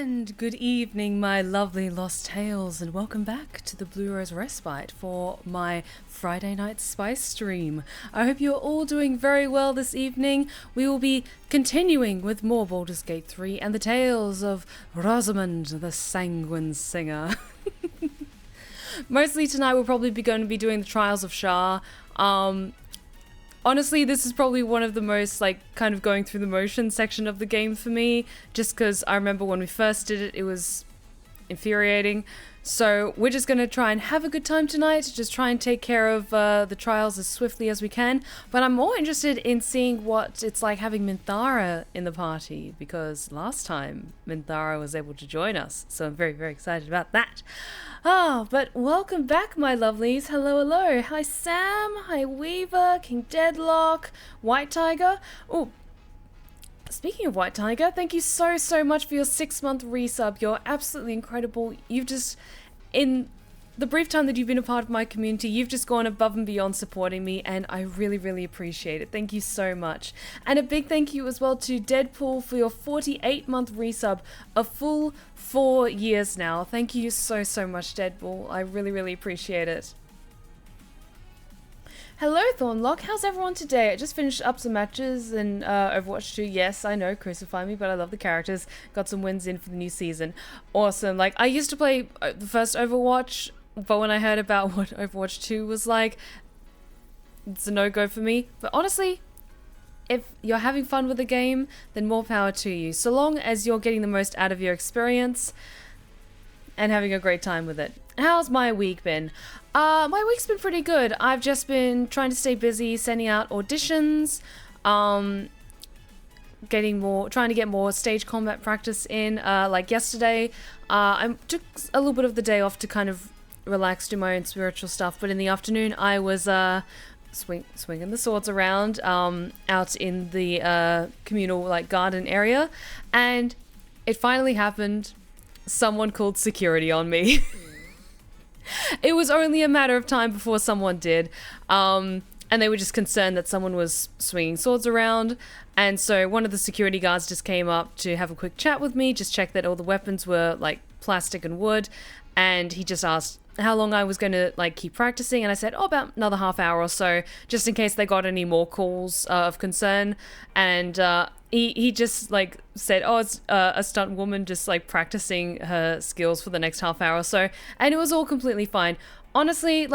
And good evening, my lovely lost tales, and welcome back to the Blue Rose Respite for my Friday night spice stream. I hope you're all doing very well this evening. We will be continuing with more Baldur's Gate 3 and the tales of Rosamund, the Sanguine Singer. Mostly tonight we'll probably be going to be doing the Trials of Shar. Honestly, this is probably one of the most, kind of going through the motions section of the game for me, just because I remember when we first did it, it was infuriating. So we're just going to try and have a good time tonight, just try and take care of the trials as swiftly as we can. But I'm more interested in seeing what it's like having Minthara in the party, because last time Minthara was able to join us, so I'm very, very excited about that. But welcome back, my lovelies. Hello, hello. Hi, Sam. Hi, Weaver, King Deadlock, White Tiger. Oh, speaking of White Tiger, thank you so much for your 6-month resub. You're absolutely incredible. You've just, in the brief time that you've been a part of my community, you've just gone above and beyond supporting me, and I really, really appreciate it. Thank you so much. And a big thank you as well to Deadpool for your 48-month resub, a full 4 years now. Thank you so much, Deadpool. I really, really appreciate it. Hello, Thornlock. How's everyone today? I just finished up some matches in Overwatch 2. Yes, I know, crucify me, but I love the characters. Got some wins in for the new season. Awesome. I used to play the first Overwatch, but when I heard about what Overwatch 2 was like, it's a no-go for me. But honestly, if you're having fun with the game, then more power to you. So long as you're getting the most out of your experience and having a great time with it. How's my week been? My week's been pretty good. I've just been trying to stay busy, sending out auditions, trying to get more stage combat practice in. Like yesterday, I took a little bit of the day off to kind of relax, do my own spiritual stuff, but in the afternoon I was swinging the swords around out in the communal garden area, and it finally happened. Someone called security on me. It was only a matter of time before someone did, and they were just concerned that someone was swinging swords around, and so one of the security guards just came up to have a quick chat with me, just check that all the weapons were plastic and wood, and he just asked how long I was going to keep practicing, and I said, about another half hour or so, just in case they got any more calls of concern. And he just said, it's a stunt woman just practicing her skills for the next half hour or so, and it was all completely fine. Honestly,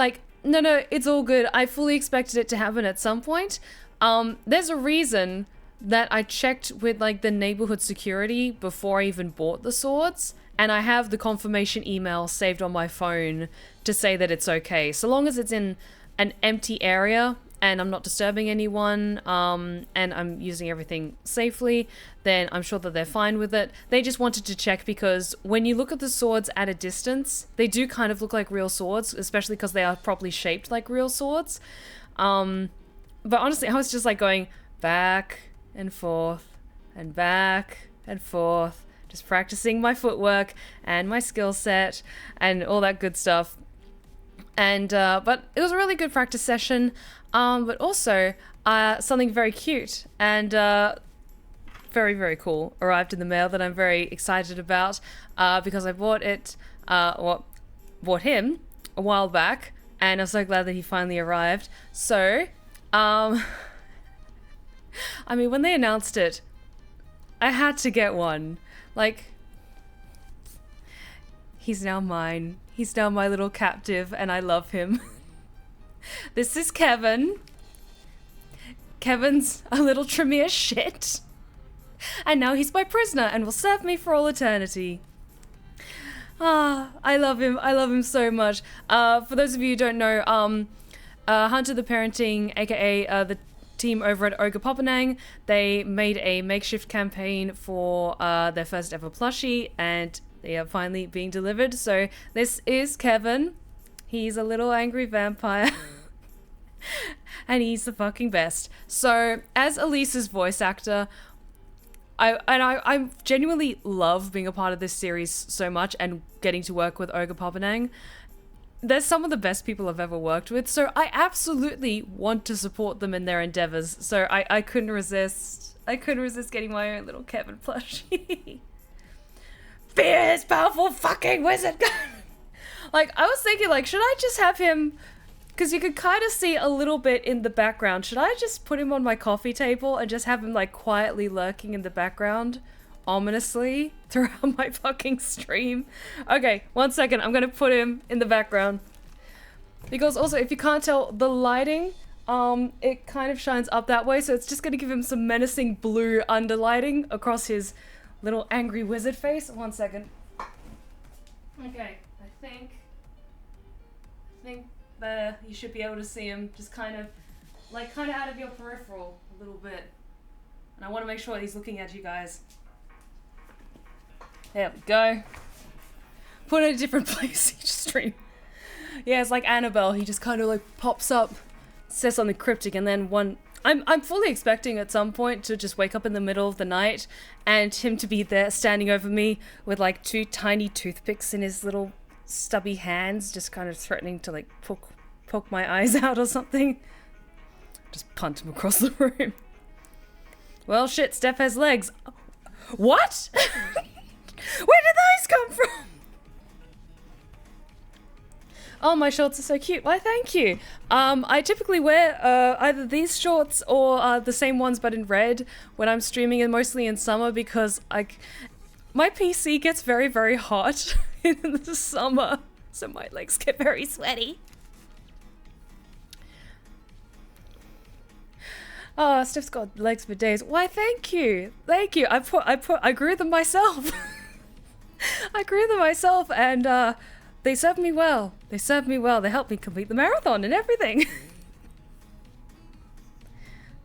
no, it's all good. I fully expected it to happen at some point. There's a reason that I checked with the neighborhood security before I even bought the swords, and I have the confirmation email saved on my phone to say that it's okay. So long as it's in an empty area and I'm not disturbing anyone, and I'm using everything safely, then I'm sure that they're fine with it. They just wanted to check because when you look at the swords at a distance, they do kind of look like real swords, especially because they are properly shaped like real swords. But honestly, I was just going back and forth and back and forth, just practicing my footwork and my skill set and all that good stuff. And but it was a really good practice session, but also something very cute and very, very cool arrived in the mail that I'm very excited about, because I bought him a while back, and I'm so glad that he finally arrived. So I mean, when they announced it, I had to get one. He's now mine. He's now my little captive, and I love him. This is Kevin. Kevin's a little Tremere shit. And now he's my prisoner and will serve me for all eternity. I love him. I love him so much. For those of you who don't know, Hunter the Parenting, aka the team over at Ogre Poppenang, they made a makeshift campaign for their first ever plushie, and they are finally being delivered. So this is Kevin. He's a little angry vampire. And he's the fucking best. So as Elise's voice actor, I genuinely love being a part of this series so much and getting to work with Ogre Poppenang. They're some of the best people I've ever worked with, so I absolutely want to support them in their endeavors. So I couldn't resist. I couldn't resist getting my own little Kevin plushie. fierce, powerful fucking wizard. Like, I was thinking, like, should I just have him... Because you could kind of see a little bit in the background. Should I just put him on my coffee table and just have him, like, quietly lurking in the background, ominously, throughout my fucking stream? Okay, 1 second. I'm gonna put him in the background. Because also, if you can't tell, the lighting, it kind of shines up that way, so it's just gonna give him some menacing blue underlighting across his little angry wizard face. 1 second. Okay, I think there you should be able to see him just kind of out of your peripheral a little bit. And I want to make sure he's looking at you guys. There we go. Put it in a different place each stream. Yeah, it's like Annabelle. He just kind of like pops up, says something cryptic, and then I'm fully expecting at some point to just wake up in the middle of the night and him to be there standing over me with like 2 tiny toothpicks in his little stubby hands, just kind of threatening to like poke my eyes out or something. Just punt him across the room. Well, shit, Steph has legs. What? Where did those come from? Oh, my shorts are so cute. Why, thank you. I typically wear either these shorts or the same ones but in red when I'm streaming, and mostly in summer because my PC gets very, very hot in the summer, so my legs get very sweaty. Oh, Steph's got legs for days. Why, thank you. Thank you. I grew them myself. I grew them myself, and they served me well. They served me well. They helped me complete the marathon and everything.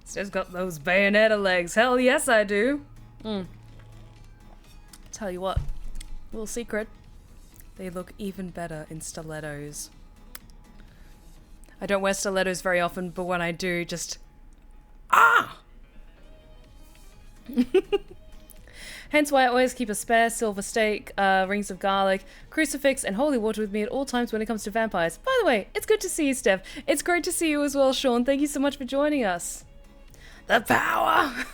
Steph's got those Bayonetta legs. Hell yes, I do. Tell you what, little secret. They look even better in stilettos. I don't wear stilettos very often, but when I do, just... Ah! Hence why I always keep a spare silver stake, rings of garlic, crucifix, and holy water with me at all times when it comes to vampires. By the way, it's good to see you, Steph. It's great to see you as well, Sean. Thank you so much for joining us. The power!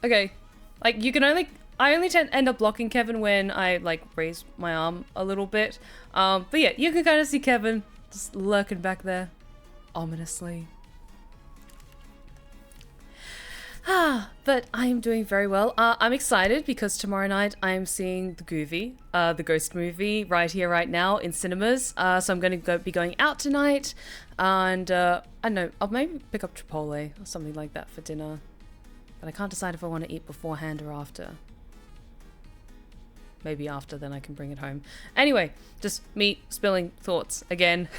Okay, like, I only end up blocking Kevin when I, like, raise my arm a little bit. But yeah, you can kind of see Kevin just lurking back there, ominously. But I am doing very well. I'm excited because tomorrow night I'm seeing The Goovy, the ghost movie, right here, right now in cinemas. So I'm going to be going out tonight, and I don't know, I'll maybe pick up Chipotle or something like that for dinner. But I can't decide if I want to eat beforehand or after. Maybe after, then I can bring it home. Anyway, just me spilling thoughts again.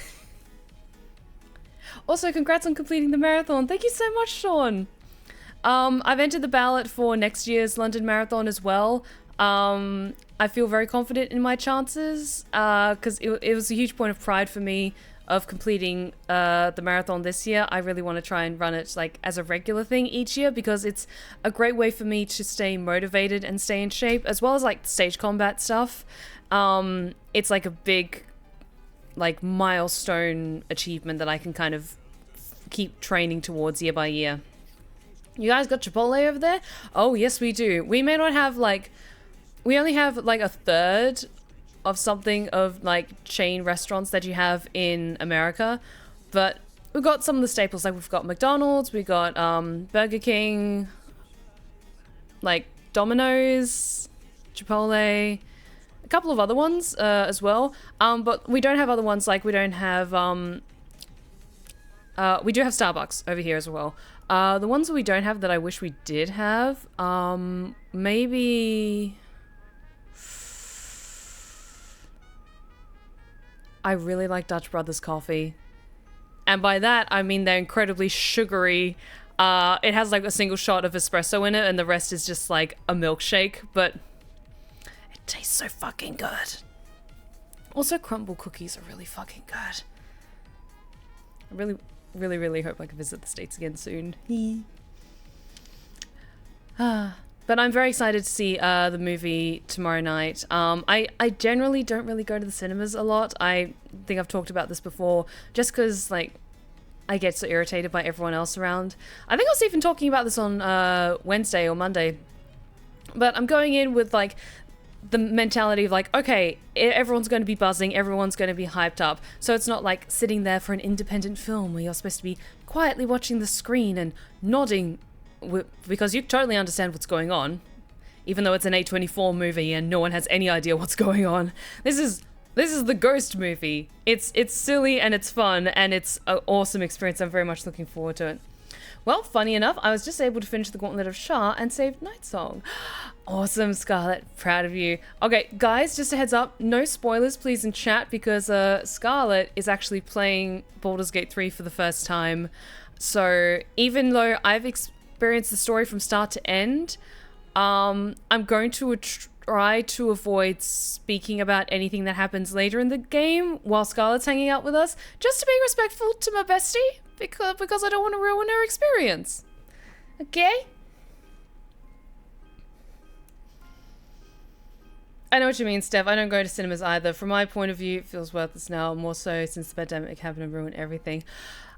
Also, congrats on completing the marathon. Thank you so much, Sean. I've entered the ballot for next year's London Marathon as well. I feel very confident in my chances, because it was a huge point of pride for me of completing the marathon this year. I really want to try and run it like as a regular thing each year, because it's a great way for me to stay motivated and stay in shape, as well as like stage combat stuff. It's like a big like milestone achievement that I can kind of keep training towards year by year. You guys got Chipotle over there? Oh, yes, we do. We may not have, like... We only have, like, a third of something of, like, chain restaurants that you have in America. But we've got some of the staples. Like, we've got McDonald's, we got Burger King, like, Domino's, Chipotle, a couple of other ones as well. But we don't have other ones. Like, we don't have... we do have Starbucks over here as well. The ones that we don't have that I wish we did have, maybe... I really like Dutch Brothers coffee. And by that, I mean they're incredibly sugary. It has like a single shot of espresso in it, and the rest is just like a milkshake, but it tastes so fucking good. Also, crumble cookies are really fucking good. I really hope I can visit the States again soon. But I'm very excited to see the movie tomorrow night. I generally don't really go to the cinemas a lot. I think I've talked about this before, just because like I get so irritated by everyone else around. I think I was even talking about this on Wednesday or Monday. But I'm going in with like the mentality of like, okay, everyone's going to be buzzing, everyone's going to be hyped up. So it's not like sitting there for an independent film where you're supposed to be quietly watching the screen and nodding because you totally understand what's going on, even though it's an A24 movie and no one has any idea what's going on. This is the Ghost movie. It's silly and it's fun and it's an awesome experience. I'm very much looking forward to it. Well, funny enough, I was just able to finish the Gauntlet of Shar and save Nightsong. Awesome, Scarlett. Proud of you. Okay, guys, just a heads up. No spoilers, please, in chat, because Scarlett is actually playing Baldur's Gate 3 for the first time. So even though I've experienced the story from start to end, I'm going to try to avoid speaking about anything that happens later in the game while Scarlett's hanging out with us, just to be respectful to my bestie. Because I don't want to ruin her experience. Okay? I know what you mean, Steph. I don't go to cinemas either. From my point of view, it feels worthless now, more so since the pandemic happened and ruined everything.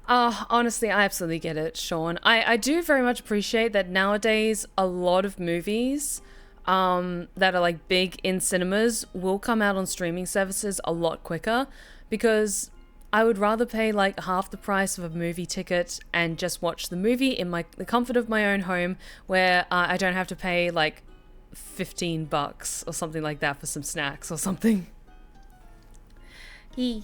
Honestly, I absolutely get it, Sean. I do very much appreciate that nowadays a lot of movies that are like big in cinemas will come out on streaming services a lot quicker, because I would rather pay like half the price of a movie ticket and just watch the movie in the comfort of my own home, where I don't have to pay like $15 or something like that for some snacks or something. I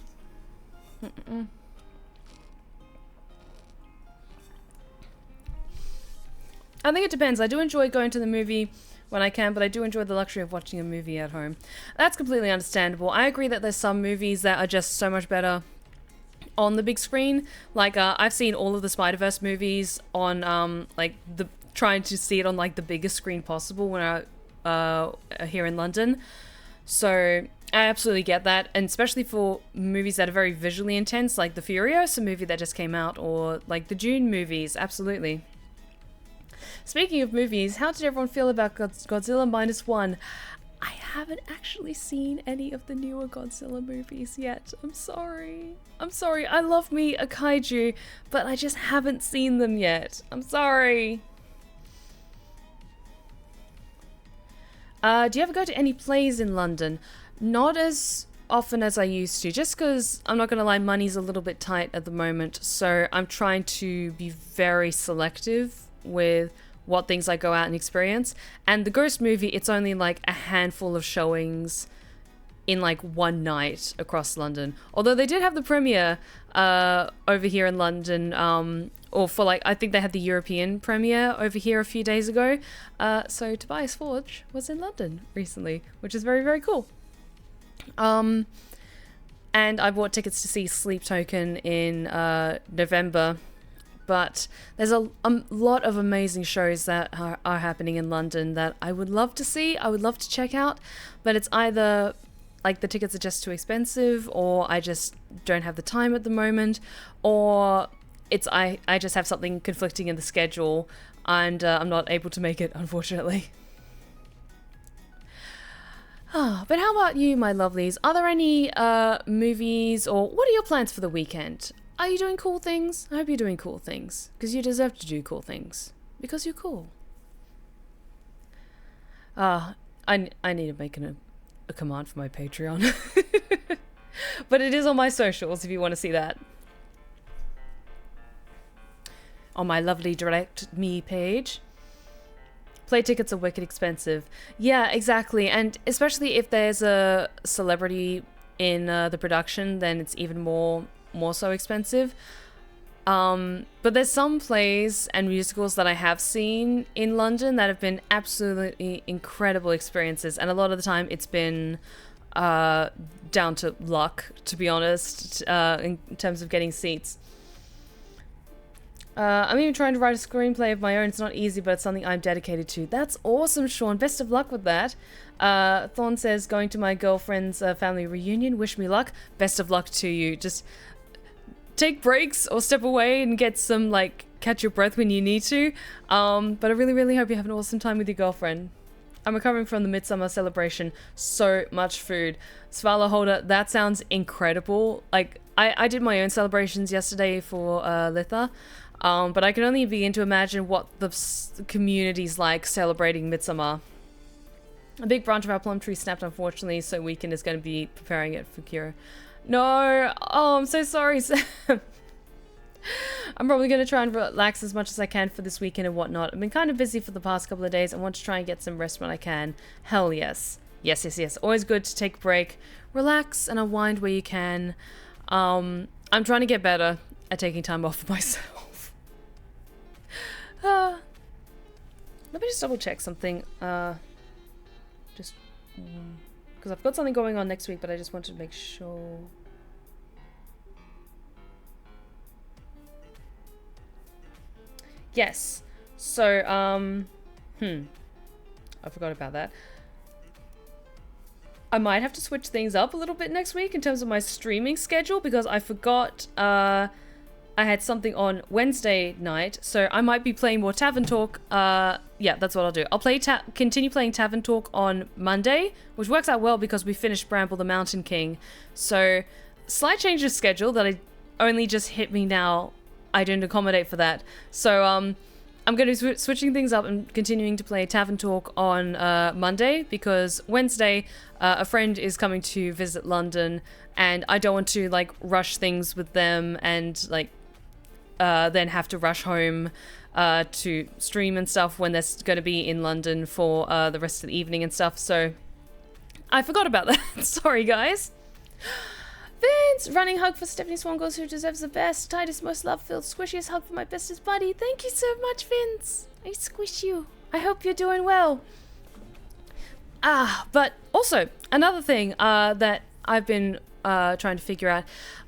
think it depends. I do enjoy going to the movie when I can, but I do enjoy the luxury of watching a movie at home. That's completely understandable. I agree that there's some movies that are just so much better on the big screen. Like I've seen all of the Spider-Verse movies on trying to see it on like the biggest screen possible when I here in London. So I absolutely get that, and especially for movies that are very visually intense, like the Furiosa movie that just came out, or like the Dune movies. Absolutely. Speaking of movies, how did everyone feel about Godzilla -1? I haven't actually seen any of the newer Godzilla movies yet. I'm sorry. I love me a kaiju, but I just haven't seen them yet. I'm sorry. Do you ever go to any plays in London? Not as often as I used to, just because, I'm not going to lie, money's a little bit tight at the moment. So I'm trying to be very selective with what things I go out and experience. And the Ghost movie, it's only like a handful of showings in like one night across London. Although they did have the premiere over here in London, or for like, I think they had the European premiere over here a few days ago. So Tobias Forge was in London recently, which is very, very cool. And I bought tickets to see Sleep Token in November. But there's a lot of amazing shows that are happening in London that I would love to see, I would love to check out, but it's either like the tickets are just too expensive, or I just don't have the time at the moment, or it's I just have something conflicting in the schedule and I'm not able to make it, unfortunately. But how about you, my lovelies? Are there any movies, or what are your plans for the weekend? Are you doing cool things? I hope you're doing cool things, because you deserve to do cool things, because you're cool. I need to make a command for my Patreon. But it is on my socials if you want to see that. On my lovely Direct Me page. Play tickets are wicked expensive. Yeah, exactly. And especially if there's a celebrity in the production, then it's even more so expensive. But there's some plays and musicals that I have seen in London that have been absolutely incredible experiences, and a lot of the time it's been down to luck, to be honest, in terms of getting seats. I'm even trying to write a screenplay of my own. It's not easy, but it's something I'm dedicated to. That's awesome, Sean. Best of luck with that. Thorn says, going to my girlfriend's family reunion. Wish me luck. Best of luck to you. Just take breaks or step away and get some, like, catch your breath when you need to. But I really, really hope you have an awesome time with your girlfriend. I'm recovering from the Midsummer celebration. So much food. Svala Holder, that sounds incredible. Like, I did my own celebrations yesterday for Litha. But I can only begin to imagine what the community's like celebrating Midsummer. A big branch of our plum tree snapped, unfortunately, so weekend is going to be preparing it for Kira. No! Oh, I'm so sorry, Sam. I'm probably going to try and relax as much as I can for this weekend and whatnot. I've been kind of busy for the past couple of days. I want to try and get some rest when I can. Hell yes. Yes, yes, yes. Always good to take a break. Relax and unwind where you can. I'm trying to get better at taking time off for myself. Let me just double check something. Just because I've got something going on next week, but I just wanted to make sure. Yes. So, I forgot about that. I might have to switch things up a little bit next week in terms of my streaming schedule because I forgot I had something on Wednesday night, so I might be playing more Tavern Talk. Yeah, that's what I'll do. I'll continue playing Tavern Talk on Monday, which works out well because we finished Bramble the Mountain King. So, slight change of schedule that I only just hit me now. I didn't accommodate for that. So, I'm going to be switching things up and continuing to play Tavern Talk on Monday because Wednesday, a friend is coming to visit London and I don't want to, like, rush things with them and, like, then have to rush home to stream and stuff when they're going to be in London for the rest of the evening and stuff. So I forgot about that. Sorry, guys. Vince, running hug for Stephanie Swangles, who deserves the best. Titus, most love-filled, squishiest hug for my bestest buddy. Thank you so much, Vince. I squish you. I hope you're doing well. But also, another thing that I've been trying to figure out.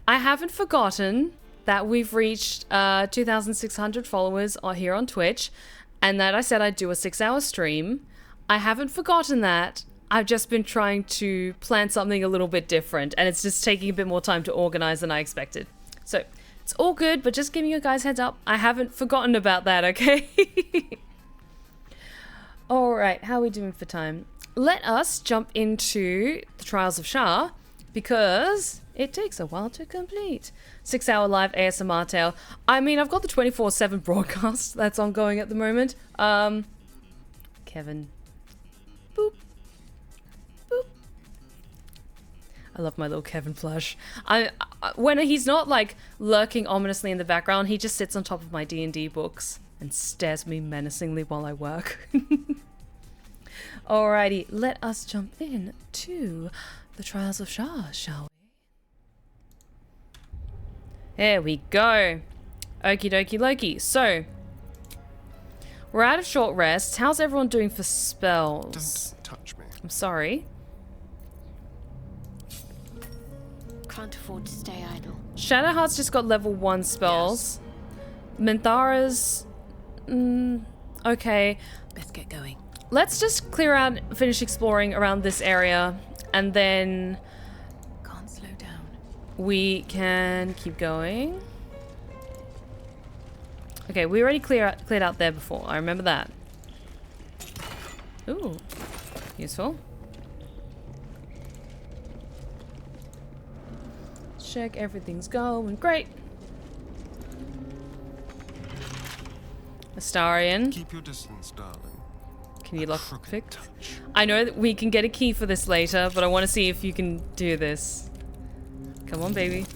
I haven't forgotten that we've reached 2,600 followers here on Twitch, and that I said I'd do a 6-hour stream. I haven't forgotten that. I've just been trying to plan something a little bit different, and it's just taking a bit more time to organize than I expected. So, it's all good, but just giving you guys heads up, I haven't forgotten about that, okay? Alright, how are we doing for time? Let us jump into the Trials of Shar, because it takes a while to complete. 6-hour live ASMR tale. I mean, I've got the 24/7 broadcast that's ongoing at the moment. Kevin. Boop. Boop. I love my little Kevin plush. When he's not, like, lurking ominously in the background, he just sits on top of my D&D books and stares me menacingly while I work. Alrighty, let us jump in to the Trials of Shar, shall we? There we go. Okie dokie Loki. So, we're out of short rests. How's everyone doing for spells? Don't touch me. I'm sorry. Can't afford to stay idle. Shadowheart's just got level 1 spells. Yes. Minthara's... okay. Best get going. Let's just clear out, finish exploring around this area, and then... Can't slow down. We can keep going. Okay, we already cleared out there before. I remember that. Ooh. Useful. Check everything's going great. Astarion. Keep your distance, darling. Can you lockpick? I know that we can get a key for this later, but I want to see if you can do this. Come on, baby.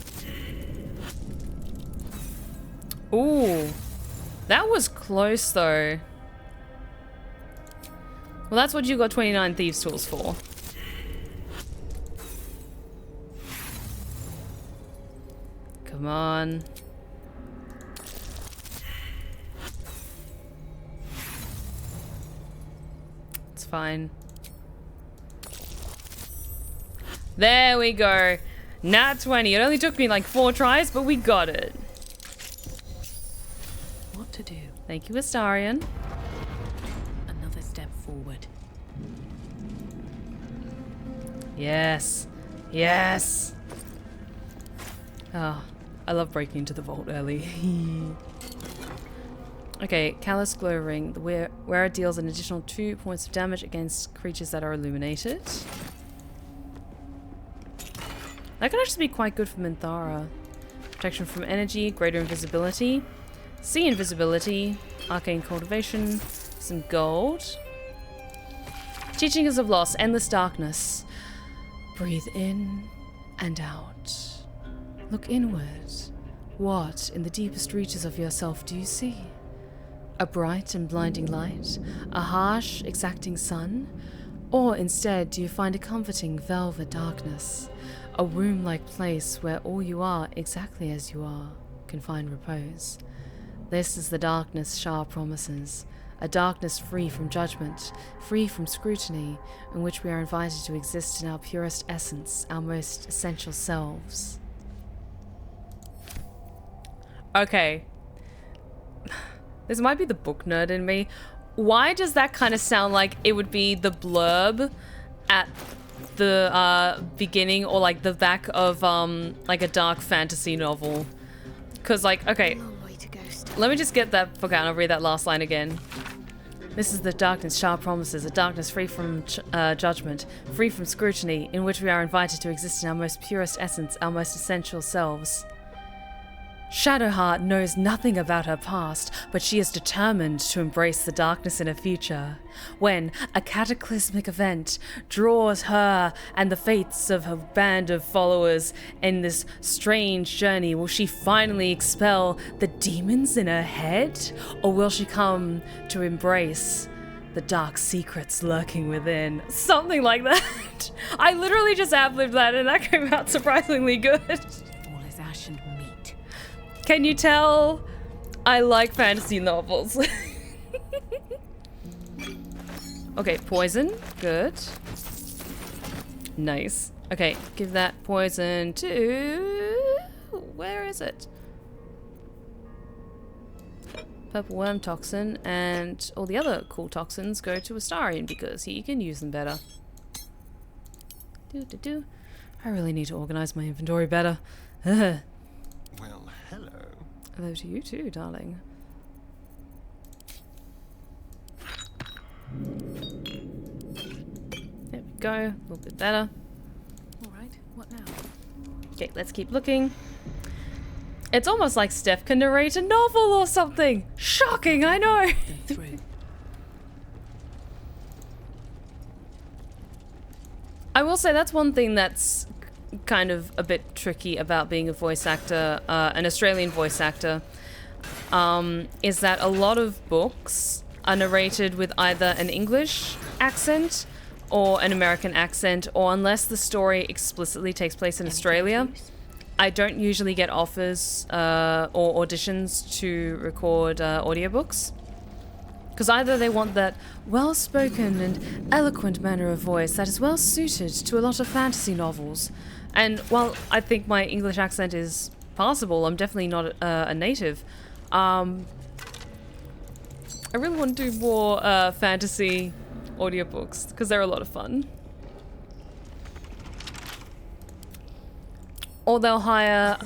Ooh. That was close, though. Well, that's what you got 29 Thieves' Tools for. Come on. It's fine. There we go. Nat 20. It only took me like 4 tries, but we got it. What to do? Thank you, Astarion. Another step forward. Yes. Yes. Oh, I love breaking into the vault early. Okay, Callous Glow Ring. The wearer deals an additional 2 points of damage against creatures that are illuminated. That could actually be quite good for Minthara. Protection from energy, greater invisibility, sea invisibility, arcane cultivation, some gold. Teachings of loss, endless darkness. Breathe in and out. Look inward. What, in the deepest reaches of yourself, do you see? A bright and blinding light? A harsh, exacting sun? Or instead, do you find a comforting velvet darkness? A womb-like place where all you are, exactly as you are, can find repose. This is the darkness Shar promises. A darkness free from judgment, free from scrutiny, in which we are invited to exist in our purest essence, our most essential selves. Okay. This might be the book nerd in me. Why does that kind of sound like it would be the blurb at the beginning or like the back of like a dark fantasy novel? Because like, okay, let me just get that book out and I'll read that last line again. This is the darkness Shar promises, a darkness free from judgment, free from scrutiny, in which we are invited to exist in our most purest essence, our most essential selves. Shadowheart knows nothing about her past, but she is determined to embrace the darkness in her future. When a cataclysmic event draws her and the fates of her band of followers in this strange journey, will she finally expel the demons in her head? Or will she come to embrace the dark secrets lurking within? Something like that. I literally just ad-libbed that and that came out surprisingly good. All is ash and meat. Can you tell I like fantasy novels? Okay, poison. Good. Nice. Okay, give that poison to... Where is it? Purple worm toxin, and all the other cool toxins go to Astarion because he can use them better. I really need to organize my inventory better. Well, hello. Hello to you too, darling. There we go. A little bit better. Alright, what now? Okay, let's keep looking. It's almost like Steph can narrate a novel or something. Shocking, I know. Then through. I will say that's one thing that's kind of a bit tricky about being a voice actor, an Australian voice actor, is that a lot of books are narrated with either an English accent or an American accent, or unless the story explicitly takes place in Australia, I don't usually get offers or auditions to record audiobooks. Because either they want that well-spoken and eloquent manner of voice that is well-suited to a lot of fantasy novels. And while I think my English accent is passable, I'm definitely not a native. I really want to do more fantasy audiobooks because they're a lot of fun. Or they'll hire,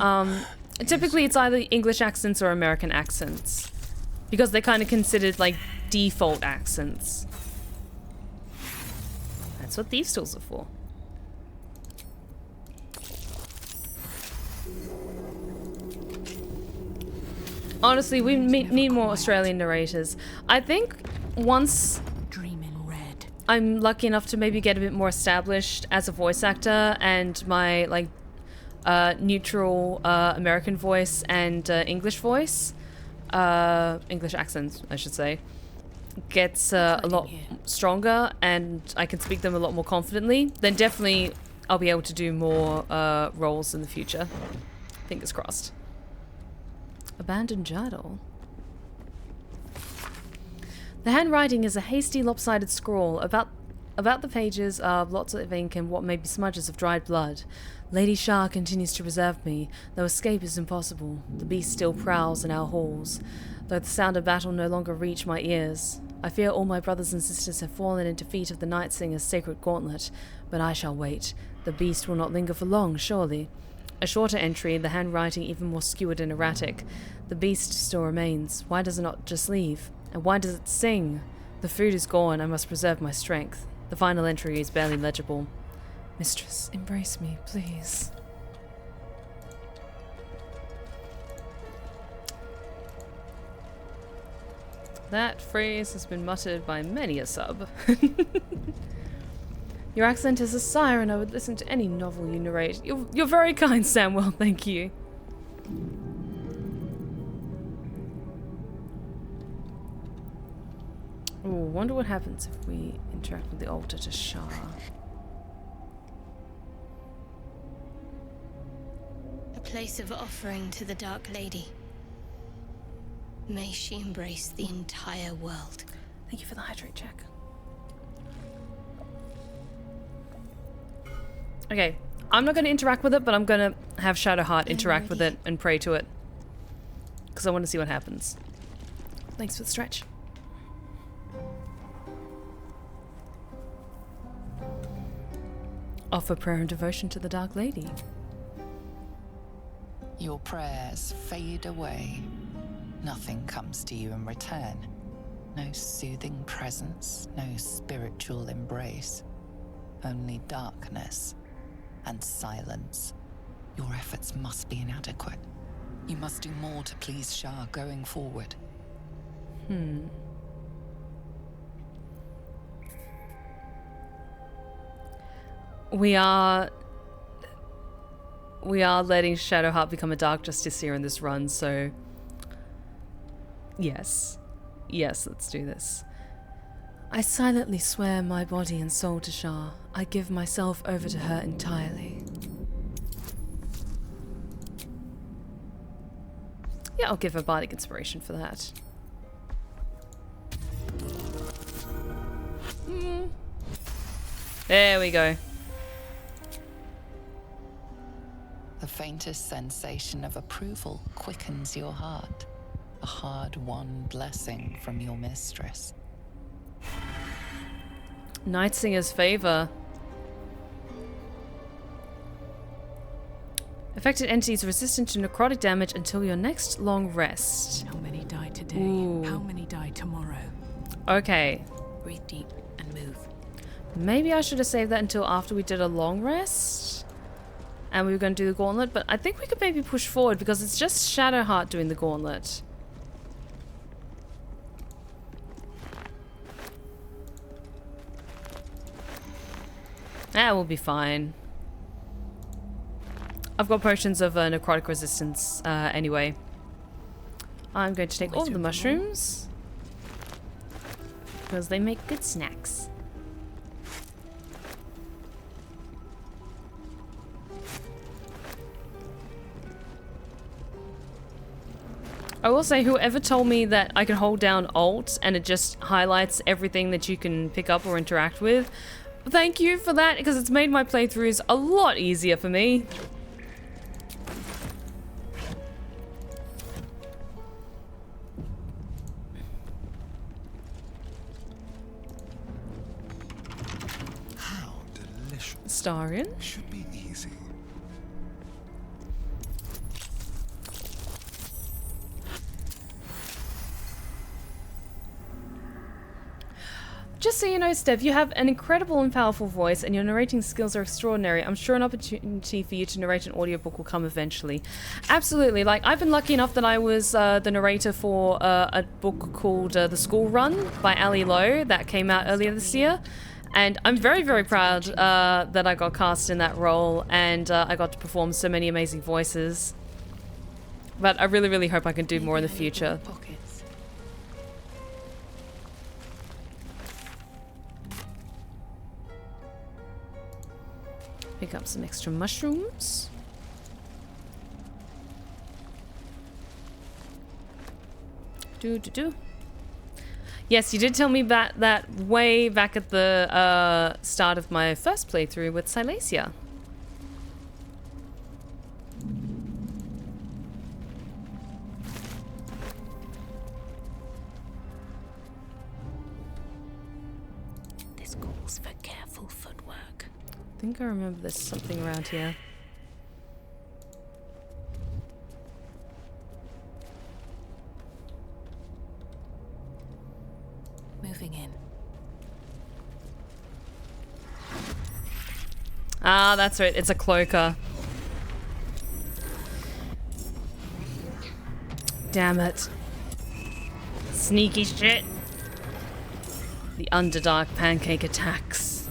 typically it's either English accents or American accents, because they're kind of considered like default accents. That's what these tools are for. Honestly, we need more Australian narrators. I think once Dream in red. I'm lucky enough to maybe get a bit more established as a voice actor, and my like neutral American voice and English voice, English accents, I should say, gets a lot stronger, and I can speak them a lot more confidently, then definitely I'll be able to do more roles in the future. Fingers crossed. Abandoned journal. The handwriting is a hasty, lopsided scrawl. About the pages are lots of ink and what may be smudges of dried blood. Lady Shar continues to reserve me, though escape is impossible. The beast still prowls in our halls, though the sound of battle no longer reach my ears. I fear all my brothers and sisters have fallen into feet of the Nightsinger's sacred gauntlet, but I shall wait. The beast will not linger for long, surely. A shorter entry, the handwriting even more skewered and erratic. The beast still remains. Why does it not just leave? And why does it sing? The food is gone, I must preserve my strength. The final entry is barely legible. Mistress, embrace me, please. That phrase has been muttered by many a sub. Your accent is a siren. I would listen to any novel you narrate. You're very kind, Samuel. Thank you. Ooh, wonder what happens if we interact with the altar to Shar. A place of offering to the Dark Lady. May she embrace the entire world. Thank you for the hydrate check. Okay, I'm not going to interact with it, but I'm going to have Shadowheart interact with it and pray to it. Because I want to see what happens. Thanks for the stretch. Offer prayer and devotion to the Dark Lady. Your prayers fade away. Nothing comes to you in return. No soothing presence, no spiritual embrace. Only darkness and silence. Your efforts must be inadequate. You must do more to please Shar going forward. We are letting Shadowheart become a Dark Justiciar in this run, so yes. Yes, let's do this. I silently swear my body and soul to Shar. I give myself over to her entirely. Yeah, I'll give her bardic inspiration for that. There we go. The faintest sensation of approval quickens your heart. A hard-won blessing from your mistress. Nightsinger's favor. Affected entities resistant to necrotic damage until your next long rest. How many die today? Ooh. How many die tomorrow? Okay. Breathe deep and move. Maybe I should have saved that until after we did a long rest. And we were going to do the gauntlet, but I think we could maybe push forward because it's just Shadowheart doing the gauntlet. That will be fine. I've got potions of necrotic resistance anyway. I'm going to take all of the mushrooms because they make good snacks. I will say, whoever told me that I can hold down Alt and it just highlights everything that you can pick up or interact with, thank you for that, because it's made my playthroughs a lot easier for me. How delicious. Starion. Should be easy. Just so you know, Steph, you have an incredible and powerful voice and your narrating skills are extraordinary. I'm sure an opportunity for you to narrate an audiobook will come eventually. Absolutely. Like, I've been lucky enough that I was the narrator for a book called The School Run by Ali Lowe that came out earlier this year. And I'm very, very proud that I got cast in that role and I got to perform so many amazing voices. But I really, really hope I can do more in the future. Pick up some extra mushrooms. Yes, you did tell me about that way back at the start of my first playthrough with Silesia. This calls for careful footwork. I think I remember there's something around here. Moving in. Ah, that's right. It's a cloaker. Damn it. Sneaky shit. The Underdark pancake attacks.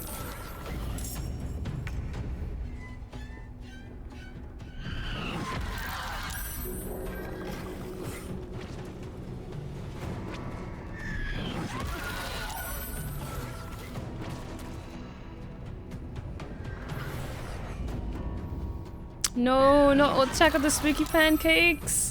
No, not attack of the spooky pancakes.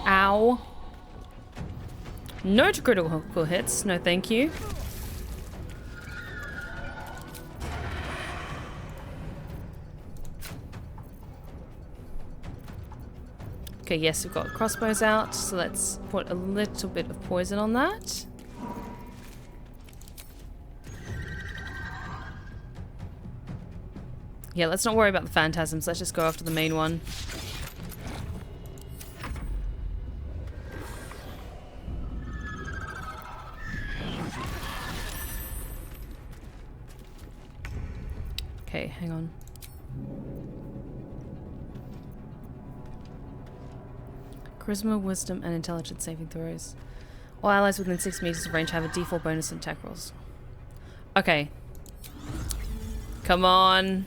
Ow. No critical hits, no thank you. Okay, yes, we've got crossbows out, so let's put a little bit of poison on that. Yeah, let's not worry about the phantasms, let's just go after the main one. Okay, hang on. Charisma, wisdom, and intelligence saving throws. All allies within 6 meters of range have a default bonus in attack rolls. Okay. Come on.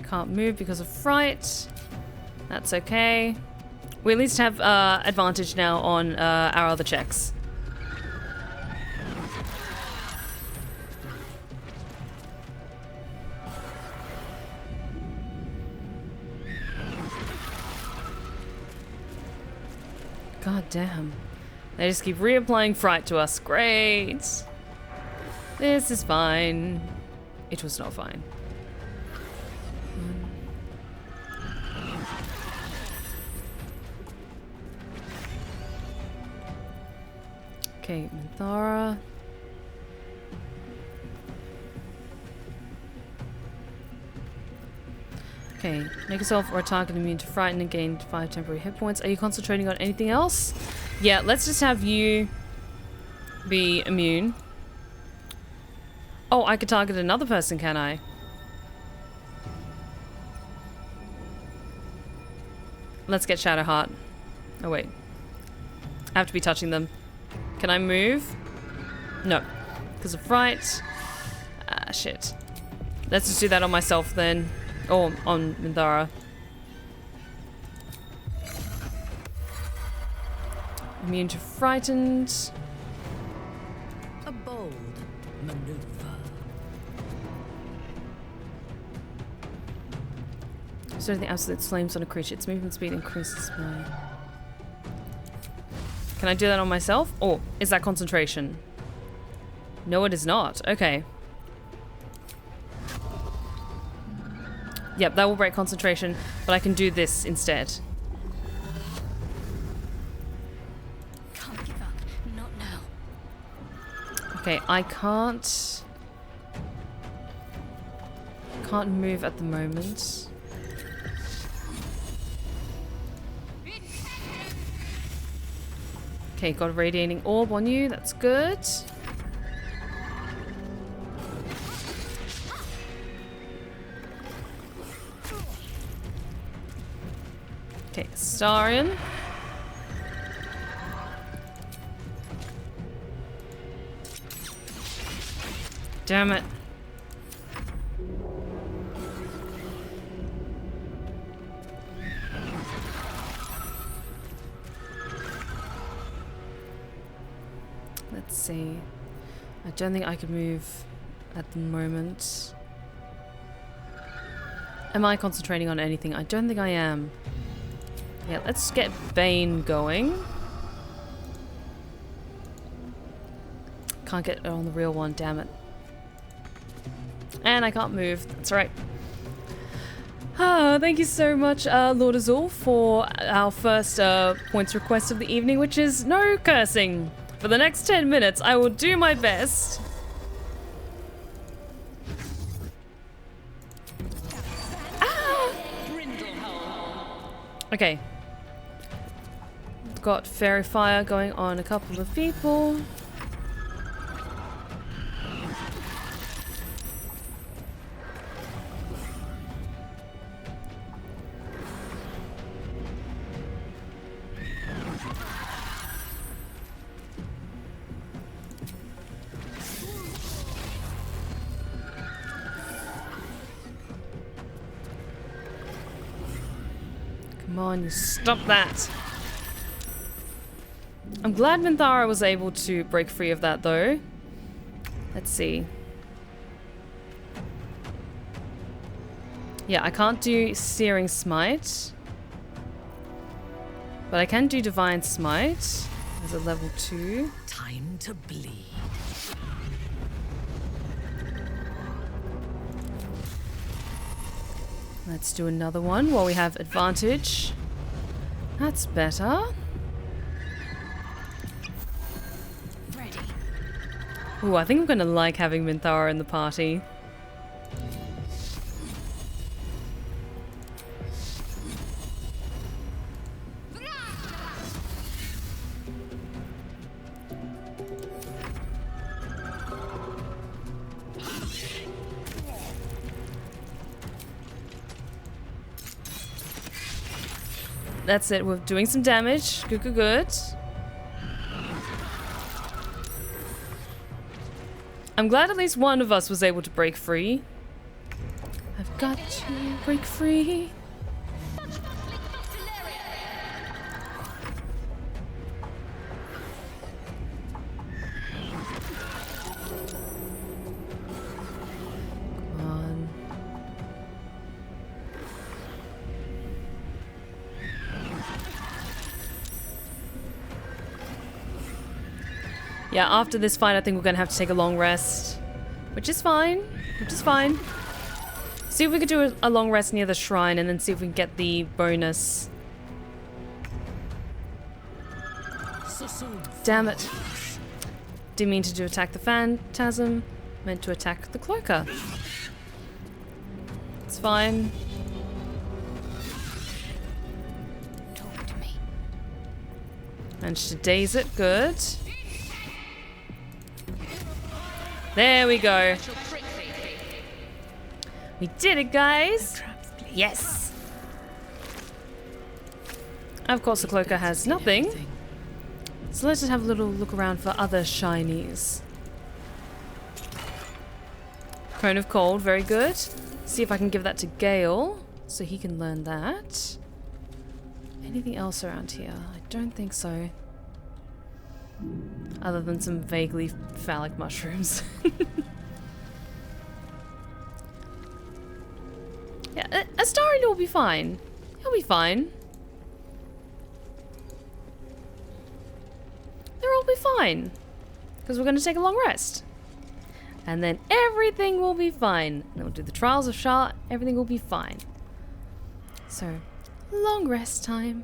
Can't move because of fright. That's okay. We at least have advantage now on our other checks. God damn. They just keep reapplying fright to us. Great. This is fine. It was not fine. Okay, Minthara. Okay, make yourself or a target immune to frighten and gain 5 temporary hit points. Are you concentrating on anything else? Yeah, let's just have you be immune. Oh, I could target another person, can I? Let's get Shadowheart. Oh, wait. I have to be touching them. Can I move? No. Because of fright. Ah, shit. Let's just do that on myself then. Or on Minthara. Immune to frightened. A bold maneuver. So the absolute flames on a creature. Its movement speed increases by... Can I do that on myself? Or is that concentration? No, it is not. Okay. Yep, that will break concentration, but I can do this instead. Can't give up. Not now. Okay, I can't move at the moment. Okay, got a radiating orb on you. That's good. Okay, Starion. Damn it. Let's see. I don't think I can move at the moment. Am I concentrating on anything? I don't think I am. Yeah, let's get Bane going. Can't get it on the real one, damn it. And I can't move. That's right. Thank you so much, Lord Azul, for our first points request of the evening, which is no cursing. For the next 10 minutes, I will do my best Okay. Got fairy fire going on a couple of people. Come on, you stop that. I'm glad Minthara was able to break free of that though. Let's see. Yeah, I can't do Searing Smite. But I can do Divine Smite as a level 2. Time to bleed. Let's do another one while we have advantage. That's better. Ready. Ooh, I think I'm gonna like having Minthara in the party. That's it, we're doing some damage. Good, good, good. I'm glad at least one of us was able to break free. I've got to break free. Come on. Yeah, after this fight, I think we're gonna have to take a long rest. Which is fine. Which is fine. See if we could do a long rest near the shrine and then see if we can get the bonus. Damn it. Didn't mean to do attack the phantasm. Meant to attack the cloaker. It's fine. Talk to me. Managed to daze it. Good. There we go. We did it, guys. Yes. Of course, the cloaker has nothing. So let's just have a little look around for other shinies. Cone of Cold, very good. See if I can give that to Gale, so he can learn that. Anything else around here? I don't think so. Other than some vaguely phallic mushrooms. Yeah, Astrid will be fine. He'll be fine. They'll all be fine. Because we're going to take a long rest. And then everything will be fine. And then we'll do the Trials of Shar. Everything will be fine. So, long rest time.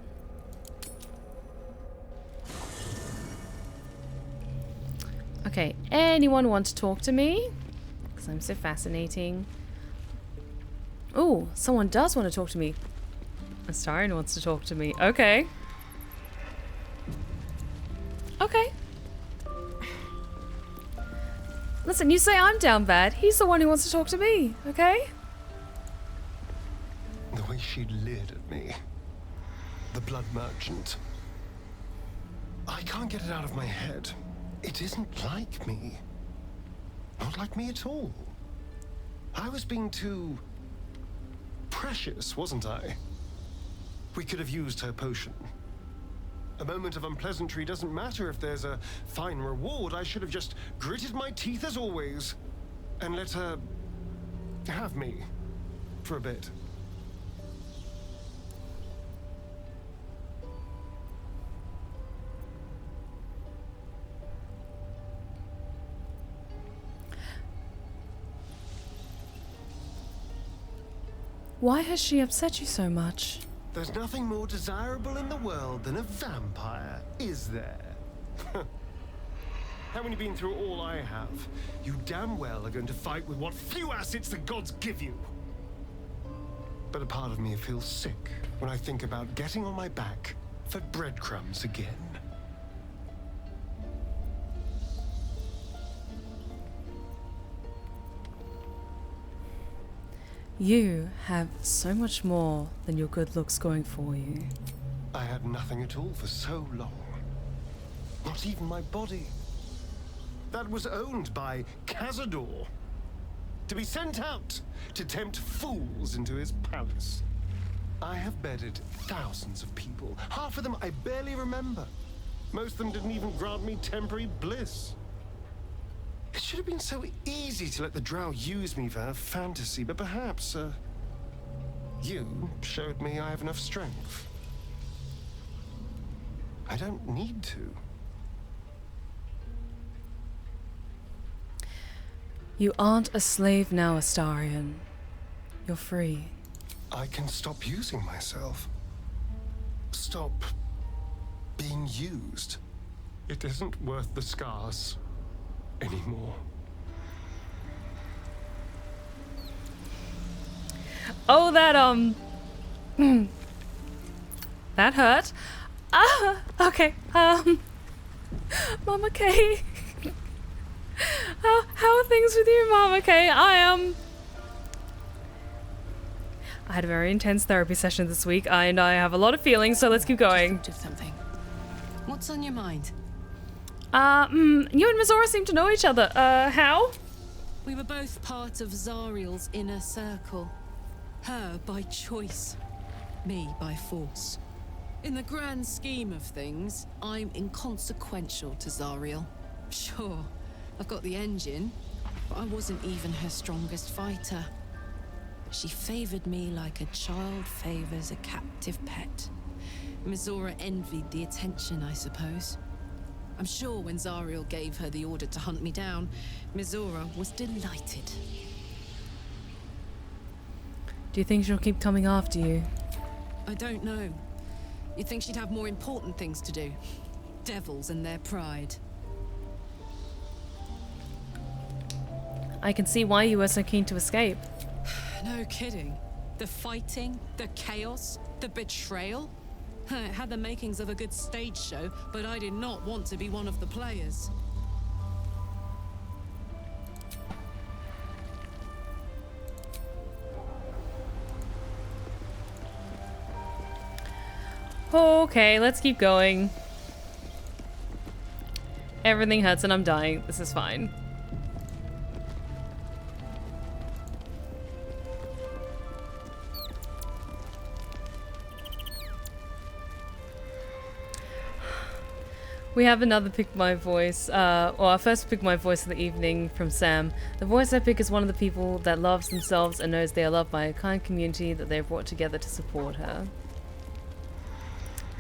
Okay, anyone want to talk to me? Because I'm so fascinating. Oh, someone does want to talk to me. Astrid wants to talk to me. Okay. Okay. Listen, you say I'm down bad. He's the one who wants to talk to me, okay? The way she leered at me. The blood merchant. I can't get it out of my head. It isn't like me. Not like me at all. I was being too precious, wasn't I? We could have used her potion. A moment of unpleasantry doesn't matter if there's a fine reward. I should have just gritted my teeth as always and let her have me for a bit. Why has she upset you so much? There's nothing more desirable in the world than a vampire, is there? Having you been through all I have, you damn well are going to fight with what few assets the gods give you. But a part of me feels sick when I think about getting on my back for breadcrumbs again. You have so much more than your good looks going for you. I had nothing at all for so long. Not even my body. That was owned by Cazador. To be sent out to tempt fools into his palace. I have bedded thousands of people. Half of them I barely remember. Most of them didn't even grant me temporary bliss. It should have been so easy to let the drow use me for her fantasy, but perhaps, you showed me I have enough strength. I don't need to. You aren't a slave now, Astarion. You're free. I can stop using myself. Stop being used. It isn't worth the scars anymore. Oh, that that hurt. Ah, okay. Mama K. How are things with you, Mama K? I had a very intense therapy session this week, and I have a lot of feelings, so let's keep going. Just something. What's on your mind? You and Mizora seem to know each other. How? We were both part of Zariel's inner circle. Her by choice, me by force. In the grand scheme of things, I'm inconsequential to Zariel. Sure, I've got the engine, but I wasn't even her strongest fighter. She favored me like a child favors a captive pet. Mizora envied the attention, I suppose. I'm sure when Zariel gave her the order to hunt me down, Mizora was delighted. Do you think she'll keep coming after you? I don't know. You'd think she'd have more important things to do. Devils and their pride. I can see why you were so keen to escape. No kidding. The fighting, the chaos, the betrayal. It had the makings of a good stage show, but I did not want to be one of the players. Okay, let's keep going. Everything hurts and I'm dying. This is fine. We have another Pick My Voice, or our first Pick My Voice of the evening from Sam. The voice I pick is one of the people that loves themselves and knows they are loved by a kind community that they have brought together to support her.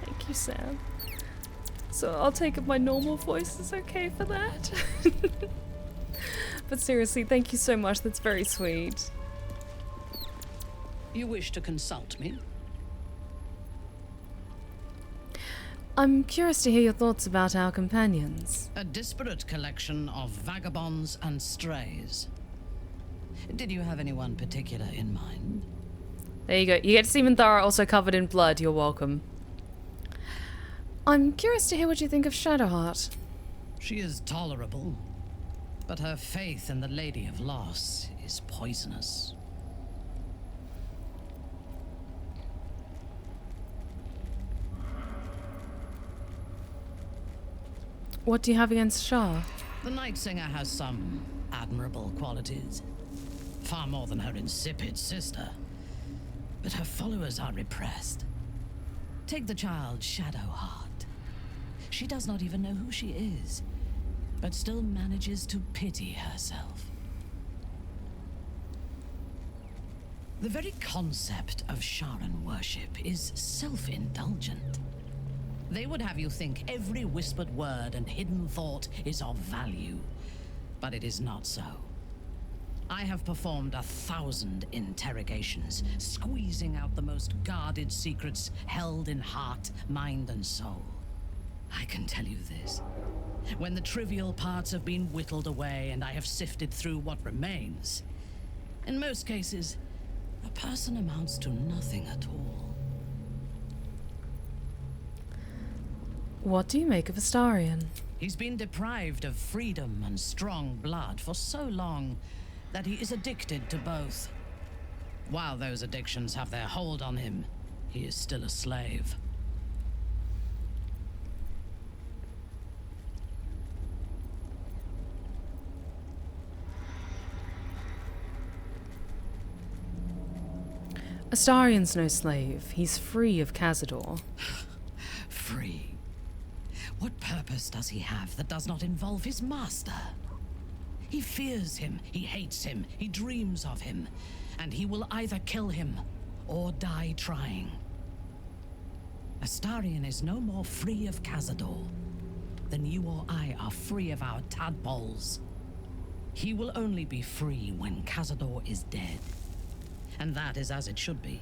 Thank you, Sam. So I'll take it my normal voice is okay for that. But seriously, thank you so much. That's very sweet. You wish to consult me? I'm curious to hear your thoughts about our companions. A disparate collection of vagabonds and strays. Did you have anyone particular in mind? There you go. You get to see Minthara also covered in blood. You're welcome. I'm curious to hear what you think of Shadowheart. She is tolerable, but her faith in the Lady of Loss is poisonous. What do you have against Shar? The Night Singer has some admirable qualities. Far more than her insipid sister. But her followers are repressed. Take the child Shadowheart. She does not even know who she is, but still manages to pity herself. The very concept of Sharan worship is self-indulgent. They would have you think every whispered word and hidden thought is of value, but it is not so. I have performed 1,000 interrogations, squeezing out the most guarded secrets held in heart, mind, and soul. I can tell you this. When the trivial parts have been whittled away and I have sifted through what remains, in most cases, A person amounts to nothing at all. What do you make of Astarion? He's been deprived of freedom and strong blood for so long that he is addicted to both. While those addictions have their hold on him, he is still a slave. Astarion's no slave. He's free of Cazador. Free? What purpose does he have that does not involve his master? He fears him, he hates him, he dreams of him, and he will either kill him or die trying. Astarion is no more free of Cazador than you or I are free of our tadpoles. He will only be free when Cazador is dead. And that is as it should be.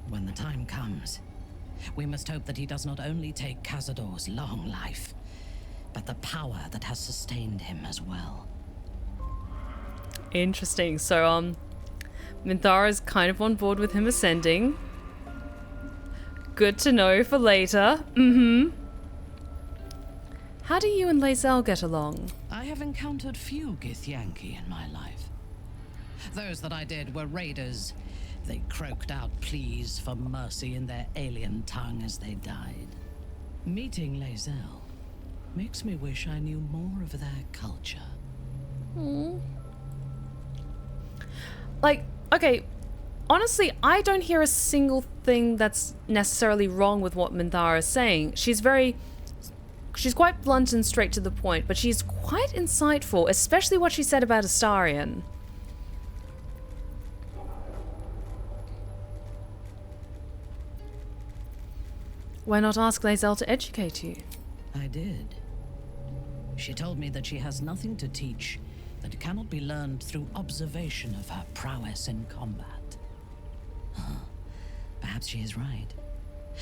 When the time comes, we must hope that he does not only take Cazador's long life, but the power that has sustained him as well. Interesting. So, Minthara's kind of on board with him ascending. Good to know for later. How do you and Lae'zel get along? I have encountered few Githyanki in my life. Those that I did were raiders. They croaked out pleas for mercy in their alien tongue as they died. Meeting Lae'zel makes me wish I knew more of their culture. Like, okay, honestly, I don't hear a single thing that's necessarily wrong with what Minthara is saying. She's quite blunt and straight to the point, but she's quite insightful, especially what she said about Astarion. Why not ask Lae'zel to educate you? I did. She told me that she has nothing to teach that cannot be learned through observation of her prowess in combat. Perhaps she is right.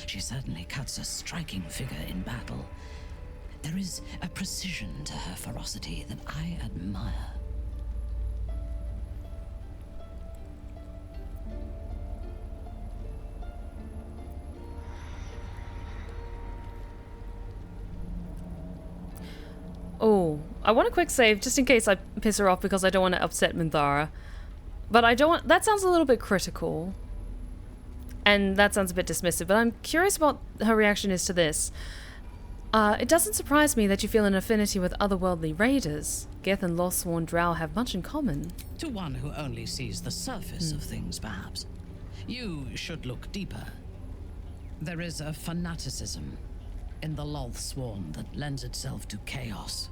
She certainly cuts a striking figure in battle. There is a precision to her ferocity that I admire. Oh, I want a quick save just in case I piss her off because I don't want to upset Minthara. But I don't want... That sounds a little bit critical. And that sounds a bit dismissive, but I'm curious what her reaction is to this. It doesn't surprise me that you feel an affinity with otherworldly raiders. Gith and Lost-sworn drow have much in common. To one who only sees the surface of things, perhaps. You should look deeper. There is a fanaticism in the Loth-sworn that lends itself to chaos.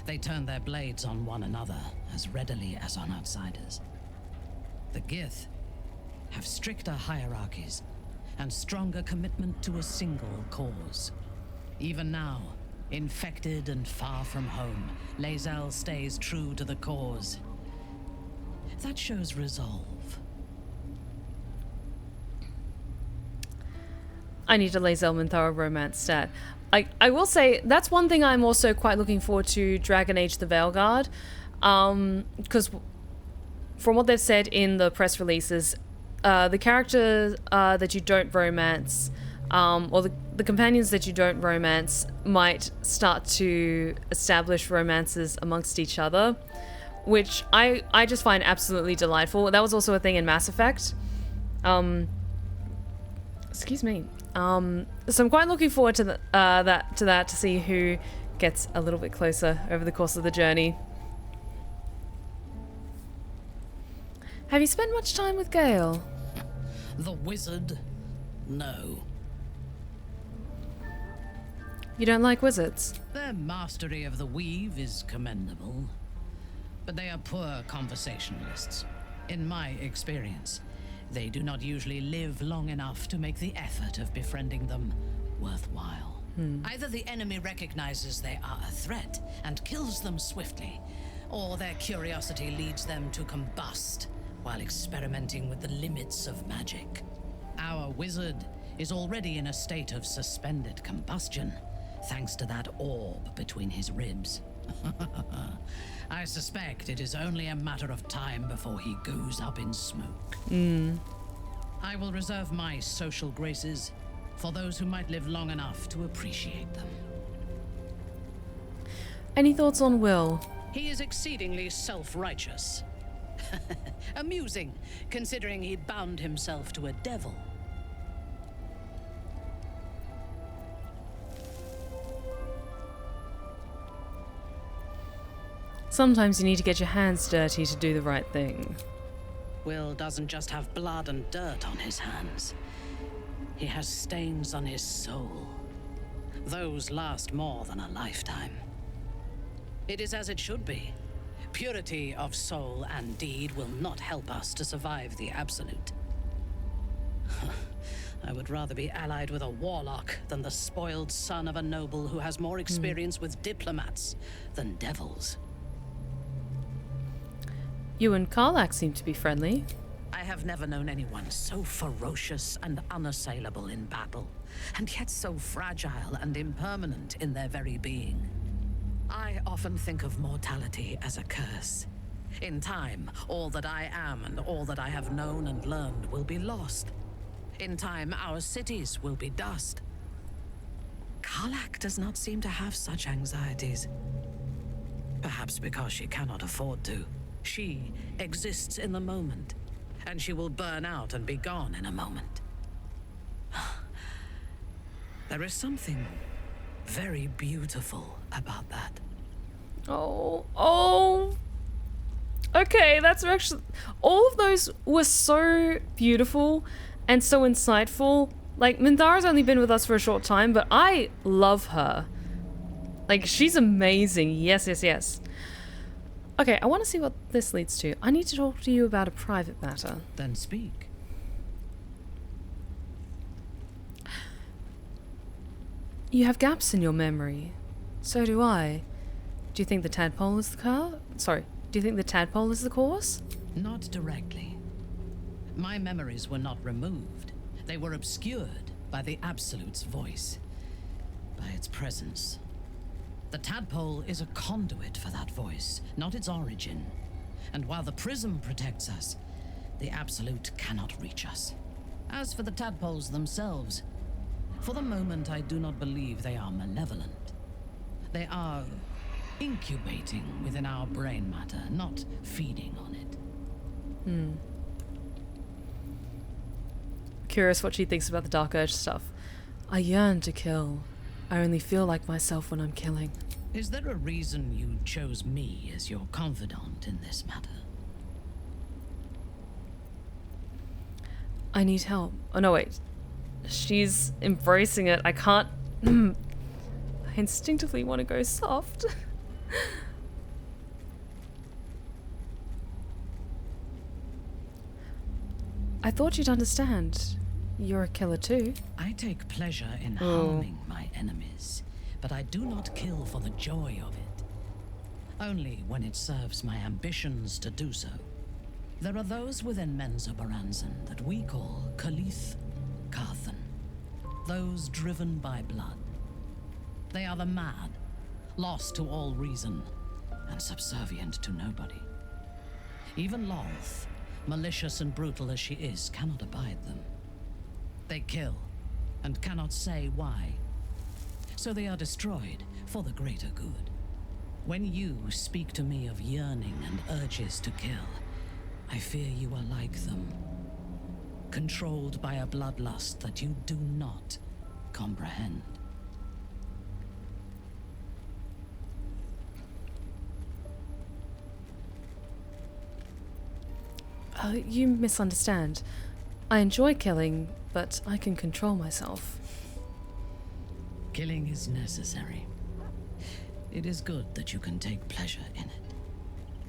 They turn their blades on one another as readily as on outsiders. The Gith have stricter hierarchies and stronger commitment to a single cause. Even now, infected and far from home, Lae'zel stays true to the cause. That shows resolve. I need a Lae'zel Minthara romance stat. I will say, that's one thing I'm also quite looking forward to Dragon Age the Veilguard. Because from what they've said in the press releases, the character that you don't romance, or the companions that you don't romance might start to establish romances amongst each other, which I just find absolutely delightful. That was also a thing in Mass Effect. Excuse me. So I'm quite looking forward to that to see who gets a little bit closer over the course of the journey. Have you spent much time with Gale? The wizard? No. You don't like wizards? Their mastery of the weave is commendable, but they are poor conversationalists. In my experience, they do not usually live long enough to make the effort of befriending them worthwhile. Either the enemy recognizes they are a threat and kills them swiftly, or their curiosity leads them to combust while experimenting with the limits of magic. Our wizard is already in a state of suspended combustion, thanks to that orb between his ribs. I suspect it is only a matter of time before he goes up in smoke. I will reserve my social graces for those who might live long enough to appreciate them. Any thoughts on Will? He is exceedingly self-righteous. Amusing, considering he bound himself to a devil. Sometimes you need to get your hands dirty to do the right thing. Will doesn't just have blood and dirt on his hands. He has stains on his soul. Those last more than a lifetime. It is as it should be. Purity of soul and deed will not help us to survive the Absolute. I would rather be allied with a warlock than the spoiled son of a noble who has more experience with diplomats than devils. You and Karlach seem to be friendly. I have never known anyone so ferocious and unassailable in battle, and yet so fragile and impermanent in their very being. I often think of mortality as a curse. In time, all that I am and all that I have known and learned will be lost. In time, our cities will be dust. Karlach does not seem to have such anxieties. Perhaps because she cannot afford to. She exists in the moment, and she will burn out and be gone in a moment. There is something very beautiful about that. Oh. Okay, that's actually... All of those were so beautiful and so insightful. Like, Minthara's only been with us for a short time, but I love her. Like, she's amazing. Yes, yes, yes. Okay, I want to see what this leads to. I need to talk to you about a private matter. Then speak. You have gaps in your memory. So do I. Do you think the tadpole is the car? Sorry, do you think the tadpole is the cause? Not directly. My memories were not removed. They were obscured by the Absolute's voice, by its presence. The tadpole is a conduit for that voice, not its origin. And while the prism protects us, the Absolute cannot reach us. As for the tadpoles themselves, for the moment I do not believe they are malevolent. They are incubating within our brain matter, not feeding on it. Curious what she thinks about the Dark Urge stuff. I yearn to kill. I only feel like myself when I'm killing. Is there a reason you chose me as your confidant in this matter? I need help. Oh no, wait. She's embracing it. I can't... I instinctively want to go soft. I thought you'd understand. You're a killer too. I take pleasure in harming my enemies, but I do not kill for the joy of it. Only when it serves my ambitions to do so. There are those within Mensa Baranzan that we call Kalith Karthan. Those driven by blood. They are the mad, lost to all reason, and subservient to nobody. Even Lolth, malicious and brutal as she is, cannot abide them. They kill, and cannot say why. So they are destroyed for the greater good. When you speak to me of yearning and urges to kill, I fear you are like them. Controlled by a bloodlust that you do not comprehend. You misunderstand. I enjoy killing, but I can control myself. Killing is necessary. It is good that you can take pleasure in it.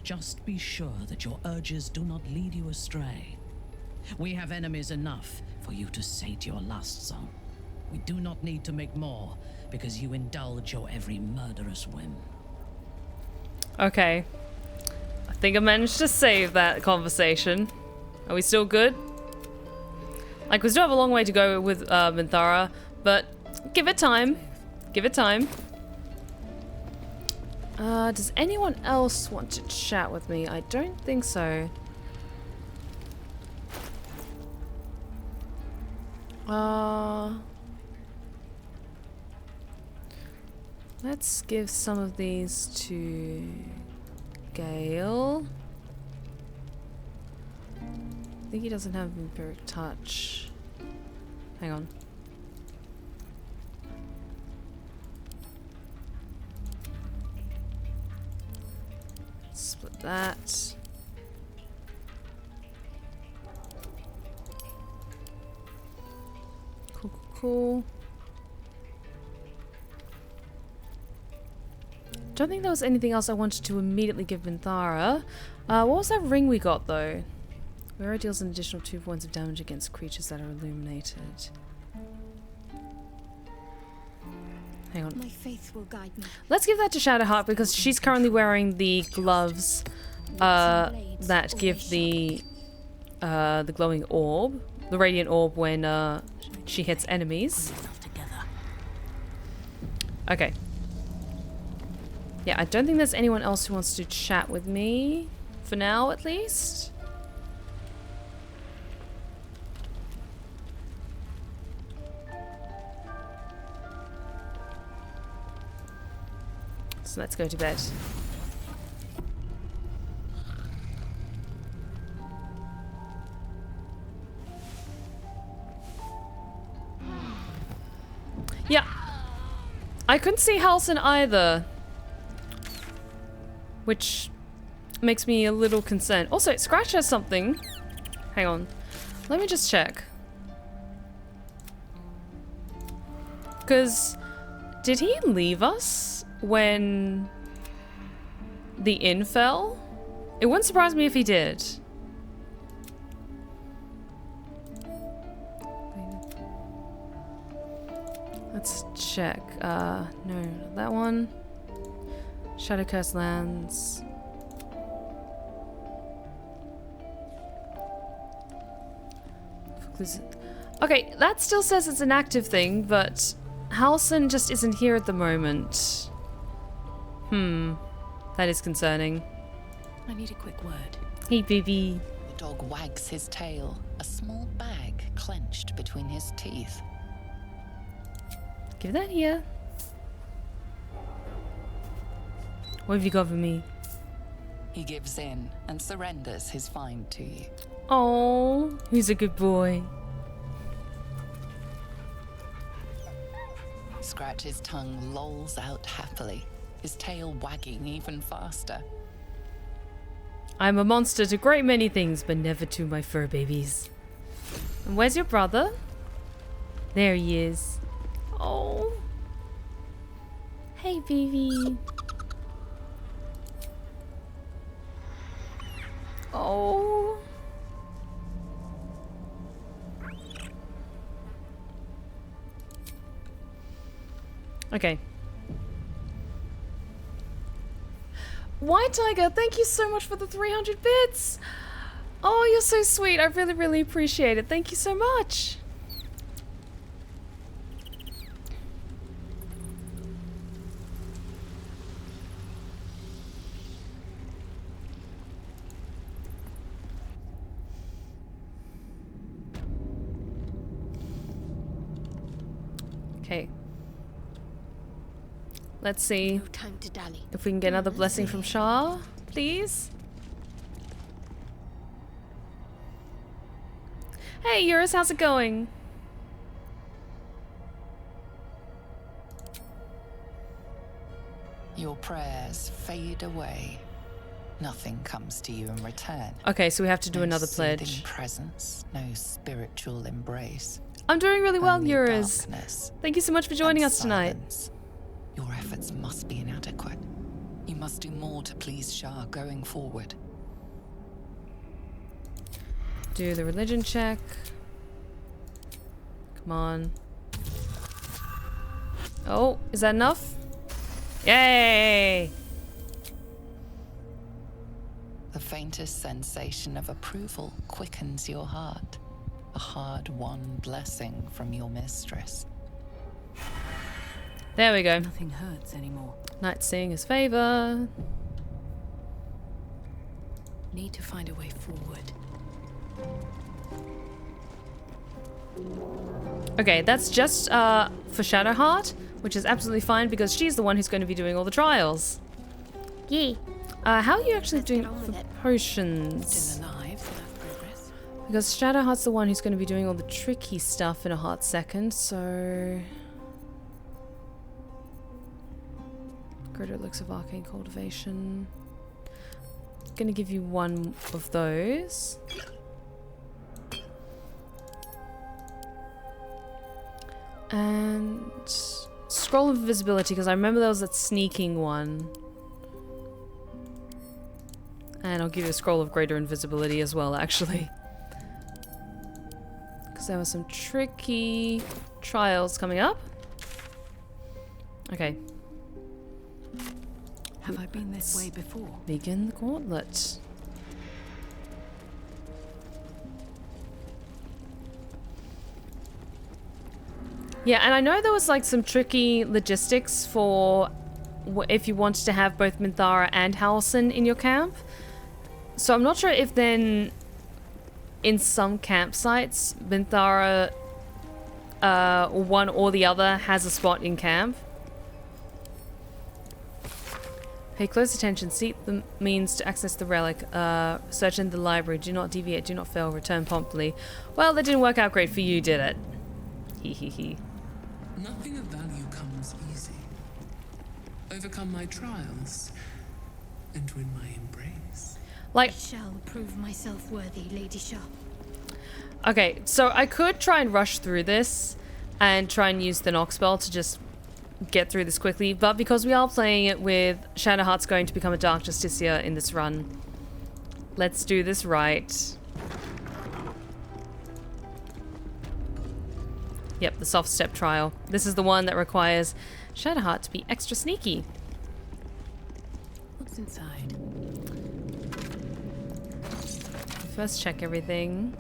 Just be sure that your urges do not lead you astray. We have enemies enough for you to sate your lusts on. We do not need to make more, because you indulge your every murderous whim. Okay. I think I managed to save that conversation. Are we still good? Like, we still have a long way to go with Minthara, but give it time. Give it time. Does anyone else want to chat with me? I don't think so. Let's give some of these to Gale. I think he doesn't have Vampiric Touch. Hang on. Split that. Cool, cool, cool. Don't think there was anything else I wanted to immediately give Minthara. What was that ring we got though? Wearer deals an additional 2 points of damage against creatures that are illuminated. Hang on. My faith will guide me. Let's give that to Shadowheart because she's currently wearing the gloves that give the glowing orb, the radiant orb when she hits enemies. Okay. Yeah, I don't think there's anyone else who wants to chat with me for now, at least. So let's go to bed. Yeah. I couldn't see Halson either. Which makes me a little concerned. Also, Scratch has something. Hang on. Let me just check. Because did he leave us when the inn fell? It wouldn't surprise me if he did. Let's check. No, not that one. Shadow Curse lands. Okay, that still says it's an active thing, but Halson just isn't here at the moment. That is concerning. I need a quick word. Hey, baby. The dog wags his tail, a small bag clenched between his teeth. Give that here. What have you got for me? He gives in and surrenders his find to you. Oh, he's a good boy. Scratch's tongue lolls out happily, his tail wagging even faster. I'm a monster to a great many things, but never to my fur babies. And where's your brother? There he is. Oh. Hey, baby. Oh. Okay. White Tiger, thank you so much for the 300 bits. Oh, you're so sweet. I really, really appreciate it. Thank you so much. Okay. Let's see No time to dally. if we can get another blessing from Shar, please. Hey, Eurus, how's it going? Your prayers fade away. Nothing comes to you in return. Okay, so we have to do No another soothing pledge. presence, no spiritual embrace. I'm doing really well, Only Eurus. darkness Thank you so much for joining and us tonight. silence. Your efforts must be inadequate. You must do more to please Shar going forward. Do the religion check. Come on. Oh, is that enough? Yay! The faintest sensation of approval quickens your heart. A hard-won blessing from your mistress. There we go. Nothing hurts anymore. Nightsong is favor. Need to find a way forward. Okay, that's just for Shadowheart, which is absolutely fine because she's the one who's going to be doing all the trials. Yee. How are you actually Let's doing get on for with it. potions? Still alive, enough progress. Because Shadowheart's the one who's going to be doing all the tricky stuff in a hot second, so... Greater Elixir of Arcane Cultivation. Gonna give you one of those. And... Scroll of Invisibility, because I remember there was that sneaking one. And I'll give you a Scroll of Greater Invisibility as well, actually. Because there were some tricky trials coming up. Okay. Have I been this way before? Begin the gauntlet. Yeah, and I know there was like some tricky logistics for if you wanted to have both Minthara and Halcyon in your camp. So I'm not sure if then in some campsites Minthara one or the other has a spot in camp. Pay close attention. Seek the means to access the relic. Search in the library. Do not deviate. Do not fail. Return promptly. Well, that didn't work out great for you, did it? Hee hee hee. Nothing of value comes easy. Overcome my trials and win my embrace. Like, I shall prove myself worthy, Lady Shar. okay, so I could try and rush through this and try and use the Nox spell to just get through this quickly, but because we are playing it with Shadowheart's going to become a Dark Justicia in this run, let's do this right. Yep, the soft step trial. This is the one that requires Shadowheart to be extra sneaky. What's inside? First check everything.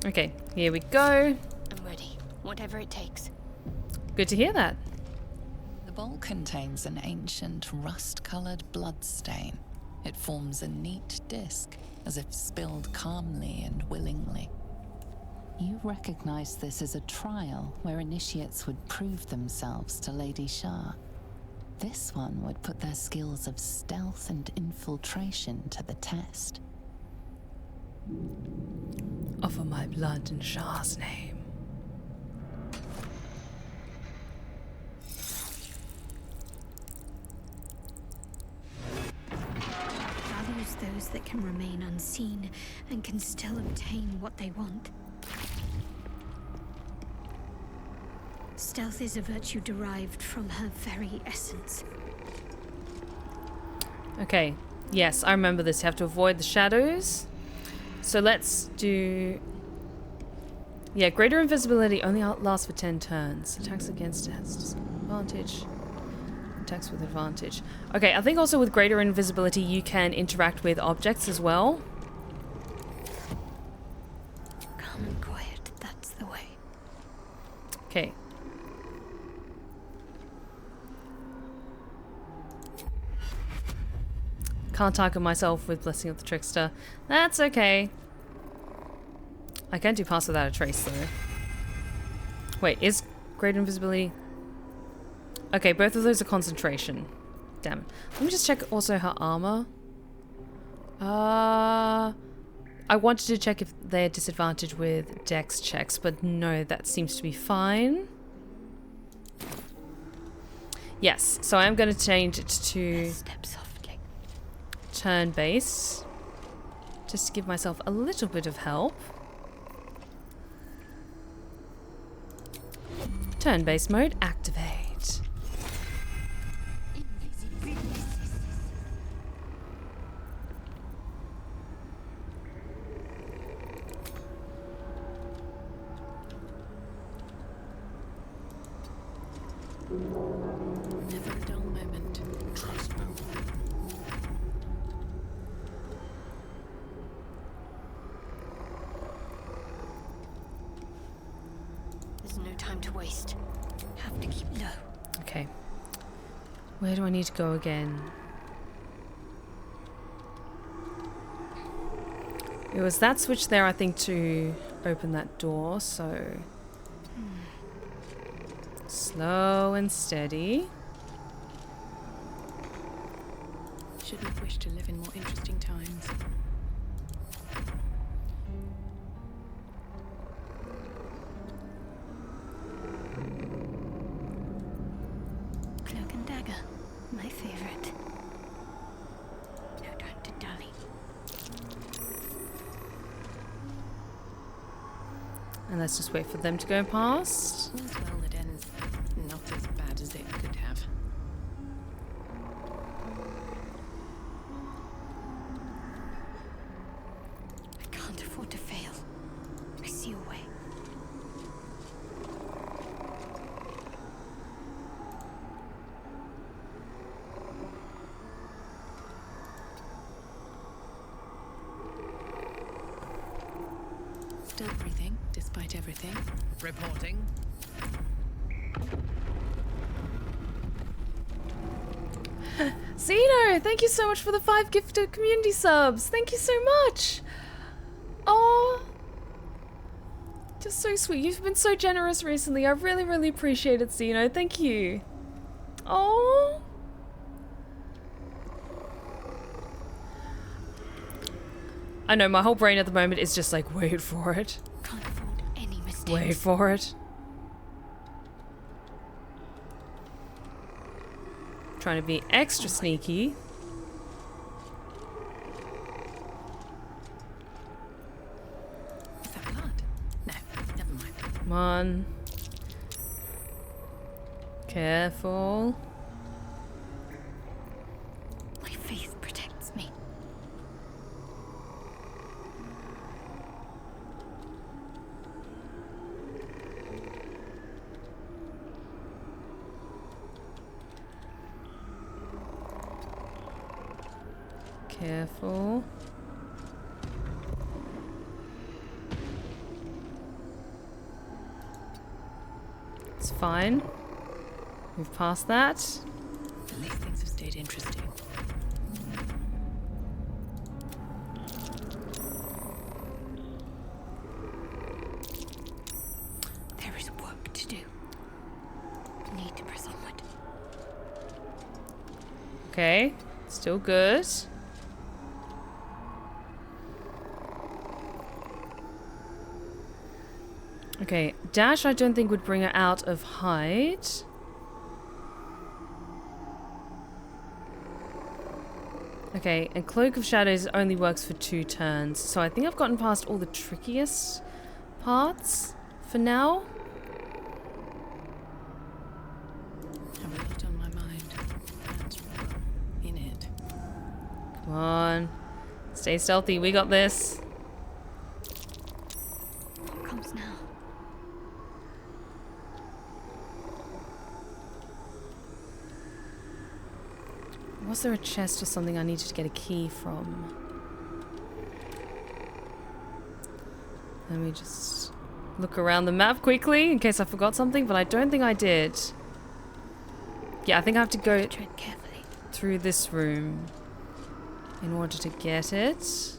Okay, here we go. I'm ready. Whatever it takes. Good to hear that. The bowl contains an ancient rust-colored blood stain. It forms a neat disc, as if spilled calmly and willingly. You recognize this as a trial where initiates would prove themselves to Lady Shar. This one would put their skills of stealth and infiltration to the test. Offer my blood in Shar's name. Values those that can remain unseen and can still obtain what they want. Stealth is a virtue derived from her very essence. Okay, yes, I remember this. You have to avoid the shadows. So let's do... Yeah, greater invisibility only lasts for 10 turns. Attacks against it has disadvantage. Attacks with advantage. Okay, I think also with greater invisibility you can interact with objects as well. Calm and quiet, that's the way. Okay. Can't target myself with Blessing of the Trickster. That's okay. I can't do Pass Without a Trace though. Wait, is greater invisibility... Okay, both of those are concentration. Damn it. Let me just check also her armor. I wanted to check if they're disadvantaged with dex checks, but no, that seems to be fine. Yes, so I'm going to change it to Step softly. turn-based, just to give myself a little bit of help. Turn-based mode, activate. Never a dull moment. Trust no one. There's no time to waste. have to keep low. Okay. Where do I need to go again? It was that switch there, I think, to open that door, so... Slow and steady. Shouldn't have wished to live in more interesting times. Cloak and dagger, my favorite. No time to dally. And let's just wait for them to go past. All's well that ends not as bad as it could have. I can't afford to fail. I see a way. Still breathing, despite everything. Reporting. Zeno, thank you so much for the 5 gifted community subs. Thank you so much. Oh, just so sweet. You've been so generous recently. I really, really appreciate it, Zeno. Thank you. Oh. I know, my whole brain at the moment is just like, wait for it. Can't afford any mistakes. Wait for it. Trying to be extra sneaky. Is that blood? No, never mind. Come on. Careful. My faith protects me. Careful. It's fine. Move past that. At least things have stayed interesting. There is work to do. Need to press onward. Okay. Still good. Okay, dash I don't think would bring her out of hide. Okay, and Cloak of Shadows only works for 2 turns, so I think I've gotten past all the trickiest parts for now. Have a lot on my mind. That's in it. Come on. Stay stealthy, we got this. What comes now? Was there a chest or something I needed to get a key from? Let me just look around the map quickly in case I forgot something, but I don't think I did. Yeah, I think I have to go Tread carefully. through this room in order to get it.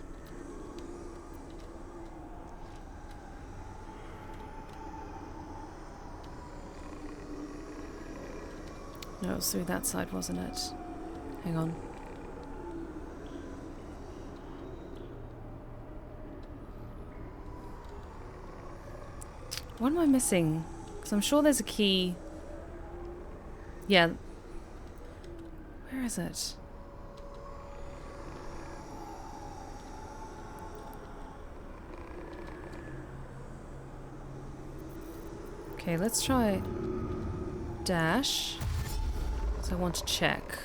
No, it was through that side, wasn't it? Hang on. What am I missing? Because I'm sure there's a key. Yeah. Where is it? Okay, let's try dash. So I want to check.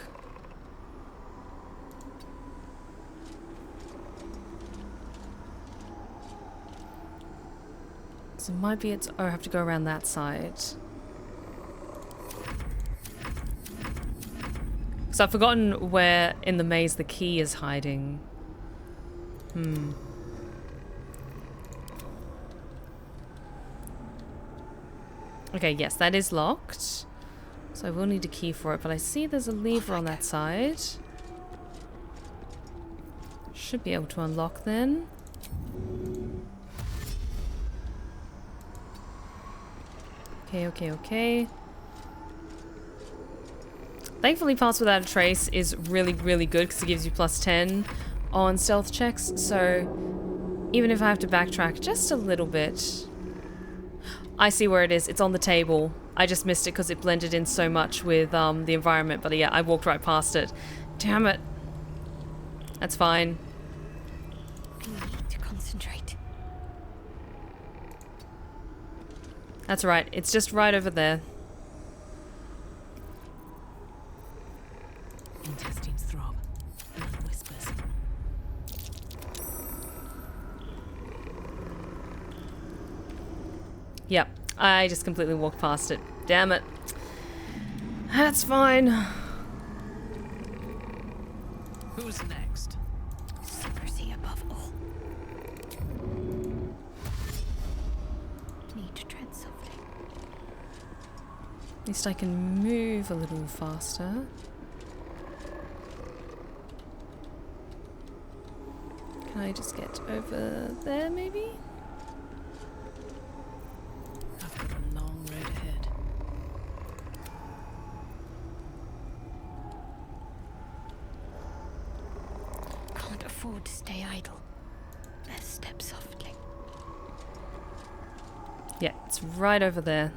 So it might be it's... Oh, I have to go around that side. So I've forgotten where in the maze the key is hiding. Okay, yes, that is locked. So I will need a key for it, but I see there's a lever on that side. Should be able to unlock then. Okay. Thankfully, Pass Without a Trace is really, really good because it gives you +10 on stealth checks. So even if I have to backtrack just a little bit... I see where it is. It's on the table. I just missed it because it blended in so much with the environment. But yeah, I walked right past it. Damn it. That's fine. I need to concentrate. That's right. It's just right over there. Intestines throb. Blood whispers. Yep. I just completely walked past it. Damn it. That's fine. Who's next? Secrecy above all. Need to tread softly. At least I can move a little faster. Can I just get over there, maybe? I've got a long road ahead. Can't afford to stay idle. Let's step softly. Yeah, it's right over there.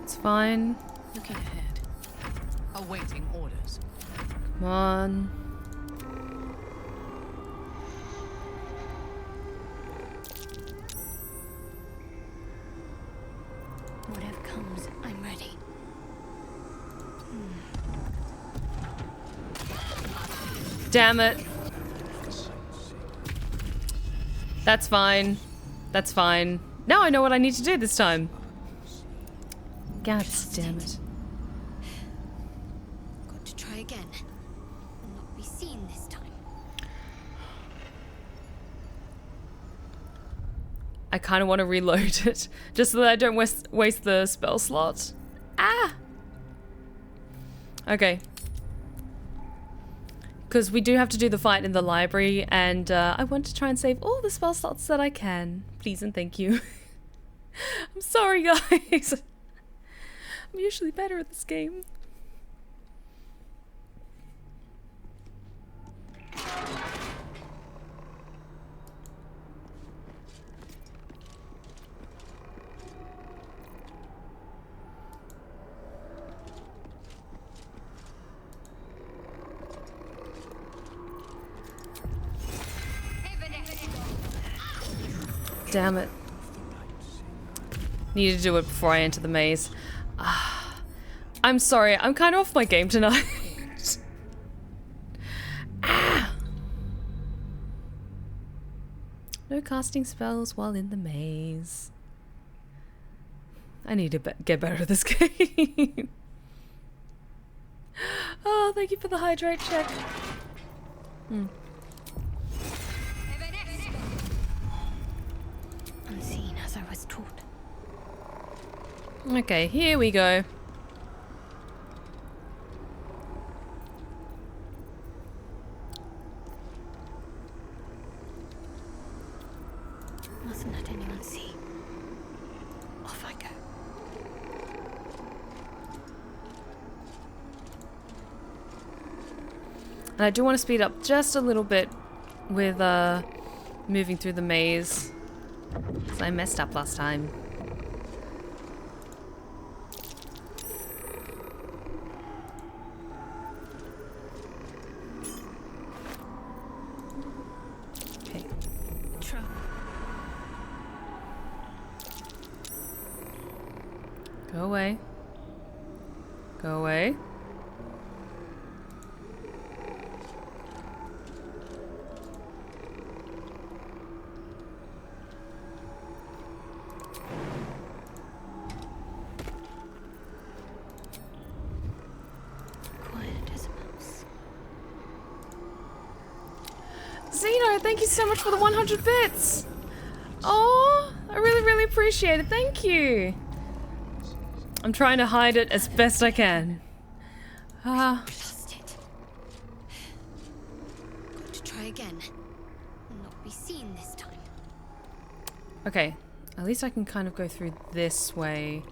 It's fine. Looking ahead. Awaiting orders. Come on. Whatever comes, I'm ready. Damn it. That's fine. That's fine. Now I know what I need to do this time. God damn it. Got to try again. And not be seen this time. I kind of want to reload it. Just so that I don't waste the spell slot. Ah! Okay. Because we do have to do the fight in the library, and I want to try and save all the spell slots that I can. Please and thank you. I'm sorry, guys. I'm usually better at this game. Damn it. Need to do it before I enter the maze. I'm sorry, I'm kind of off my game tonight. No casting spells while in the maze. I need to get better at this game. Oh, thank you for the hydrate check. Unseen as I was taught. Okay, here we go. Mustn't let anyone see. Off I go. And I do want to speed up just a little bit with moving through the maze. Because I messed up last time. Okay. Go away. Go away. DeCarlo, thank you so much for the 100 bits. Oh, I really, really appreciate it. Thank you. I'm trying to hide it as best I can. Lost it. Got to try again. And not be seen this time. Okay, at least I can kind of go through this way.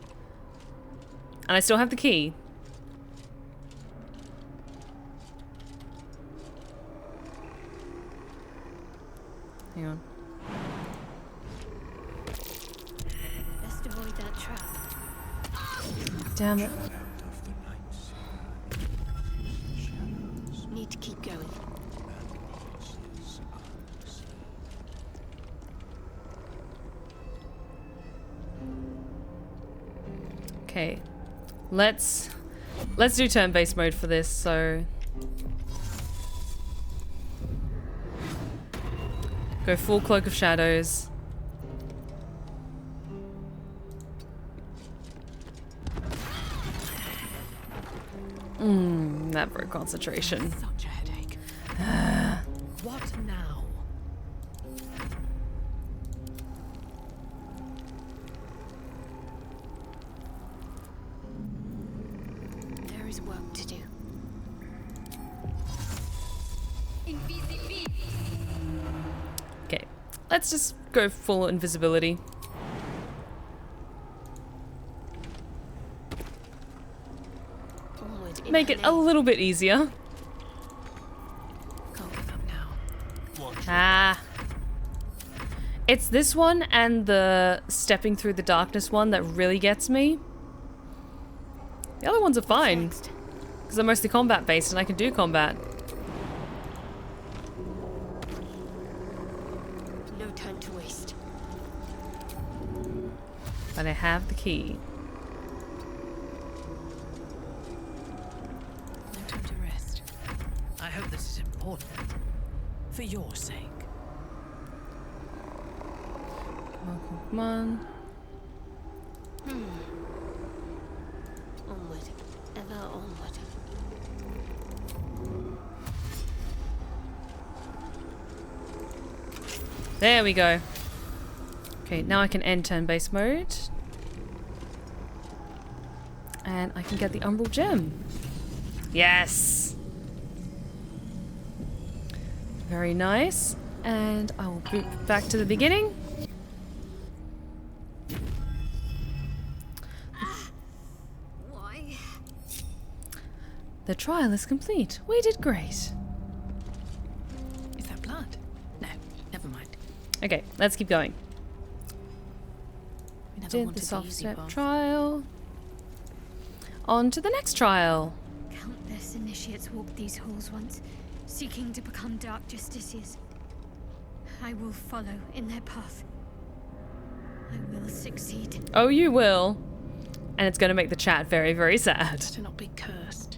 And I still have the key. Hang on. Best avoid that trap. Damn it. Need to keep going. Okay. Let's do turn-based mode for this, so go full Cloak of Shadows. That broke concentration. Such a headache. What now? There is work to do. Okay, let's just go full invisibility. Onward in Make her it a name. little bit easier. Can't give up now. Ah. It's this one and the stepping through the darkness one that really gets me. The other ones are fine, Next. because they're mostly combat based and I can do combat. No time to waste. But I have the key. No time to rest. I hope this is important. For your sake. Come on. Onward. Ever onward. There we go. Okay, now I can end turn-based mode. And I can get the Umbral Gem. Yes! Very nice. And I will boot back to the beginning. Why? The trial is complete. We did great. Is that blood? No, never mind. Okay, let's keep going. We never Did the wanted the soft easy step path. trial. On to the next trial. Countless initiates walked these halls once, seeking to become dark justiciars. I will follow in their path. I will succeed. Oh, you will. And it's going to make the chat very, very sad. To not be cursed.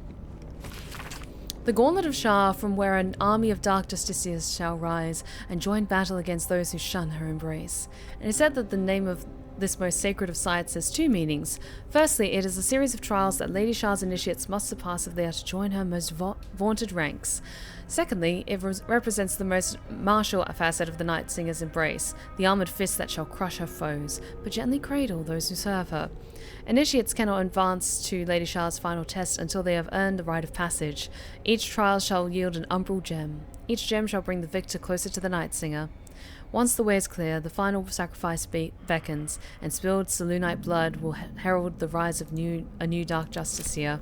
The Gauntlet of Shar, from where an army of dark justiciars shall rise and join battle against those who shun her embrace. And it is said that the name of this most sacred of sites has two meanings. Firstly, it is a series of trials that Lady Shar's initiates must surpass if they are to join her most vaunted ranks. Secondly, it represents the most martial facet of the Night Singer's embrace, the armoured fist that shall crush her foes, but gently cradle those who serve her. Initiates cannot advance to Lady Shar's final test until they have earned the rite of passage. Each trial shall yield an umbral gem. Each gem shall bring the victor closer to the Night Singer. Once the way is clear, the final sacrifice beckons, and spilled Selûnite blood will herald the rise of a new Dark Justiciar.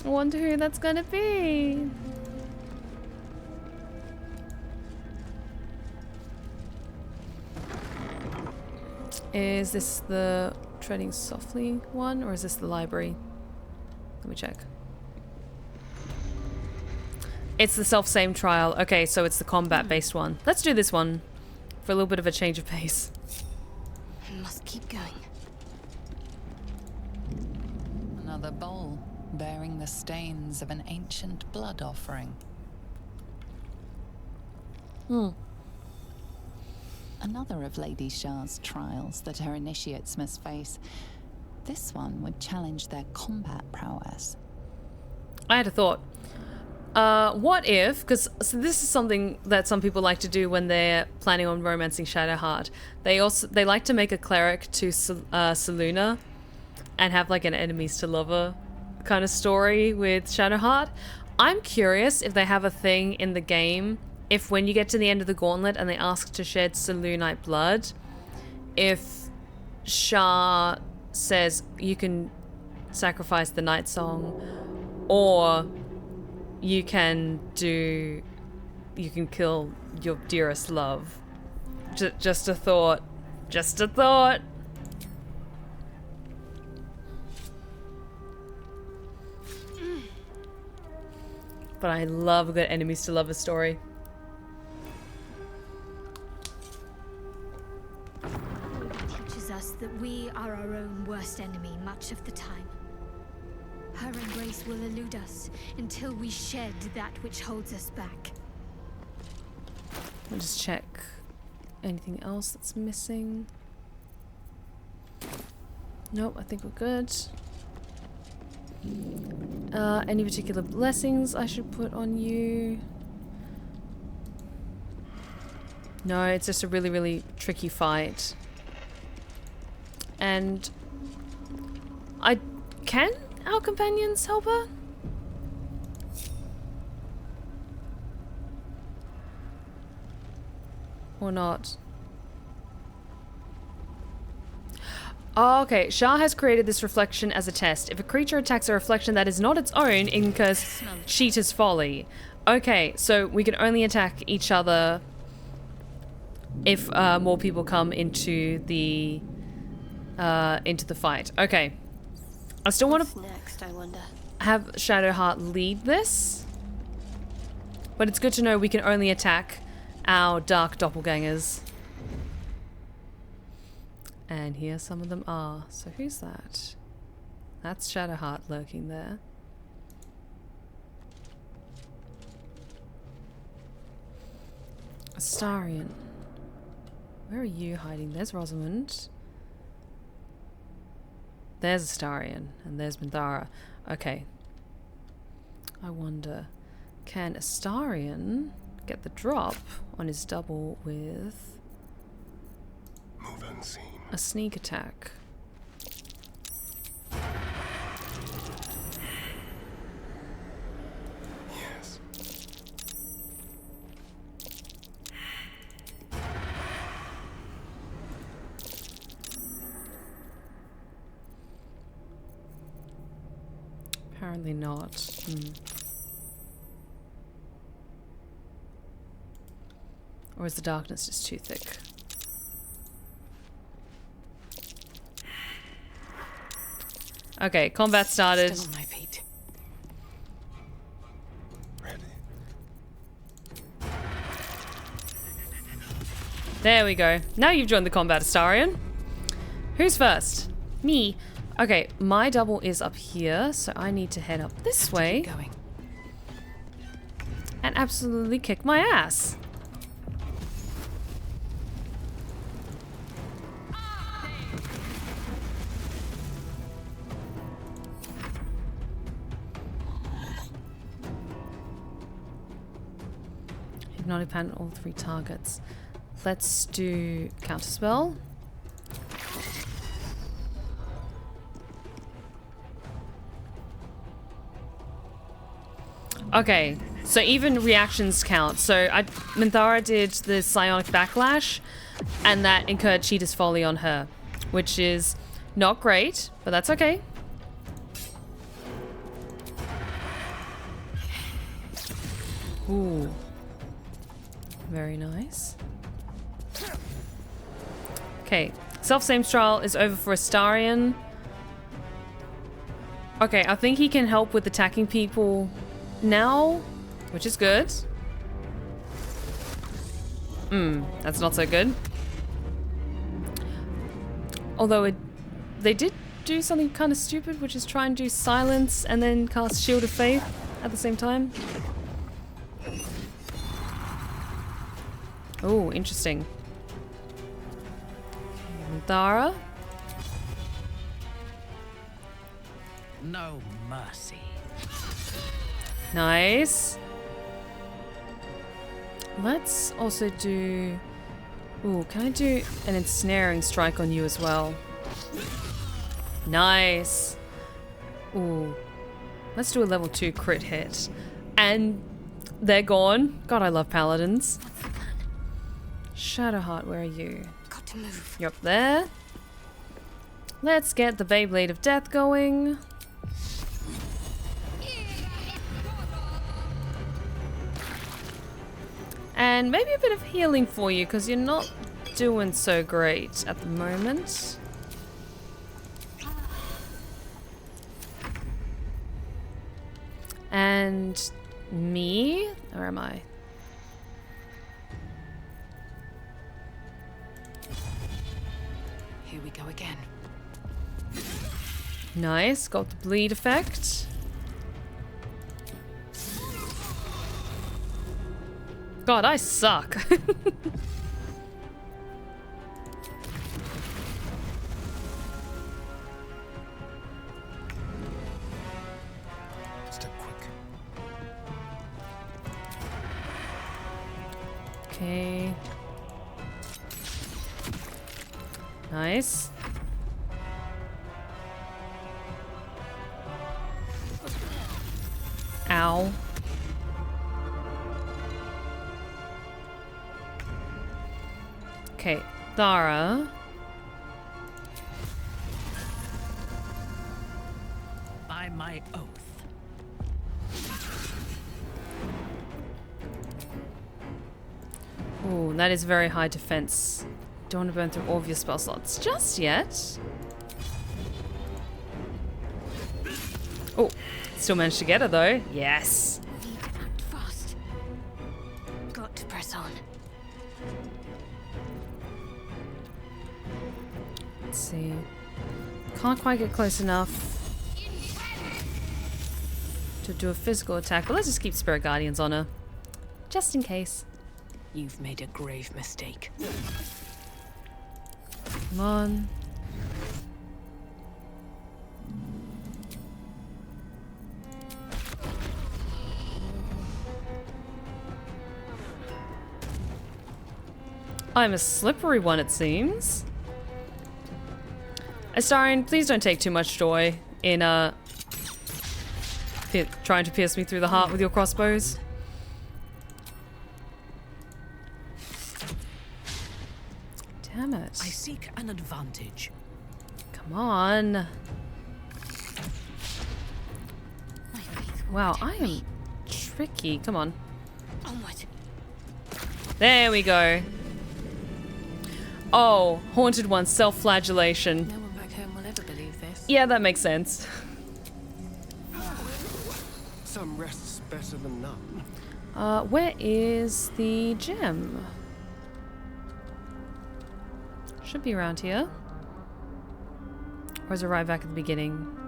I wonder who that's gonna be. Is this the Treading Softly one, or is this the library? Let me check. It's the self-same trial. Okay, so it's the combat-based one. Let's do this one for a little bit of a change of pace. I must keep going. Another bowl bearing the stains of an ancient blood offering. Another of Lady Shar's trials that her initiates must face. This one would challenge their combat prowess. I had a thought. What if, because this is something that some people like to do when they're planning on romancing Shadowheart. They like to make a cleric to Selûne and have like an enemies to lover kind of story with Shadowheart. I'm curious if they have a thing in the game, if when you get to the end of the gauntlet and they ask to shed Selûnite blood, if Shar says you can sacrifice the Nightsong, or you can kill your dearest love. Just a thought. Just a thought. But I love a good enemies to lovers story. Teaches us that we are our own worst enemy much of the time. Her embrace will elude us until we shed that which holds us back. I'll just check anything else that's missing. Nope, I think we're good. Any particular blessings I should put on you? No, it's just a really, really tricky fight. And can our companions help her? Or not? Oh, okay. Shar has created this reflection as a test. If a creature attacks a reflection that is not its own, it incurs Cheater's folly. Okay, so we can only attack each other if more people come into the fight. Okay. I still want to next, I wonder. Have Shadowheart lead this, but it's good to know we can only attack our dark doppelgangers. And here some of them are. So who's that? That's Shadowheart lurking there. Astarion. Where are you hiding? There's Rosamund. There's Astarion. And there's Minthara. Okay. I wonder, can Astarion get the drop on his double with Move unseen. a sneak attack? Yes. Apparently not. Or is the darkness just too thick? Okay, combat started. Still on my feet. Ready. There we go. Now you've joined the combat, Astarion. Who's first? Me. Okay, my double is up here, so I need to head up this way Keep going. and absolutely kick my ass. Hypnotic pattern all 3 targets. Let's do counterspell. Okay, so even reactions count. So Minthara did the psionic backlash, and that incurred Cheater's folly on her, which is not great, but that's okay. Ooh. Very nice. Okay, self-same trial is over for Astarion. Okay, I think he can help with attacking people now, which is good. That's not so good. Although they did do something kind of stupid, which is try and do silence and then cast Shield of Faith at the same time. Oh, interesting. Minthara. No mercy. Nice. Let's also do... Ooh, can I do an ensnaring strike on you as well? Nice. Ooh. Let's do a level 2 crit hit. And they're gone. God, I love paladins. What's the plan? Shadowheart, where are you? Got to move. You're up there. Let's get the Beyblade of Death going. And maybe a bit of healing for you, because you're not doing so great at the moment. And me? Where am I? Here we go again. Nice, got the bleed effect. God, I suck. Step quick. Okay. Nice. Ow. Okay, Thara. By my oath. Ooh, that is very high defense. Don't want to burn through all of your spell slots just yet. Oh, still managed to get her though. Yes. Need to act fast. Got to press on. Let's see. Can't quite get close enough to do a physical attack, but let's just keep Spirit Guardians on her. Just in case. You've made a grave mistake. Come on. I'm a slippery one, it seems. Astarion, please don't take too much joy in trying to pierce me through the heart with your crossbows. Damn it. I seek an advantage. Come on. My faith will Wow, protect I am me. tricky. Come on. Onward. There we go. Oh, Haunted One, self-flagellation. No one back home will ever believe this. Yeah, that makes sense. Some rest's better than none. Where is the gem? Should be around here. Or is it right back at the beginning?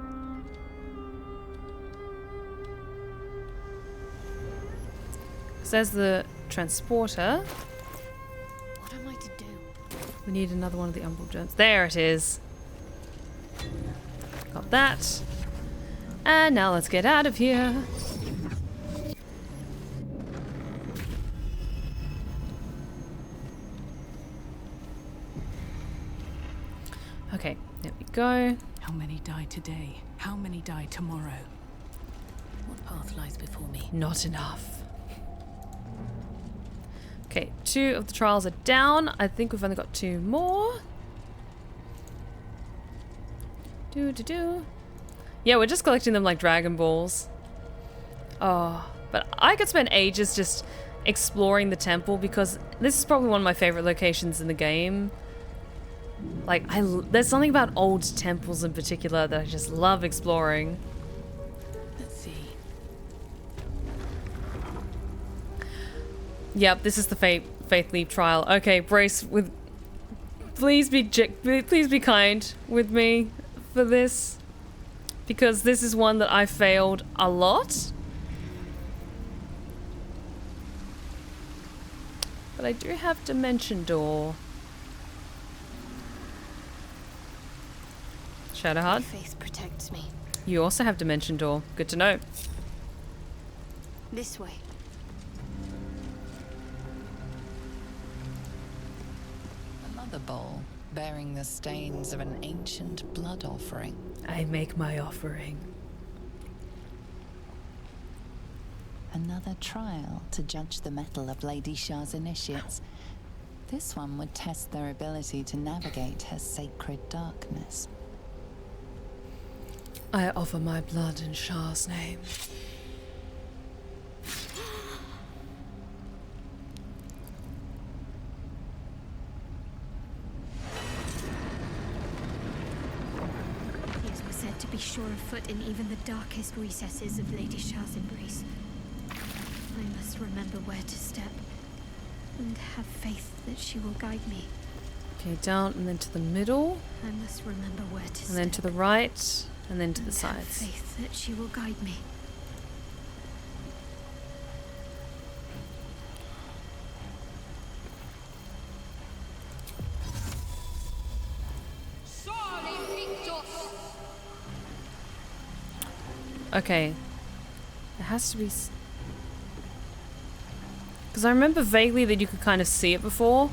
Says the transporter. What am I to do? We need another one of the umbral gems. There it is. Got that. And now let's get out of here. Okay, there we go. How many die today? How many die tomorrow? What path lies before me? Not enough. Okay, 2 of the trials are down. I think we've only got 2 more. Yeah, we're just collecting them like Dragon Balls. Oh, but I could spend ages just exploring the temple because this is probably one of my favorite locations in the game. Like, there's something about old temples in particular that I just love exploring. Let's see. Yep, this is the Faith Leap trial. Okay, brace with... Please be kind with me for this. Because this is one that I failed a lot. But I do have Dimension Door. My Shadowheart. faith protects me. You also have Dimension Door. Good to know. This way. Another bowl bearing the stains of an ancient blood offering. I make my offering. Another trial to judge the mettle of Lady Shar's initiates. This one would test their ability to navigate her sacred darkness. I offer my blood in Shar's name. These were said to be sure of foot in even the darkest recesses of Lady Shar's embrace. I must remember where to step, and have faith that she will guide me. Okay, down and then to the middle. I must remember where to step. And then to the right, and then to the and sides. have faith that she will guide me. Okay. It has to be... Because I remember vaguely that you could kind of see it before,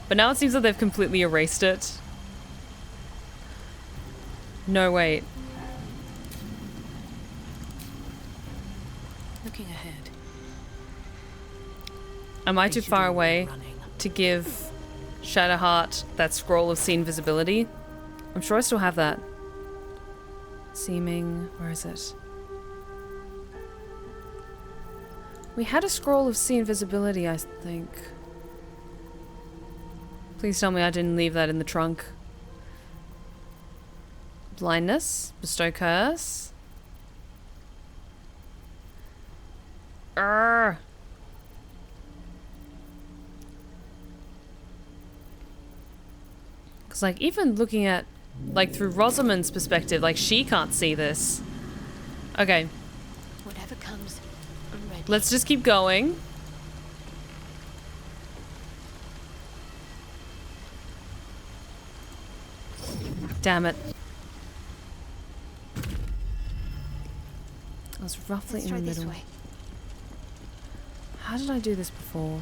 but now it seems like they've completely erased it. No, wait. Looking ahead. Am I too far away to give Shadowheart that scroll of see invisibility? I'm sure I still have that. Seeming... Where is it? We had a scroll of see invisibility, I think. Please tell me I didn't leave that in the trunk. Blindness. Bestow curse. Because like even looking at like through Rosamund's perspective, like she can't see this. Okay. Whatever comes, I'm ready. Let's just keep going. Damn it. I was roughly Let's in try the this middle. way. How did I do this before?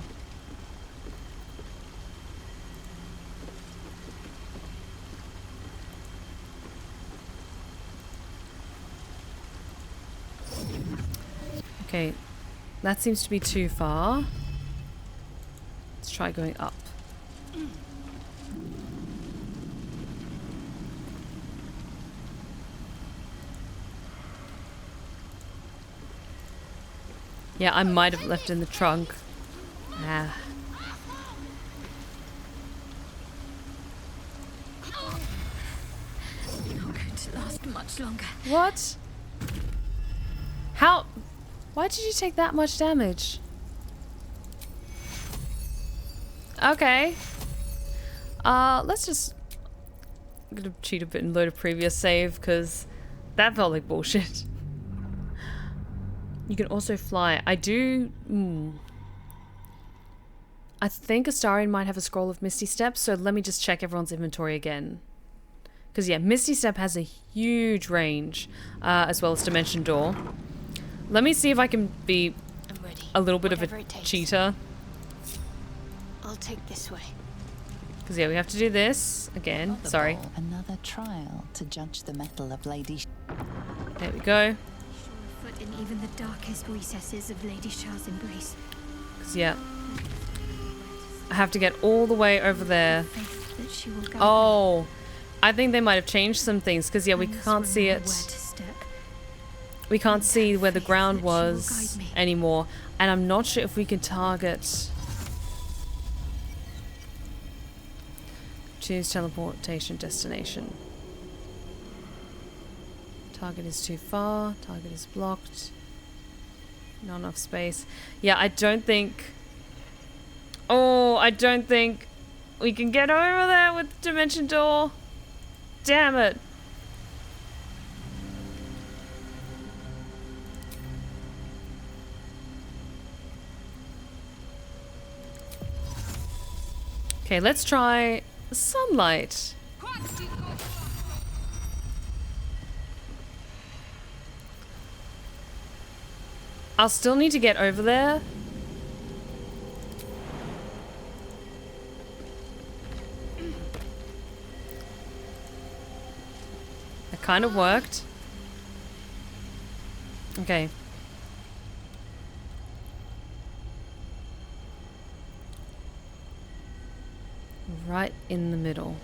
Okay, that seems to be too far. Let's try going up. Yeah, I might have left in the trunk. Ah. Not going to last much longer. What? How? Why did you take that much damage? Okay. Let's just... I'm gonna cheat a bit and load a previous save, because that felt like bullshit. You can also fly. I do... I think Astarion might have a scroll of Misty Step, so let me just check everyone's inventory again. Because yeah, Misty Step has a huge range, as well as Dimension Door. Let me see if I can be I'm ready. a little bit Whatever of a it takes. cheater. I'll take this way. Because yeah, we have to do this again. Another Sorry. bowl, another trial to judge the mettle of Lady. There we go. Sure of foot in even the darkest recesses of Lady Shar's embrace. Because yeah, I have to get all the way over there. Faith that she will guide me. Oh, I think they might have changed some things. Because yeah, we I must can't see remember it. where to step. We can't see where the Faith ground that she will was guide me. anymore. And I'm not sure if we can target... Choose teleportation destination. Target is too far. Target is blocked. Not enough space. Yeah, I don't think... Oh, I don't think we can get over there with Dimension Door. Damn it. Okay, let's try sunlight. I'll still need to get over there. It kind of worked. Okay. Right in the middle.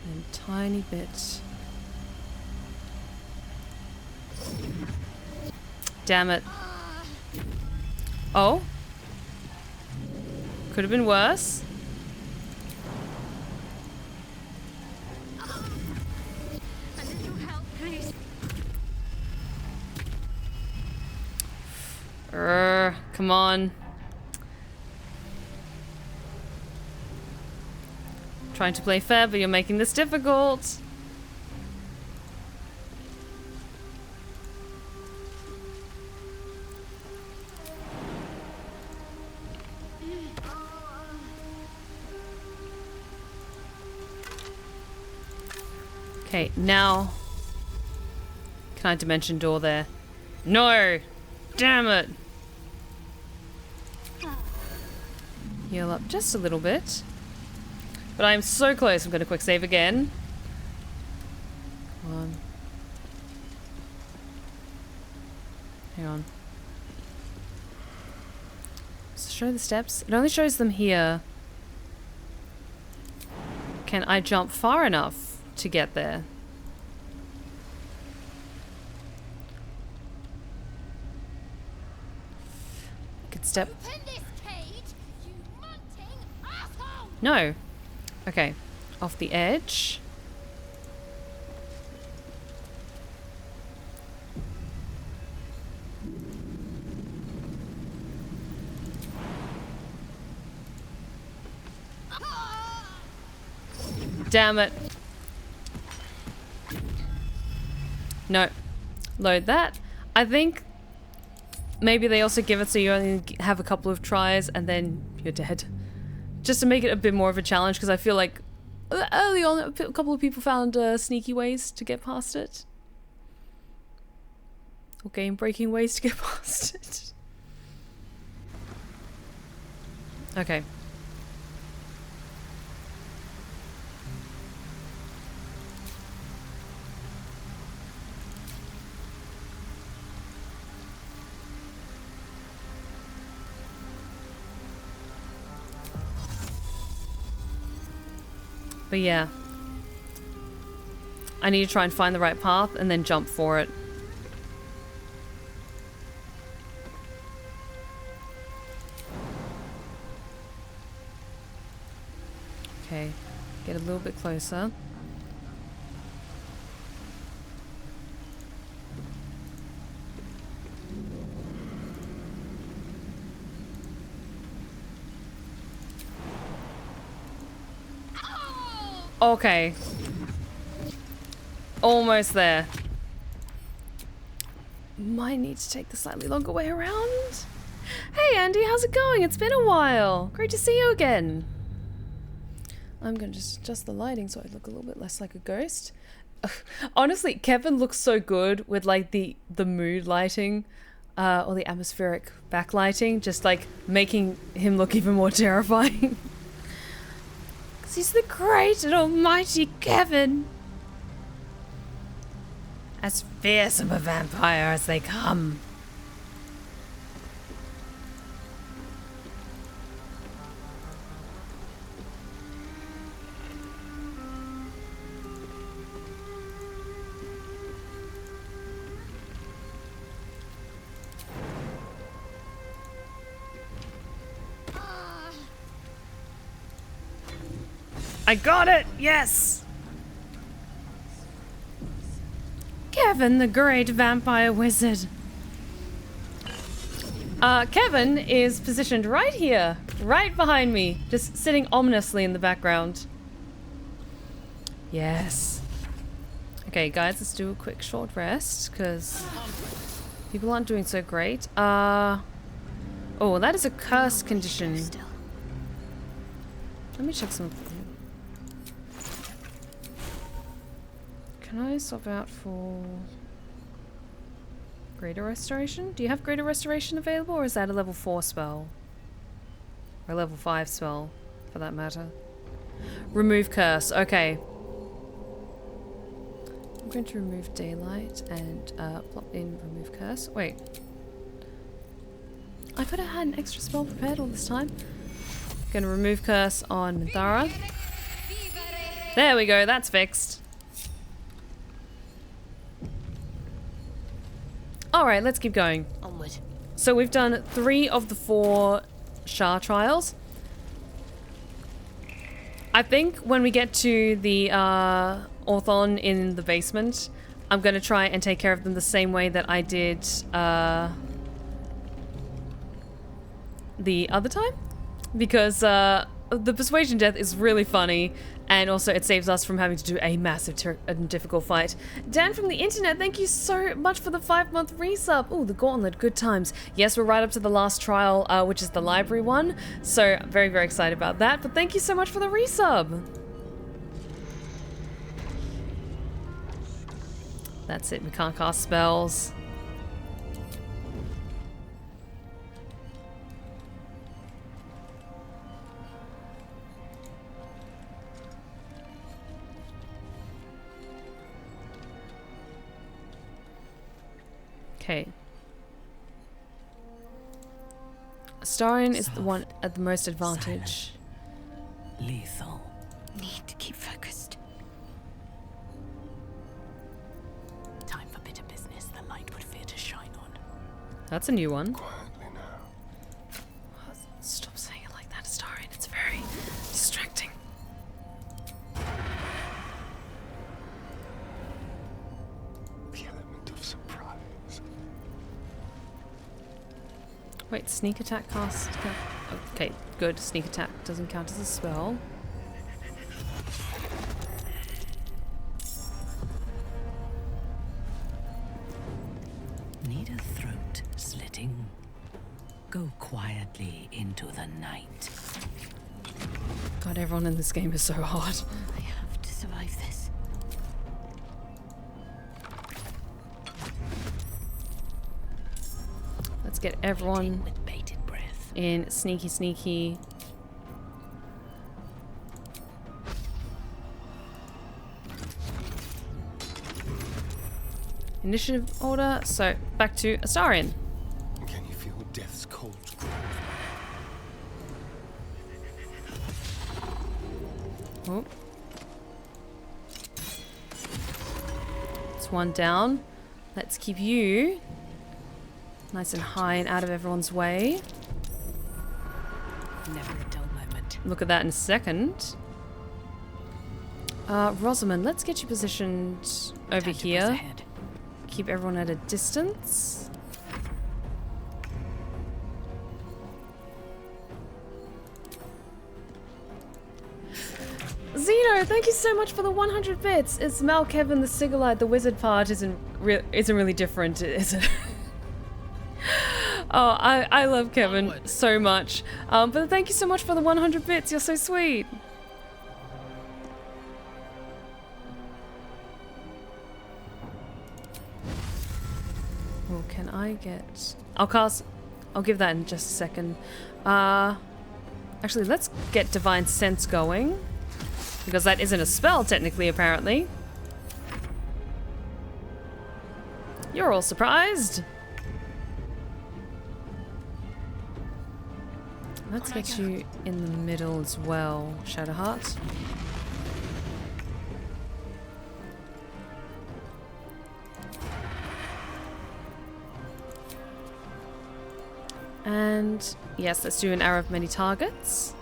And tiny bit. Damn it. Oh. Could have been worse. A little help, please. Come on. Trying to play fair, but you're making this difficult. Okay, now... Can I dimension door there? No! Damn it! Heal up just a little bit. But I'm so close, I'm gonna quick save again. Come on. Hang on. Does it show the steps? It only shows them here. Can I jump far enough to get there? Good step. Open this cage, you munting asshole! No. Okay. Off the edge. Damn it. No. Load that. I think maybe they also give it so you only have a couple of tries and then you're dead. Just to make it a bit more of a challenge, because I feel like early on a couple of people found sneaky ways to get past it. Or game-breaking ways to get past it. Okay. But yeah, I need to try and find the right path and then jump for it. Okay, get a little bit closer. Okay. Almost there. Might need to take the slightly longer way around. Hey Andy, how's it going? It's been a while. Great to see you again. I'm gonna just adjust the lighting so I look a little bit less like a ghost. Honestly, Kevin looks so good with like the mood lighting or the atmospheric backlighting, just like making him look even more terrifying. He's the great and almighty Kevin. As fearsome a vampire as they come. I got it! Yes! Kevin, the great vampire wizard. Kevin is positioned right here, right behind me, just sitting ominously in the background. Yes. Okay, guys, let's do a quick short rest, because people aren't doing so great. Oh, that is a curse condition. Still. Let me check something. Can I swap out for Greater Restoration? Do you have Greater Restoration available, or is that a level 4 spell? Or a level 5 spell, for that matter? Remove Curse. Okay. I'm going to remove Daylight and plop in Remove Curse. Wait. I could have had an extra spell prepared all this time. Gonna remove Curse on Minthara. There we go, that's fixed. Alright, let's keep going. Onward. So we've done 3 of the 4 Shar trials. I think when we get to the Orthon in the basement, I'm gonna try and take care of them the same way that I did the other time. Because the Persuasion Death is really funny, and also it saves us from having to do a massive and difficult fight. Dan from the internet, thank you so much for the 5-month resub. Ooh, the Gauntlet, good times. Yes, we're right up to the last trial, which is the library one, so I'm very, very excited about that, but thank you so much for the resub. That's it, we can't cast spells. Okay. Astarion is the one at the most advantage. Silent. Lethal. Need to keep focused. Time for bitter business the light would fear to shine on. That's a new one. Quietly now. Stop saying it like that, Astarion. It's very distracting. The element of surprise. Wait, sneak attack cast. Okay, good. Sneak attack doesn't count as a spell. Need a throat slitting? Go quietly into the night. God, everyone in this game is so hard. I have to survive this. Let's get everyone With bated breath. in sneaky, sneaky. Initiative order. So, back to Astarion. Can you feel death's cold grip? Oh. It's one down. Let's keep you nice and high and out of everyone's way. Never a dull moment. Look at that in a second. Rosamund, let's get you positioned over Time to press here. ahead. Keep everyone at a distance. Zeno, thank you so much for the 100 bits. It's Mal Kevin the Sigalite. The wizard part isn't really different, is it? Oh, I love Kevin so much. But thank you so much for the 100 bits. You're so sweet. Well, can I get... I'll give that in just a second. Actually, let's get Divine Sense going. Because that isn't a spell, technically, apparently. You're all surprised. Let's get you in the middle as well, Shadowheart. And yes, let's do an arrow of many targets.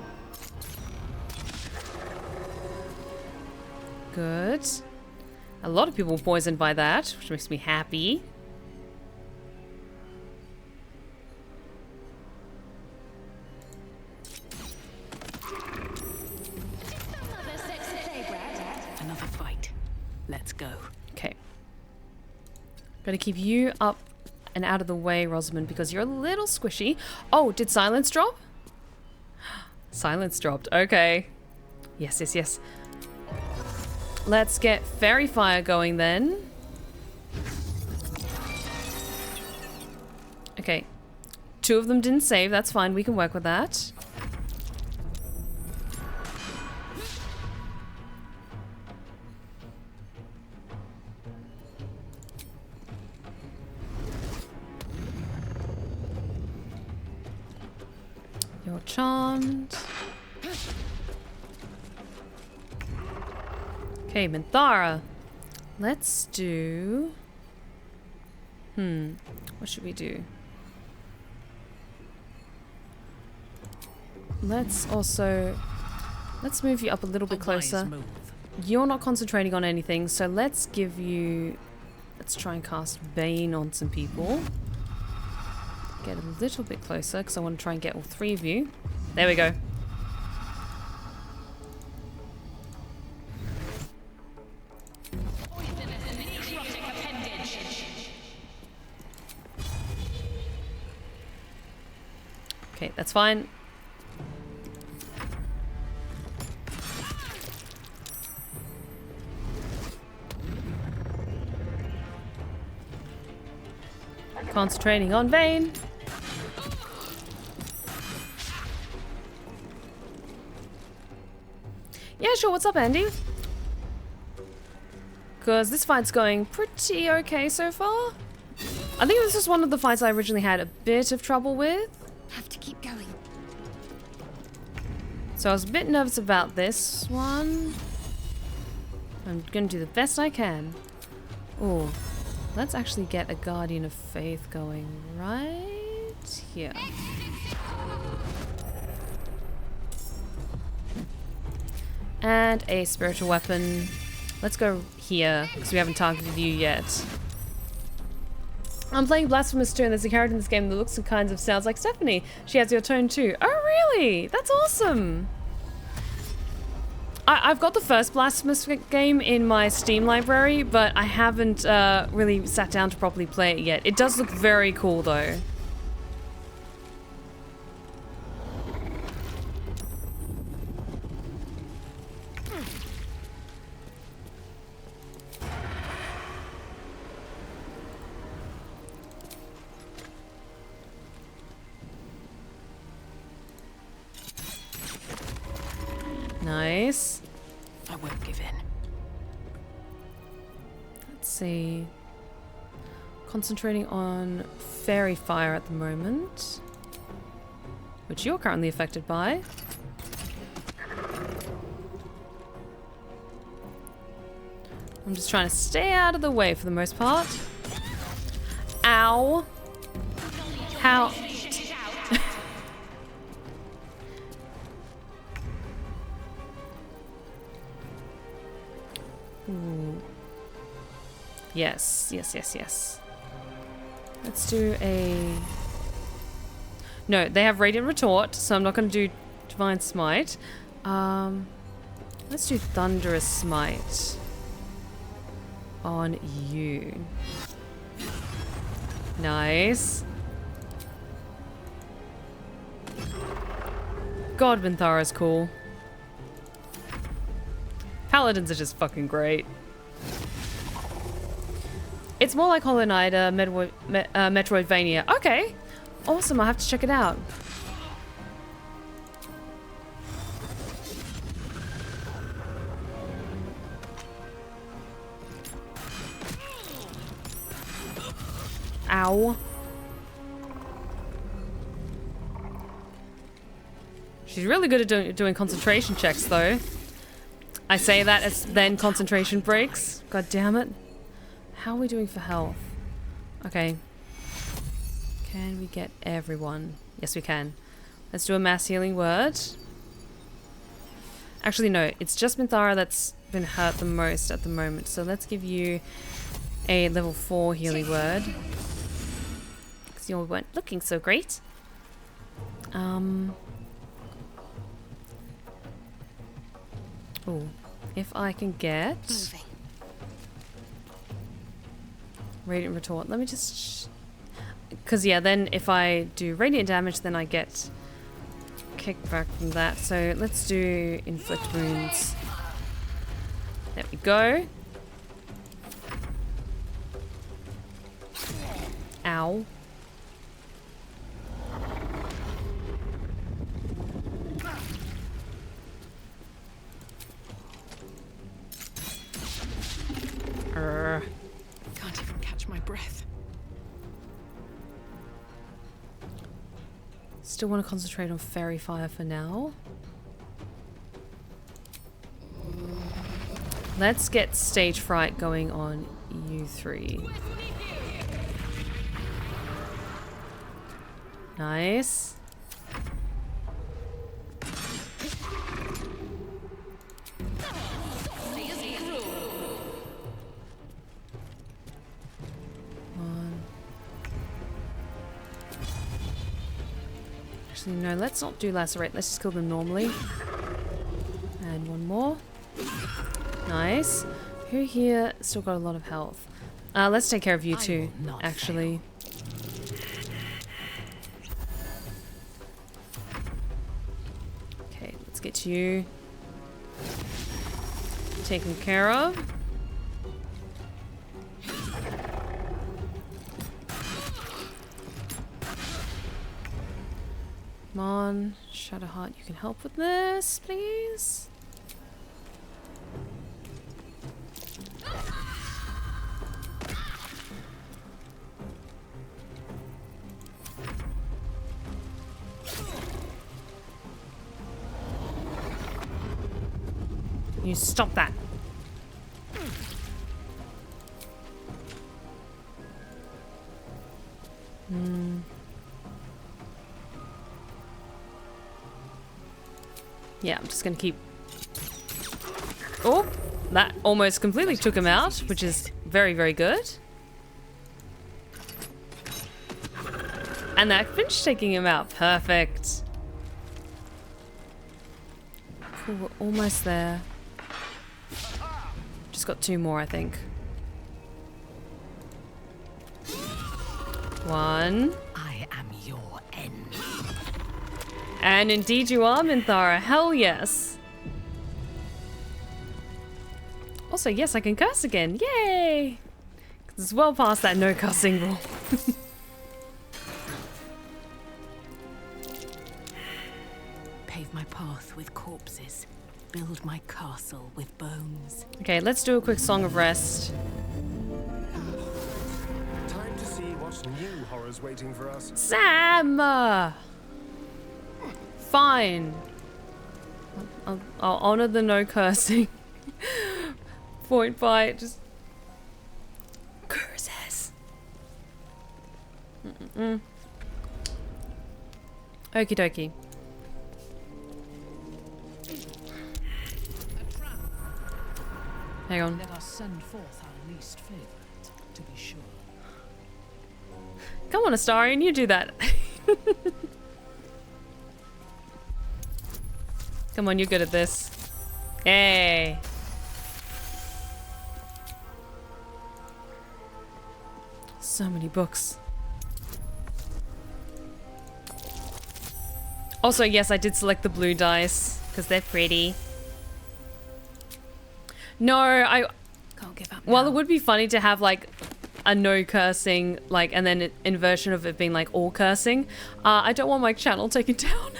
Good. A lot of people were poisoned by that, which makes me happy. Another fight. Let's go. Okay. Gonna keep you up and out of the way, Rosamund, because you're a little squishy. Oh, did silence drop? Silence dropped. Okay. Yes, yes, yes. Let's get fairy fire going then. Okay. 2 of them didn't save. That's fine. We can work with that. You're charmed. Okay, Minthara. Let's do... what should we do? Let's move you up a little bit closer. You're not concentrating on anything, so let's give you... Let's try and cast Bane on some people. Get a little bit closer, because I want to try and get all 3 of you. There we go. Okay, that's fine. Concentrating on Vayne. Yeah, sure. What's up, Andy? Because this fight's going pretty okay so far. I think this is one of the fights I originally had a bit of trouble with. Have to keep going. So I was a bit nervous about this one. I'm going to do the best I can. Oh, let's actually get a Guardian of Faith going right here. And a spiritual weapon. Let's go here, because we haven't targeted you yet. I'm playing Blasphemous 2, and there's a character in this game that looks and kinds of sounds like Stephanie. She has your tone too. Oh, really? That's awesome. I've got the first Blasphemous game in my Steam library, but I haven't really sat down to properly play it yet. It does look very cool, though. Nice. I won't give in. Let's see. Concentrating on Fairy Fire at the moment, which you're currently affected by. I'm just trying to stay out of the way for the most part. Ow. How? Ooh. Yes, yes, yes, yes. Let's do a... No, they have Radiant Retort, so I'm not going to do Divine Smite. Let's do Thunderous Smite on you. Nice. God, Minthara's cool. Paladins are just fucking great. It's more like Hollow Knight, Metroidvania. Okay, awesome. I'll have to check it out. Ow. She's really good at doing concentration checks, though. I say that as then concentration breaks. God damn it. How are we doing for health? Okay. Can we get everyone? Yes, we can. Let's do a mass healing word. Actually, no. It's just Minthara that's been hurt the most at the moment. So let's give you a level 4 healing word. Because you weren't looking so great. Oh, if I can get Radiant Retort. Let me just... Because, yeah, then if I do radiant damage, then I get kickback from that. So let's do inflict wounds. There we go. Ow. Can't even catch my breath. Still want to concentrate on fairy fire for now. Let's get stage fright going on you three. Nice. Actually, no, let's not do lacerate. Let's just kill them normally. And one more. Nice. Who here still got a lot of health? Let's take care of you two, actually. Okay, let's get you taken care of. Come on, Shadowheart, you can help with this, please. You stop that. Yeah, I'm just gonna keep... Oh, that almost completely took him out, which is very, very good. And that finished taking him out. Perfect. Cool, we're almost there. Just got two more, I think. One. I am your end. And indeed you are, Minthara. Hell yes. Also, yes, I can curse again. Yay! 'Cause it's well past that no cussing rule. Pave my path with corpses. Build my castle with bones. Okay, let's do a quick Song of Rest. Time to see what's new horrors waiting for us. Sam! Fine. I'll honor the no cursing. Point by just curses. Okie dokie. Hang on. Let us send forth our least favorite, to be sure. Come on, Astarion, you do that. Come on, you're good at this. Hey. So many books. Also, yes, I did select the blue dice because they're pretty. No, I Can't give up. Well, it would be funny to have like a no cursing, like, and then an inversion of it being like all cursing. I don't want my channel taken down.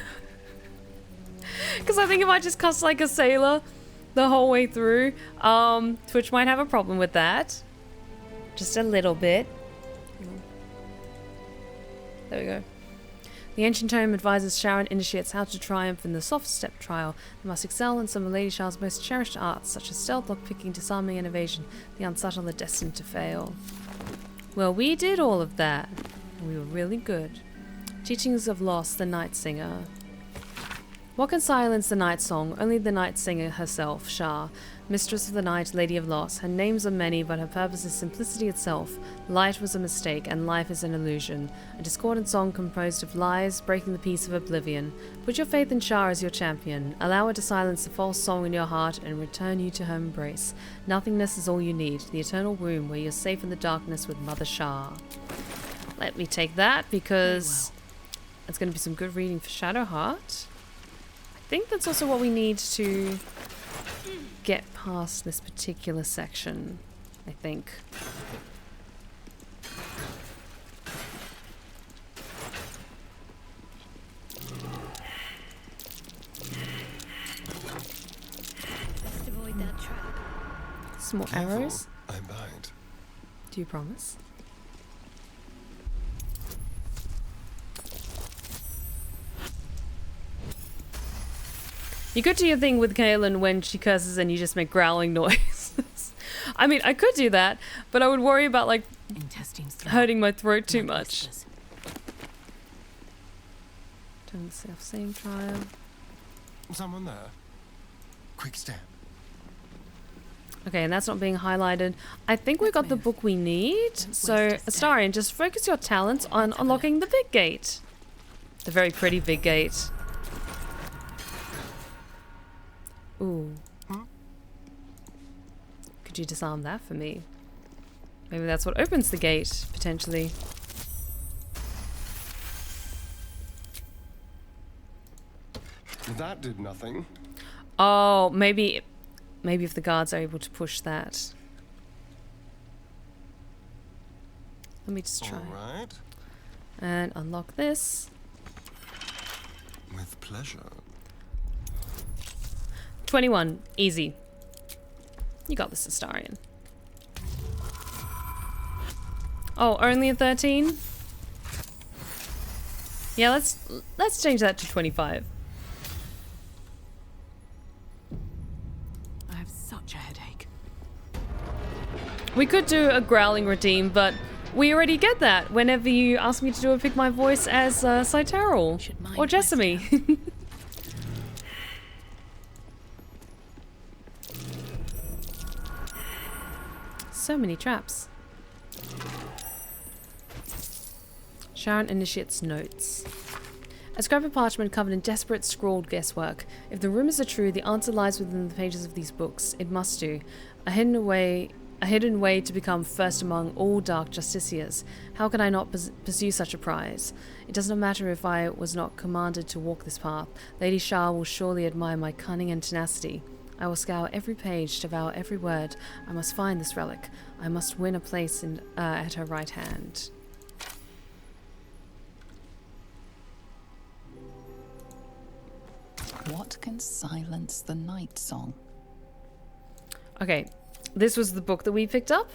Because I think if I just cuss like a sailor the whole way through, Twitch might have a problem with that. Just a little bit. There we go. The ancient tome advises Sharon initiates how to triumph in the soft step trial. They must excel in some of Lady Shar's most cherished arts, such as stealth, lockpicking, disarming, and evasion. The unsubtle are destined to fail. Well, we did all of that. We were really good. Teachings of Loss, the Night Singer. What can silence the night song? Only the night singer herself, Shar, mistress of the night, lady of loss. Her names are many, but her purpose is simplicity itself. Light was a mistake, and life is an illusion. A discordant song composed of lies, breaking the peace of oblivion. Put your faith in Shar as your champion. Allow her to silence the false song in your heart and return you to her embrace. Nothingness is all you need. The eternal womb where you're safe in the darkness with Mother Shar. Let me take that because it's going to be some good reading for Shadowheart. I think that's also what we need to get past this particular section, I think. Best avoid that trap. Some more arrows. I bite. Do you promise? You could do your thing with Kaelin when she curses and you just make growling noises. I mean, I could do that, but I would worry about, like, hurting my throat too much. Doing the self-same trial. Someone there. Quick step. Okay, and that's not being highlighted. I think we got the book we need. So, Astarion, just focus your talents on unlocking the big gate. The very pretty big gate. Ooh. Could you disarm that for me? Maybe that's what opens the gate, potentially. That did nothing. Oh, maybe if the guards are able to push that. Let me just try. All right. And unlock this. With pleasure. 21. Easy. You got this, Astarion. Oh, only a 13? Yeah, let's change that to 25. I have such a headache. We could do a growling redeem, but we already get that whenever you ask me to do a pick my voice as Cyteril or Jessamy. So many traps. Sharon Initiate's notes. A scrap of parchment covered in desperate scrawled guesswork. If the rumors are true, the answer lies within the pages of these books. It must do. A hidden way to become first among all dark justiciars. How could I not pursue such a prize? It does not matter if I was not commanded to walk this path. Lady Shar will surely admire my cunning and tenacity. I will scour every page, devour every word. I must find this relic. I must win a place at her right hand. What can silence the Nightsong? Okay, this was the book that we picked up,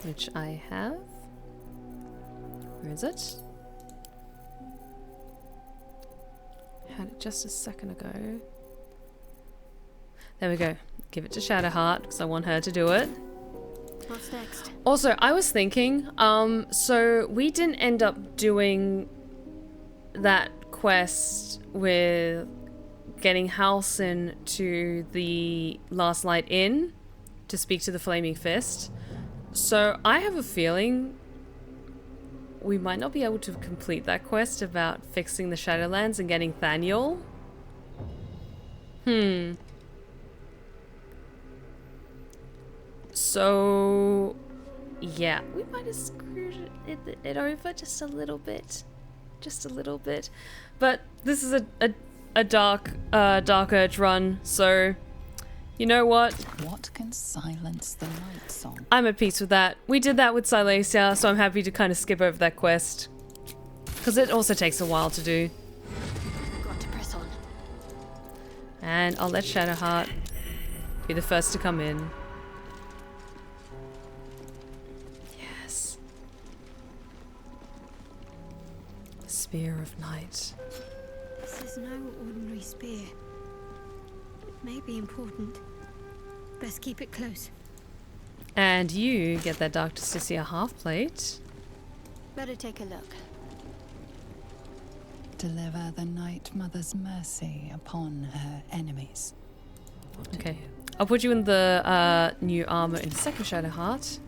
which I have. Where is it? Had it just a second ago. There we go. Give it to Shadowheart because I want her to do it. What's next? Also, I was thinking, so we didn't end up doing that quest with getting Halcyon to the Last Light Inn to speak to the Flaming Fist. So I have a feeling we might not be able to complete that quest about fixing the Shadowlands and getting Thaniel. So, yeah, we might have screwed it over just a little bit. Just a little bit. But this is a dark Urge run, so you know what? What can silence the Nightsong? I'm at peace with that. We did that with Silesia, so I'm happy to kind of skip over that quest. Because it also takes a while to do. Got to press on. And I'll let Shadowheart be the first to come in. Yes. Spear of Night. This is no ordinary spear. It may be important. Best keep it close. And you get that Dark Justicia half plate. Better take a look. Deliver the Night Mother's mercy upon her enemies. Okay. I'll put you in the new armor in a second, Shadowheart.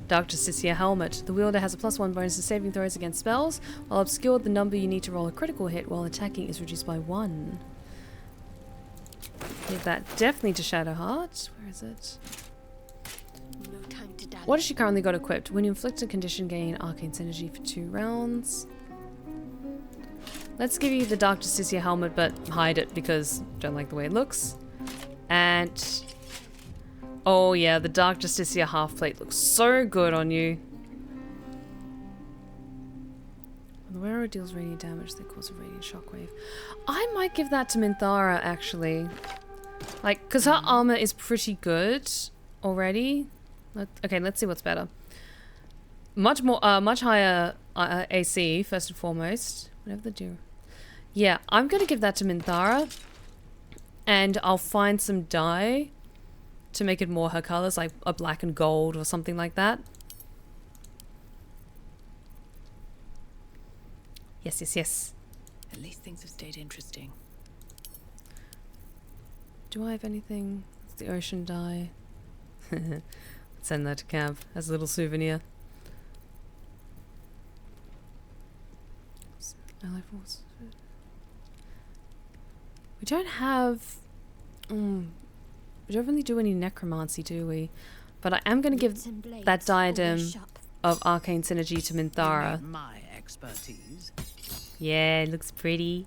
Dark Justicia helmet. The wielder has a +1 bonus to saving throws against spells, while obscured the number you need to roll a critical hit while attacking is reduced by 1. Give that definitely to Shadowheart. Where is it? No time to die. What has she currently got equipped? When you inflict a condition, gain arcane synergy for 2 rounds. Let's give you the Dark Justicia helmet, but hide it because don't like the way it looks. And oh yeah, the Dark Justicia half plate looks so good on you. When the wearer deals radiant damage, they cause a radiant shockwave. I might give that to Minthara actually. Like, because her armor is pretty good already. Okay, let's see what's better. Much higher AC, first and foremost. Whatever they do. Yeah, I'm going to give that to Minthara. And I'll find some dye to make it more her colors, like a black and gold or something like that. Yes, yes, yes. At least things have stayed interesting. Do I have anything? It's the ocean dye. Send that to camp as a little souvenir. We don't have... we don't really do any necromancy, do we? But I am going to give that diadem of arcane synergy to Minthara. My expertise. Yeah, it looks pretty.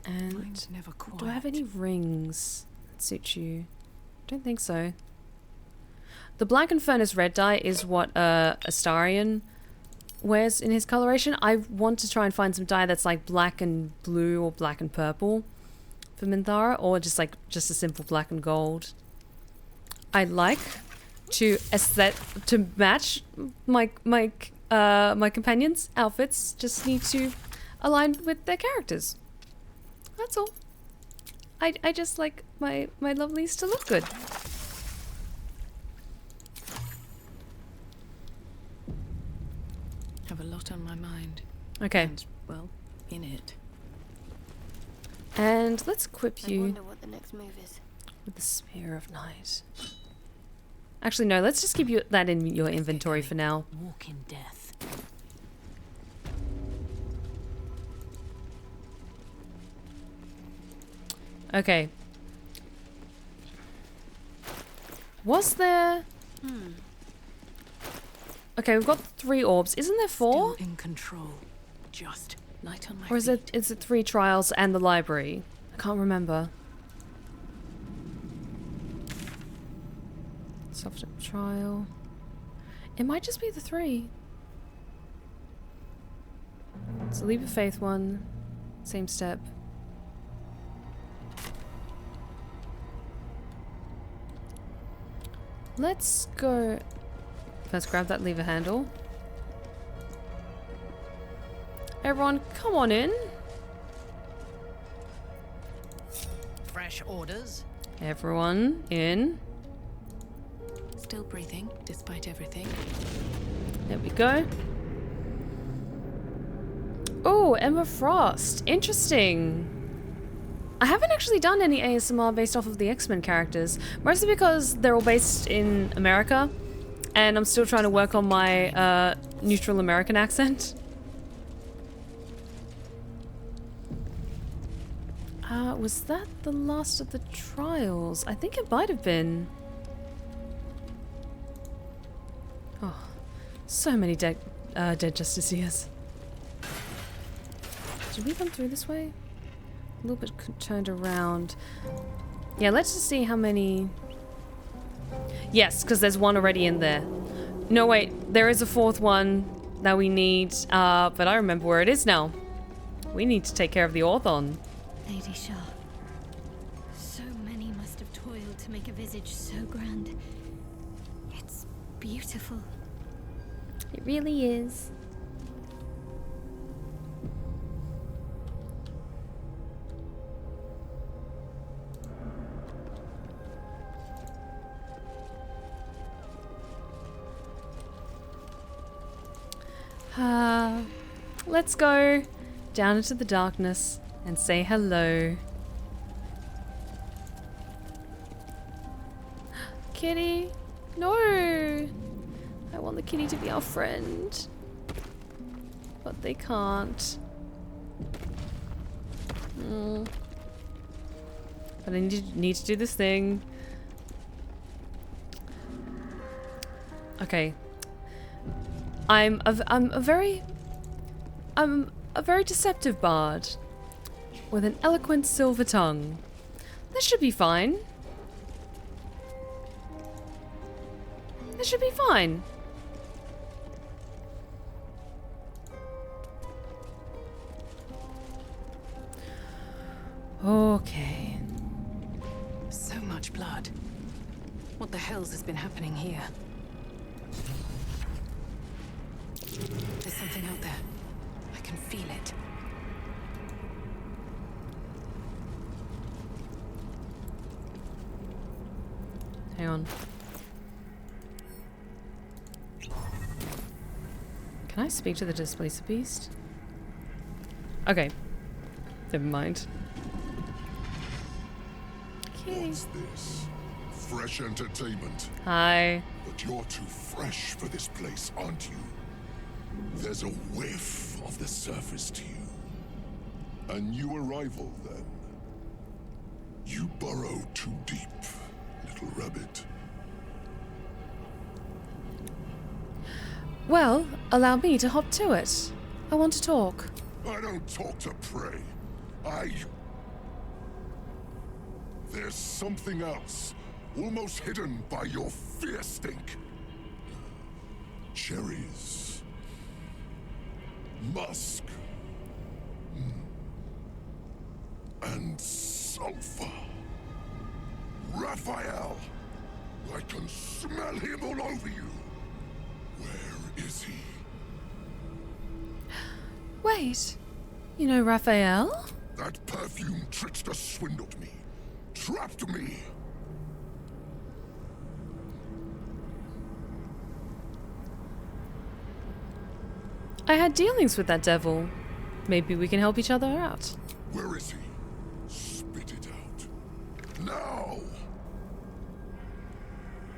And Mine's never quiet. do I have any rings that suit you? Don't think so. The Black and Furnace red dye is what Astarion wears in his coloration. I want to try and find some dye that's like black and blue or black and purple for Minthara, or just a simple black and gold. I like to match my companions' outfits. Just need to align with their characters. That's all. I just like my lovelies to look good. Have a lot on my mind. Okay. And, well, in it. And let's equip I you wonder what the next move is. with the Spear of Night. Actually, no, let's just keep that in your inventory for now. Walk in death. Okay. Was there... Okay, we've got 3 orbs. Isn't there 4? Still in control. Just light on my Or is it 3 trials and the library? I can't remember. Soft trial. It might just be the 3. It's a Leap of Faith one. Same step. Let's go... First grab that lever handle. Everyone, come on in. Fresh orders. Everyone in. Still breathing, despite everything. There we go. Oh, Emma Frost. Interesting. I haven't actually done any ASMR based off of the X-Men characters. Mostly because they're all based in America. And I'm still trying to work on my neutral American accent. Was that the last of the trials? I think it might have been. Oh, so many dead Justicias. Did we come through this way? A little bit turned around. Yeah, let's just see how many... Yes, because there's one already in there. No, wait, there is a 4th one that we need, but I remember where it is now. We need to take care of the Orthon. Lady Shar. So many must have toiled to make a visage so grand. It's beautiful. It really is. Let's go down into the darkness and say hello. Kitty! No! I want the kitty to be our friend. But they can't. But I need to do this thing. Okay. I'm a very deceptive bard with an eloquent silver tongue. This should be fine. This should be fine. Okay. So much blood. What the hell's has been happening here? There's something out there. I can feel it. Hang on. Can I speak to the Displacer Beast? Okay. Never mind. Okay. What's this? Fresh entertainment. Hi. But you're too fresh for this place, aren't you? There's a whiff of the surface to you. A new arrival, then. You burrow too deep, little rabbit. Well, allow me to hop to it. I want to talk. I don't talk to prey. There's something else, almost hidden by your fear stink. Cherries. Musk. And sulfur. Raphael! I can smell him all over you. Where is he? Wait. You know Raphael? That perfume trickster swindled me. Trapped me. I had dealings with that devil. Maybe we can help each other out. Where is he? Spit it out. Now!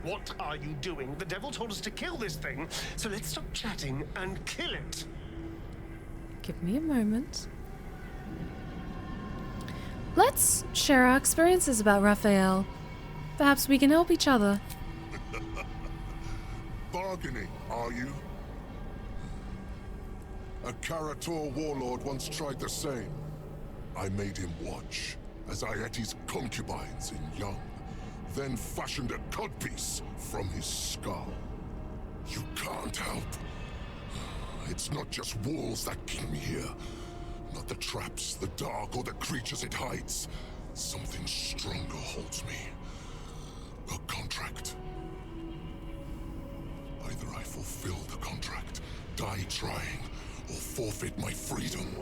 What are you doing? The devil told us to kill this thing, so let's stop chatting and kill it. Give me a moment. Let's share our experiences about Raphael. Perhaps we can help each other. Bargaining, are you? A Karator warlord once tried the same. I made him watch as I ate his concubines in young, then fashioned a codpiece from his skull. You can't help. It's not just walls that keep me here. Not the traps, the dark, or the creatures it hides. Something stronger holds me. A contract. Either I fulfill the contract, die trying, or forfeit my freedom.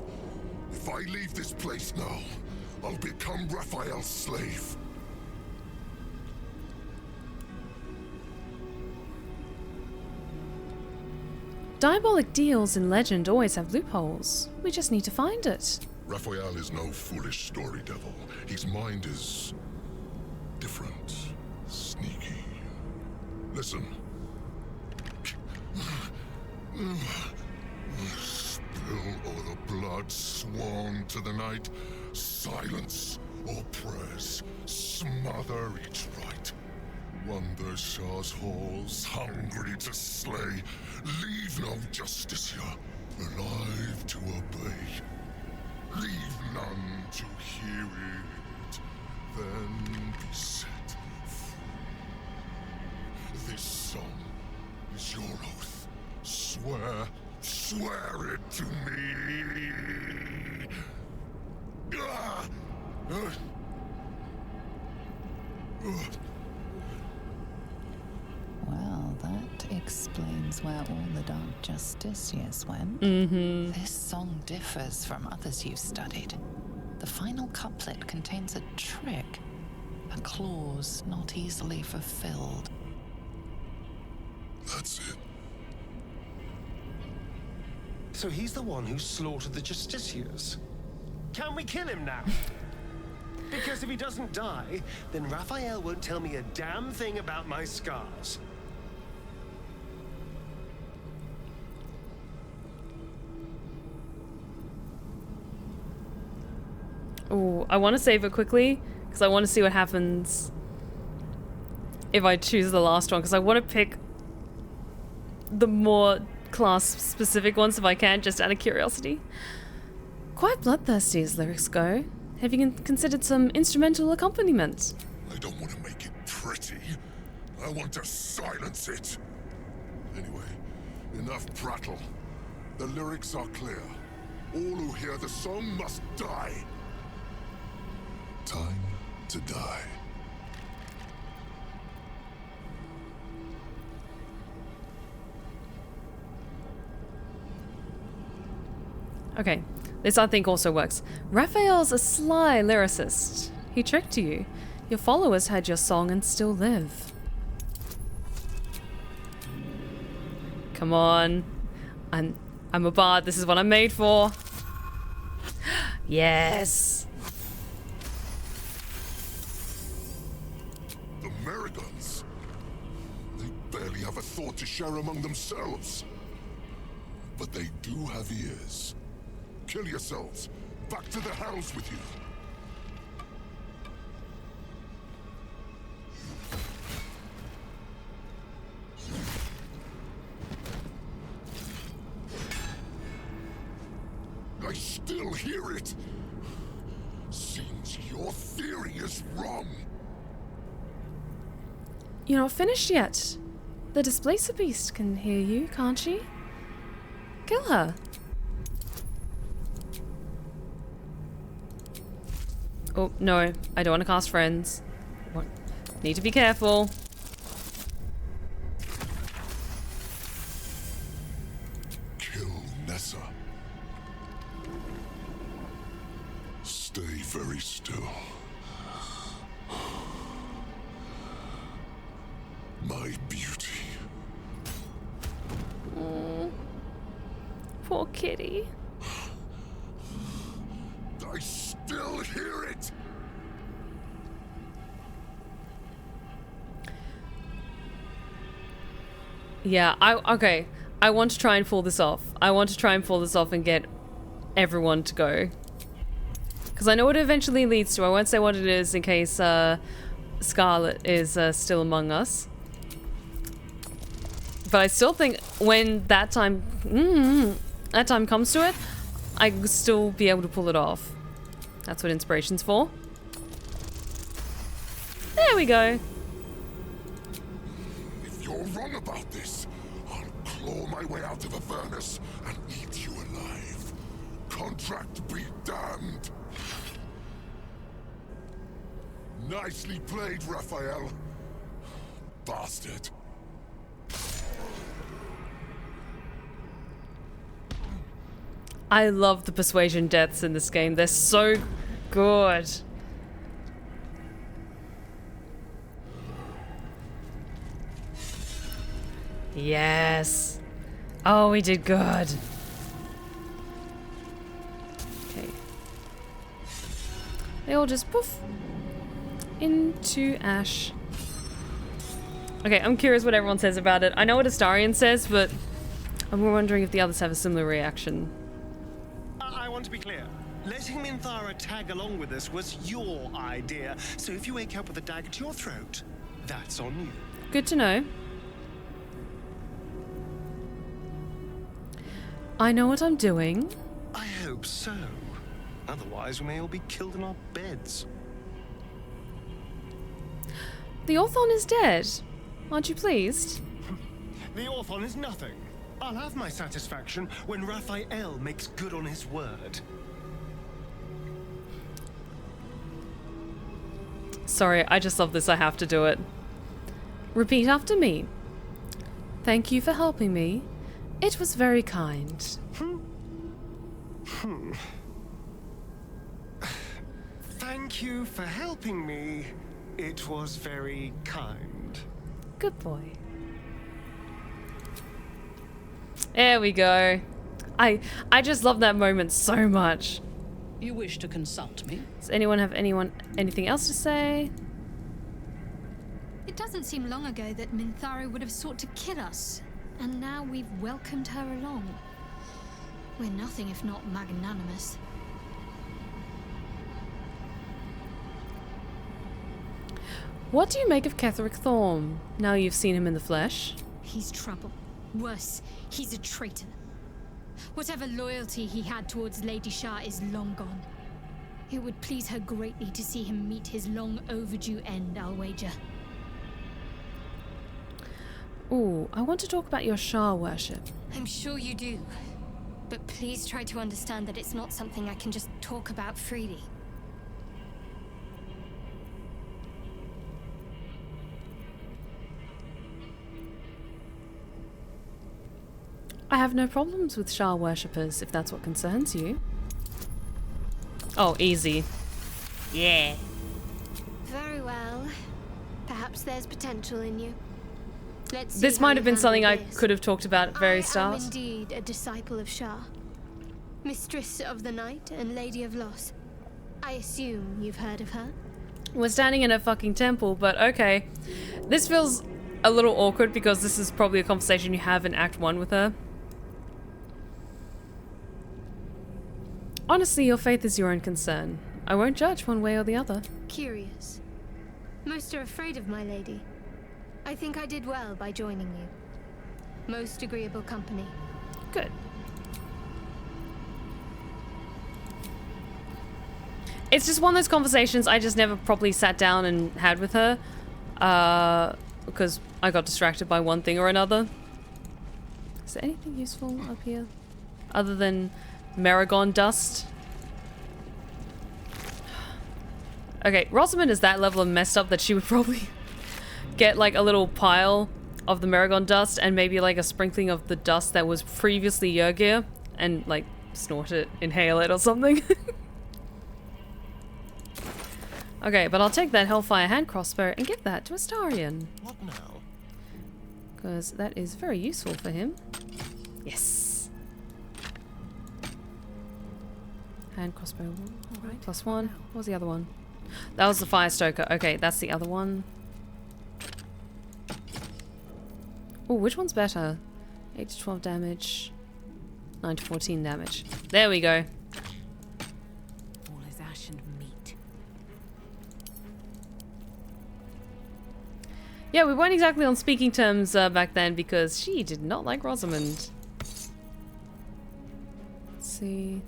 If I leave this place now, I'll become Raphael's slave. Diabolic deals in legend always have loopholes. We just need to find it. Raphael is no foolish story devil. His mind is different, sneaky. Listen. Spill all the blood, sworn to the night. Silence or prayers. Smother each right. Wander Shar's halls, hungry to slay. Leave no justice here, alive to obey. Leave none to hear it, then be set free. This song is your oath. Swear it to me. Well, that explains where all the Dark Justiciars went. This song differs from others you've studied. The final couplet contains a trick, a clause not easily fulfilled. That's it. So he's the one who slaughtered the Justiciars. Can we kill him now? Because if he doesn't die, then Raphael won't tell me a damn thing about my scars. Oh, I want to save it quickly because I want to see what happens if I choose the last one, because I want to pick the more class-specific ones if I can, just out of curiosity. Quite bloodthirsty as lyrics go. Have you considered some instrumental accompaniment? I don't want to make it pretty. I want to silence it. Anyway, enough prattle. The lyrics are clear. All who hear the song must die. Time to die. Okay, this I think also works. Raphael's a sly lyricist. He tricked you. Your followers had your song and still live. Come on. I'm a bard. This is what I'm made for. Yes. The Merigons. They barely have a thought to share among themselves. But they do have ears. Kill yourselves. Back to the hells with you. I still hear it. Seems your theory is wrong. You're not finished yet. The Displacer Beast can hear you, can't she? Kill her. Oh, no. I don't want to cast friends. Need to be careful. Kill Nessa. Stay very still. My beauty. Poor kitty. I still hear it. Yeah, okay. I want to try and pull this off. I want to try and pull this off and get everyone to go. Because I know what it eventually leads to. I won't say what it is in case Scarlet is still among us. But I still think when that time comes to it, I will still be able to pull it off. That's what inspiration's for. There we go. If you're wrong about this, I'll claw my way out of Avernus and eat you alive. Contract be damned. Nicely played, Raphael. Bastard. I love the persuasion deaths in this game. They're so good. Yes. Oh, we did good. Okay. They all just poof into ash. Okay, I'm curious what everyone says about it. I know what Astarion says, but I'm wondering if the others have a similar reaction. I want to be clear. Letting Minthara tag along with us was your idea, so if you wake up with a dagger to your throat, that's on you. Good to know. I know what I'm doing. I hope so. Otherwise, we may all be killed in our beds. The Orthon is dead. Aren't you pleased? The Orthon is nothing. I'll have my satisfaction when Raphael makes good on his word. Sorry, I just love this. I have to do it. Repeat after me. Thank you for helping me. It was very kind. Thank you for helping me. It was very kind. Good boy. There we go. I just love that moment so much. You wish to consult me? Does anyone have anything else to say? It doesn't seem long ago that Minthara would have sought to kill us, and now we've welcomed her along. We're nothing if not magnanimous. What do you make of Ketheric Thorm, now you've seen him in the flesh? He's trouble. Worse, he's a traitor. Whatever loyalty he had towards Lady Shar is long gone. It would please her greatly to see him meet his long overdue end, I'll wager. Ooh, I want to talk about your Shar worship. I'm sure you do. But please try to understand that it's not something I can just talk about freely. I have no problems with Shar worshippers, if that's what concerns you. Oh, easy. Yeah. Very well. Perhaps there's potential in you. Let's see This how might you have been handle something I this. could have talked about at very I start. am indeed a disciple of Shar, mistress of the night and lady of loss. I assume you've heard of her. We're standing in a fucking temple, but okay. This feels a little awkward because this is probably a conversation you have in Act 1 with her. Honestly, your faith is your own concern. I won't judge one way or the other. Curious. Most are afraid of my lady. I think I did well by joining you. Most agreeable company. Good. It's just one of those conversations I just never properly sat down and had with her. Because I got distracted by one thing or another. Is there anything useful up here? Other than Maragon dust? Okay, Rosamund is that level of messed up that she would probably get like a little pile of the Maragon dust and maybe like a sprinkling of the dust that was previously Yrgir and like snort it, inhale it or something. Okay, but I'll take that Hellfire hand crossbow and give that to Astarion. What now? Because that is very useful for him. Yes. Hand crossbow right. +1. What was the other one? That was the Fire Stoker. Okay, that's the other one. Oh, which one's better? 8 to 12 damage. 9 to 14 damage. There we go. All is ash and meat. Yeah, we weren't exactly on speaking terms back then because she did not like Rosamund. Let's see.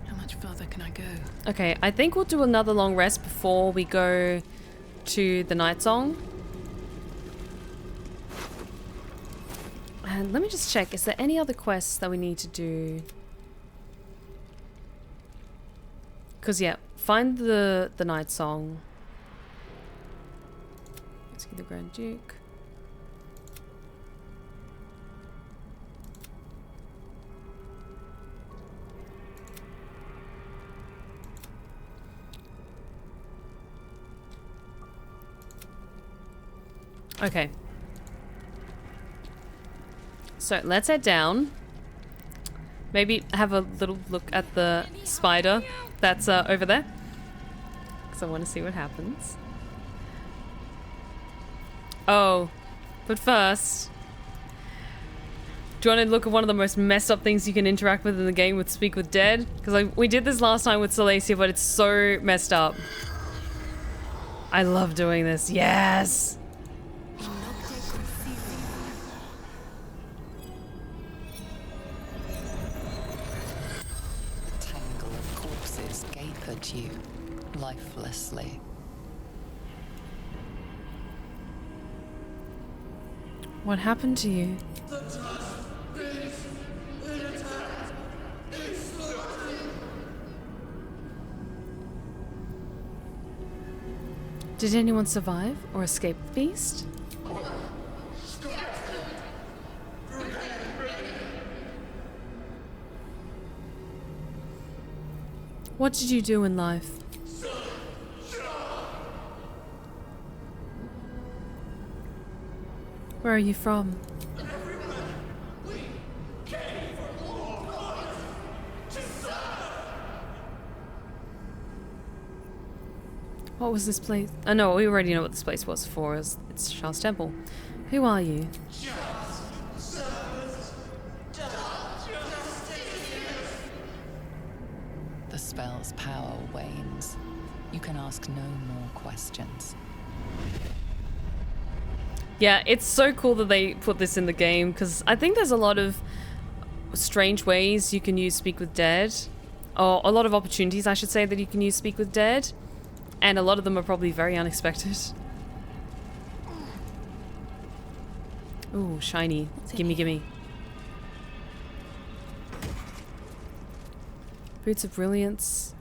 How much further can I go? Okay, I think we'll do another long rest before we go to the Nightsong. And let me just check, is there any other quests that we need to do? Because, yeah, find the Nightsong. Let's get the Grand Duke. Okay. So let's head down. Maybe have a little look at the spider that's over there. Because I want to see what happens. Oh, but first, do you want to look at one of the most messed up things you can interact with in the game with Speak with Dead? Because we did this last time with Ceates, but it's so messed up. I love doing this. Yes! At you, lifelessly. What happened to you? Did anyone survive or escape the beast? What did you do in life? Where are you from? What was this place? Oh no, we already know what this place was for. It's Shar's temple. Who are you? The spell's power wanes. You can ask no more questions. Yeah, it's so cool that they put this in the game, because I think there's a lot of strange ways you can use Speak with Dead. Or a lot of opportunities, I should say, that you can use Speak with Dead. And a lot of them are probably very unexpected. Ooh, shiny. Gimme, gimme. Boots of Brilliance.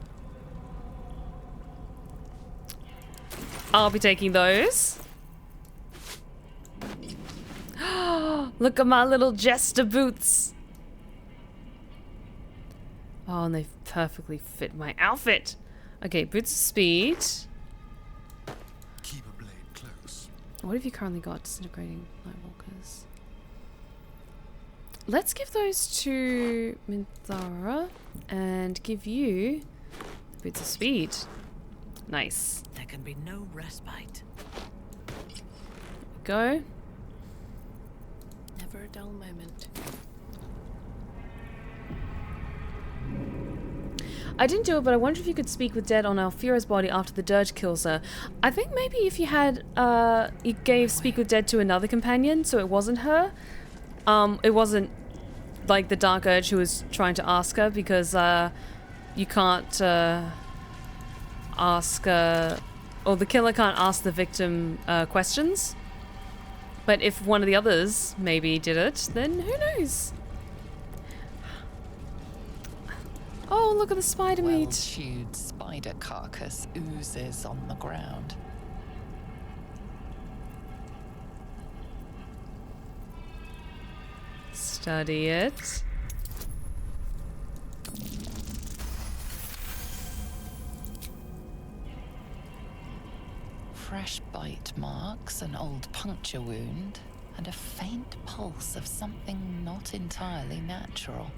I'll be taking those. Look at my little jester boots. Oh, and they perfectly fit my outfit. Okay, boots of speed. Keep a blade close. What have you currently got? Disintegrating Nightwalkers. Let's give those to Minthara and give you the boots of speed. Nice. There can be no respite. Go. Never a dull moment. I didn't do it, but I wonder if you could speak with Dead on Alfira's body after the dirge kills her. I think maybe if you had, you gave Speak with Dead to another companion, so it wasn't her. It wasn't, like, the Dark Urge who was trying to ask her, because, you can't, ask, or the killer can't ask the victim, questions. But if one of the others maybe did it, then who knows? Oh, look at the spider meat. Well-chewed spider carcass oozes on the ground. Study it. Fresh bite marks, an old puncture wound, and a faint pulse of something not entirely natural.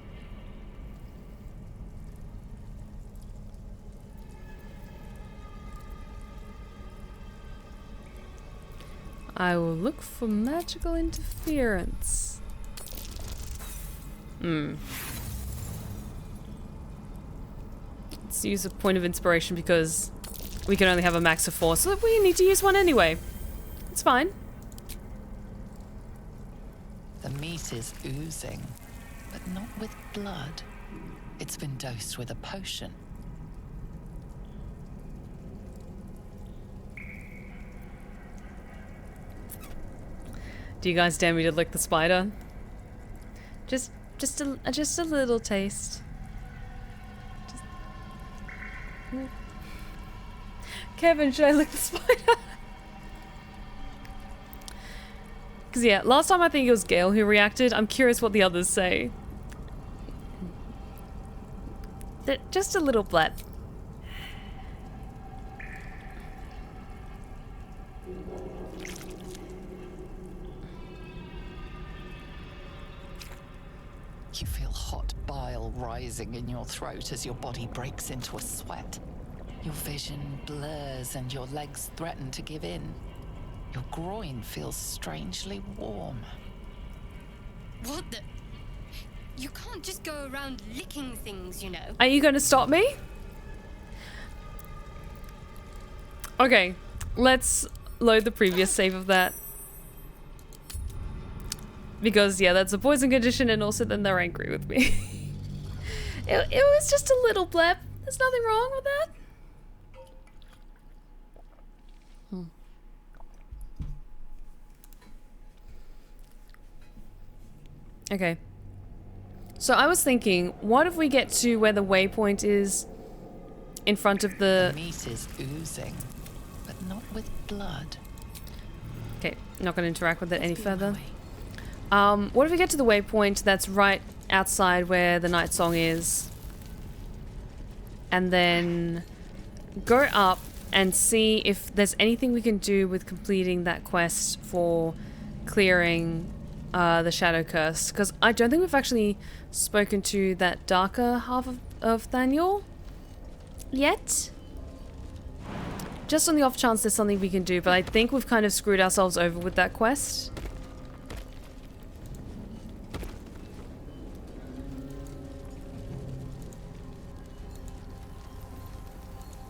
I will look for magical interference. Let's use a point of inspiration because we can only have a max of 4, so we need to use one anyway. It's fine. The meat is oozing, but not with blood. It's been dosed with a potion. Do you guys dare me to lick the spider? Just a little taste. Kevin, should I lick the spider? Because yeah, last time I think it was Gale who reacted. I'm curious what the others say. Just a little blat. You feel hot bile rising in your throat as your body breaks into a sweat. Your vision blurs and your legs threaten to give in. Your groin feels strangely warm. What the? You can't just go around licking things, you know. Are you going to stop me? Okay, let's load the previous save of that. Because, yeah, that's a poison condition, and also then they're angry with me. it was just a little blep. There's nothing wrong with that. Okay. So I was thinking, what if we get to where the waypoint is in front of the... The meat is oozing, but not with blood. Okay, not going to interact with it any further. What if we get to the waypoint that's right outside where the Nightsong is? And then go up and see if there's anything we can do with completing that quest for clearing the Shadow Curse. Because I don't think we've actually spoken to that darker half of Thaniel yet. Just on the off chance there's something we can do, but I think we've kind of screwed ourselves over with that quest.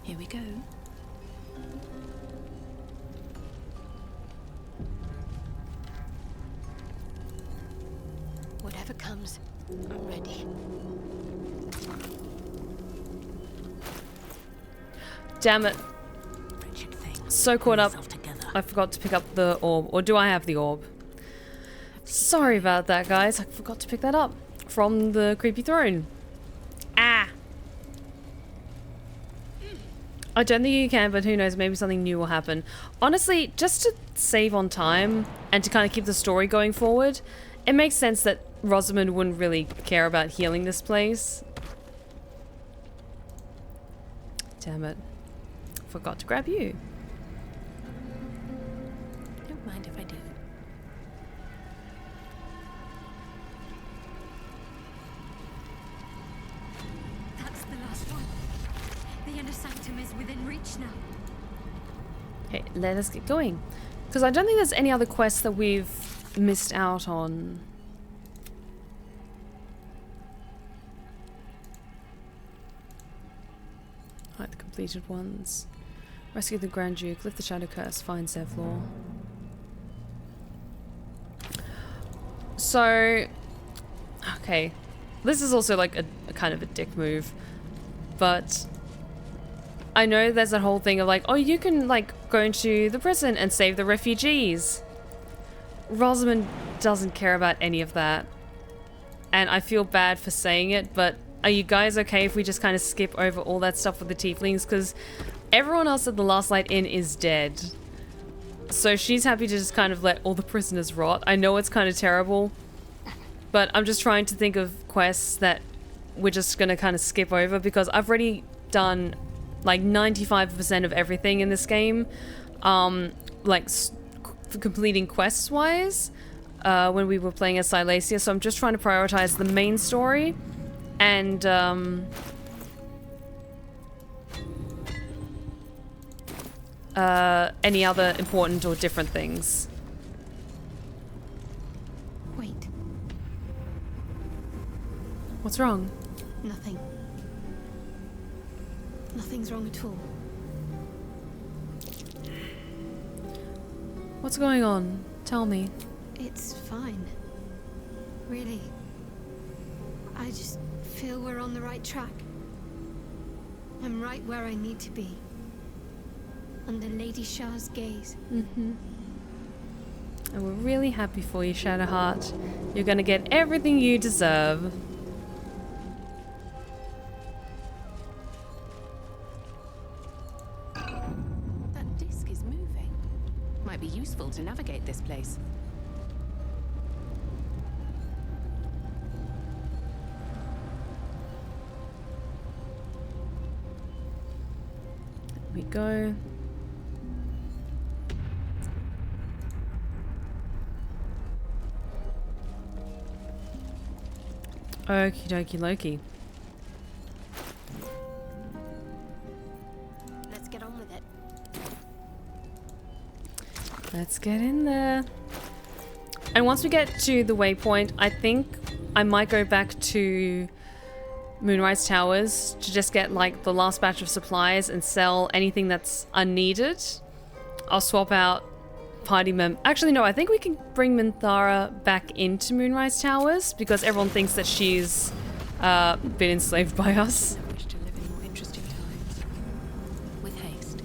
Here we go. comes, I'm ready. Damn it. So caught up. I forgot to pick up the orb. Or do I have the orb? Sorry about that, guys. I forgot to pick that up from the creepy throne. Ah! I don't think you can, but who knows, maybe something new will happen. Honestly, just to save on time and to kind of keep the story going forward, it makes sense that Rosamund wouldn't really care about healing this place. Damn it. Forgot to grab you. Don't mind if I do. That's the last one. The inner sanctum is within reach now. Okay, let us get going. Because I don't think there's any other quests that we've missed out on. Right, the completed ones. Rescue the Grand Duke, lift the Shadow Curse, find Zevlor. So, okay. This is also like a kind of a dick move. But I know there's that whole thing of like, oh, you can like go into the prison and save the refugees. Rosamund doesn't care about any of that. And I feel bad for saying it, but are you guys okay if we just kind of skip over all that stuff with the tieflings? Because everyone else at the Last Light Inn is dead. So she's happy to just kind of let all the prisoners rot. I know it's kind of terrible, but I'm just trying to think of quests that we're just going to kind of skip over because I've already done like 95% of everything in this game. Like completing quests wise when we were playing as Silesia. So I'm just trying to prioritize the main story and any other important or different things. Wait. What's wrong? Nothing. Nothing's wrong at all. What's going on? Tell me. It's fine. Really. I just feel we're on the right track. I'm right where I need to be. Under Lady Shar's gaze. Mm-hmm. And we're really happy for you, Shadowheart. You're gonna get everything you deserve. That disc is moving. Might be useful to navigate this place. There we go. Okie dokie Loki. Let's get on with it. Let's get in there. And once we get to the waypoint, I think I might go back to Moonrise Towers to just get like the last batch of supplies and sell anything that's unneeded. I'll swap out party actually no, I think we can bring Minthara back into Moonrise Towers because everyone thinks that she's been enslaved by us. I wish to live in more interesting times. With haste.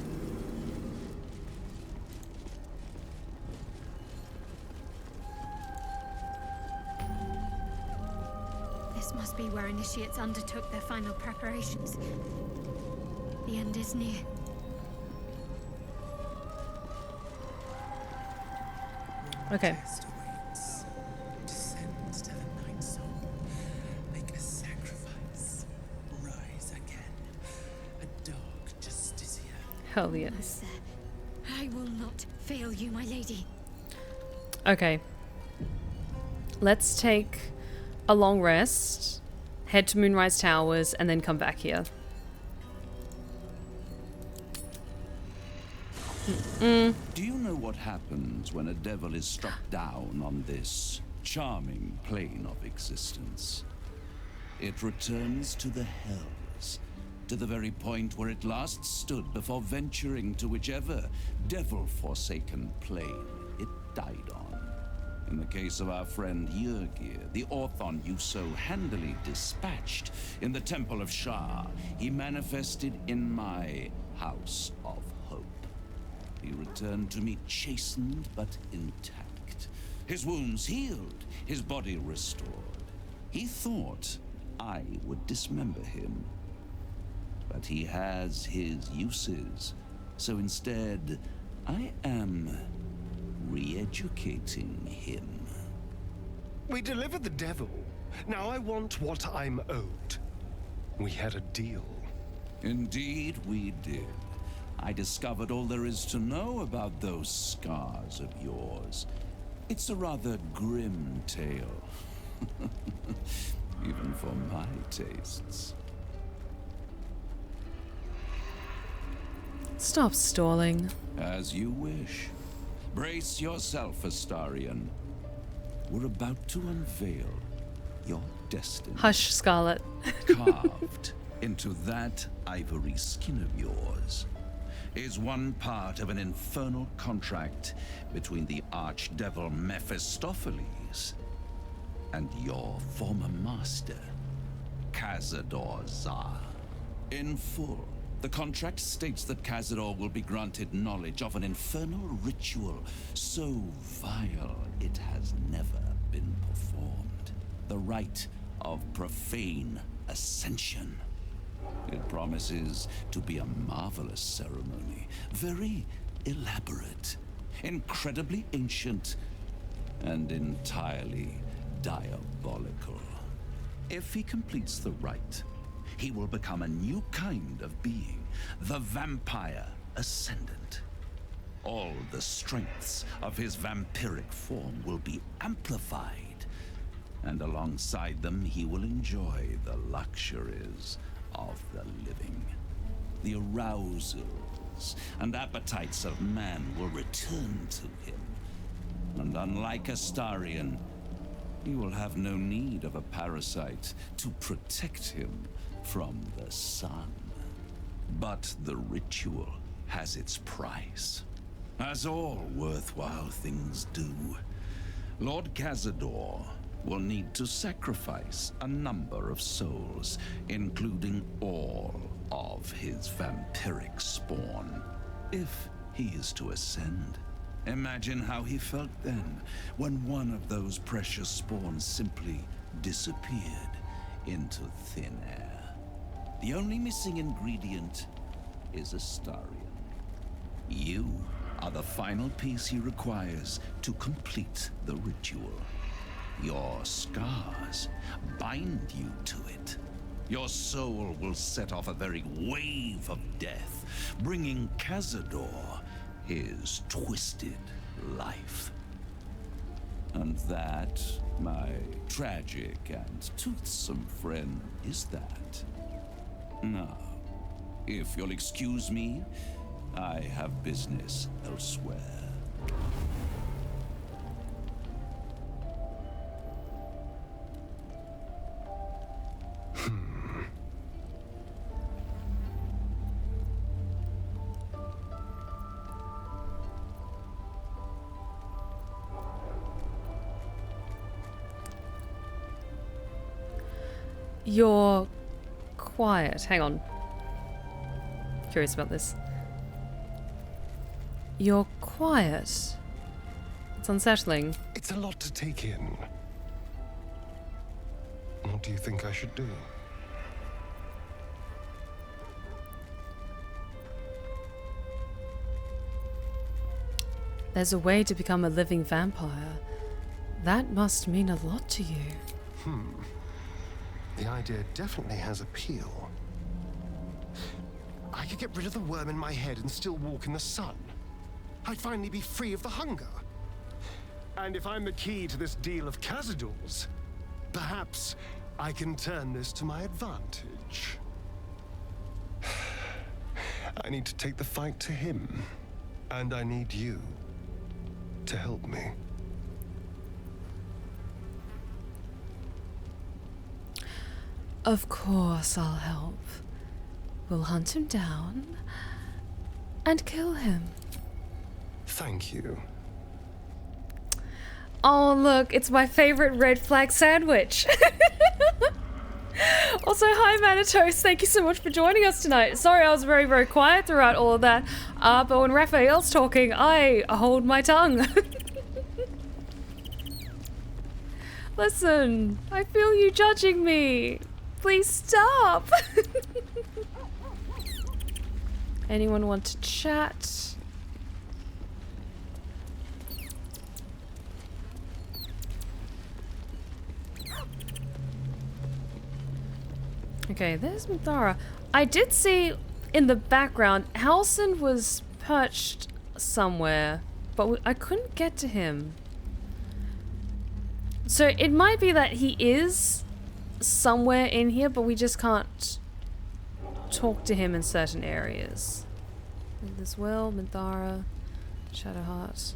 This must be where initiates undertook their final preparations. The end is near. Okay. Test awaits. Descend to the Nightsong. Make a sacrifice. Rise again. A dark justiciar. Hell yes. I will not fail you, my lady. Okay. Let's take a long rest, head to Moonrise Towers, and then come back here. Do you know what happens when a devil is struck down on this charming plane of existence? It returns to the hells, to the very point where it last stood before venturing to whichever devil-forsaken plane it died on. In the case of our friend Yrgir, the Orthon you so handily dispatched in the Temple of Shar, he manifested in my House of Hope. He returned to me chastened but intact. His wounds healed, his body restored. He thought I would dismember him. But he has his uses, so instead, I am re-educating him. We delivered the devil. Now I want what I'm owed. We had a deal. Indeed, we did. I discovered all there is to know about those scars of yours. It's a rather grim tale. Even for my tastes. Stop stalling. As you wish. Brace yourself, Astarion. We're about to unveil your destiny. Hush, Scarlet. Carved into that ivory skin of yours is one part of an infernal contract between the archdevil Mephistopheles and your former master, Cazador Zar. In full, the contract states that Cazador will be granted knowledge of an infernal ritual so vile it has never been performed. The rite of profane ascension. It promises to be a marvelous ceremony, very elaborate, incredibly ancient, and entirely diabolical. If he completes the rite, he will become a new kind of being, the Vampire Ascendant. All the strengths of his vampiric form will be amplified, and alongside them he will enjoy the luxuries of the living. The arousals and appetites of man will return to him, and unlike Astarion, he will have no need of a parasite to protect him from the sun. But the ritual has its price, as all worthwhile things do. Lord Cazador will need to sacrifice a number of souls, including all of his vampiric spawn, if he is to ascend. Imagine how he felt then, when one of those precious spawns simply disappeared into thin air. The only missing ingredient is Astarion. You are the final piece he requires to complete the ritual. Your scars bind you to it. Your soul will set off a very wave of death, bringing Cazador his twisted life. And that, my tragic and toothsome friend, is that. Now, if you'll excuse me, I have business elsewhere. You're quiet. Hang on. Curious about this. You're quiet. It's unsettling. It's a lot to take in. What do you think I should do? There's a way to become a living vampire. That must mean a lot to you. The idea definitely has appeal. I could get rid of the worm in my head and still walk in the sun. I'd finally be free of the hunger. And if I'm the key to this deal of Cazador's, perhaps I can turn this to my advantage. I need to take the fight to him. And I need you to help me. Of course I'll help. We'll hunt him down and kill him. Thank you. Oh, look, it's my favorite red flag sandwich. Also, hi Manitos, thank you so much for joining us tonight. Sorry I was very, very quiet throughout all of that, but when Raphael's talking, I hold my tongue. Listen, I feel you judging me. Please stop. Anyone want to chat? Okay, there's Minthara. I did see in the background, Halson was perched somewhere, but I couldn't get to him. So it might be that he is somewhere in here, but we just can't talk to him in certain areas. As well, Minthara, Shadowheart.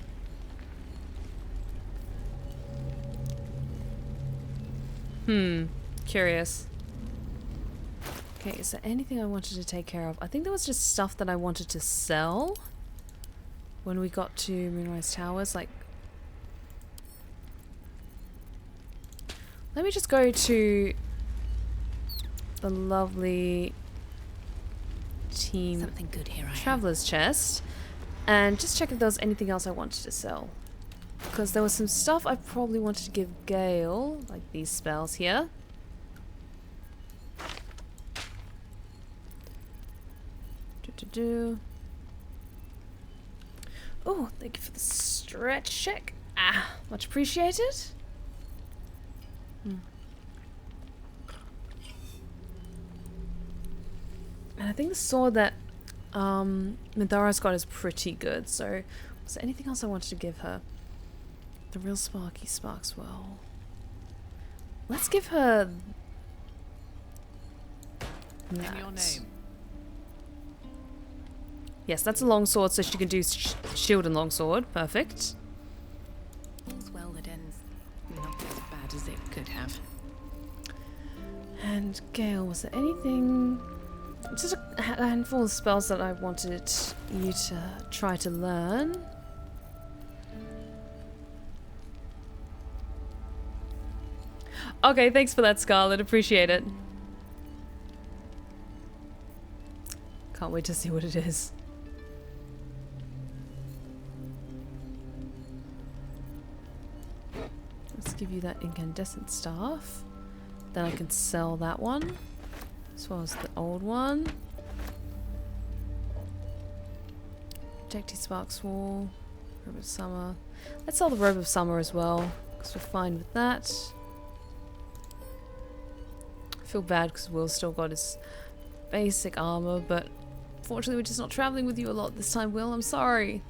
Curious. Okay, is there anything I wanted to take care of? I think there was just stuff that I wanted to sell when we got to Moonrise Towers. Like, let me just go to the lovely team Something good here, Traveler's Chest and just check if there was anything else I wanted to sell. Because there was some stuff I probably wanted to give Gale, like these spells here. Oh, thank you for the stretch check. Ah, much appreciated. And I think the sword that Minthara's got is pretty good. So, was there anything else I wanted to give her? The real Sparky Sparks. Well, let's give her that. Your name. Yes, that's a long sword, so she can do shield and long sword. Perfect. All's well that ends not as bad as it could have. And Gale, was there anything? Just a handful of spells that I wanted you to try to learn. Okay, thanks for that, Scarlet. Appreciate it. Can't wait to see what it is. Let's give you that incandescent staff. Then I can sell that one, as well as the old one. Protecty Sparks Wall, Robe of Summer. Let's sell the Robe of Summer as well, because we're fine with that. I feel bad because Will's still got his basic armor, but fortunately we're just not traveling with you a lot this time, Will. I'm sorry.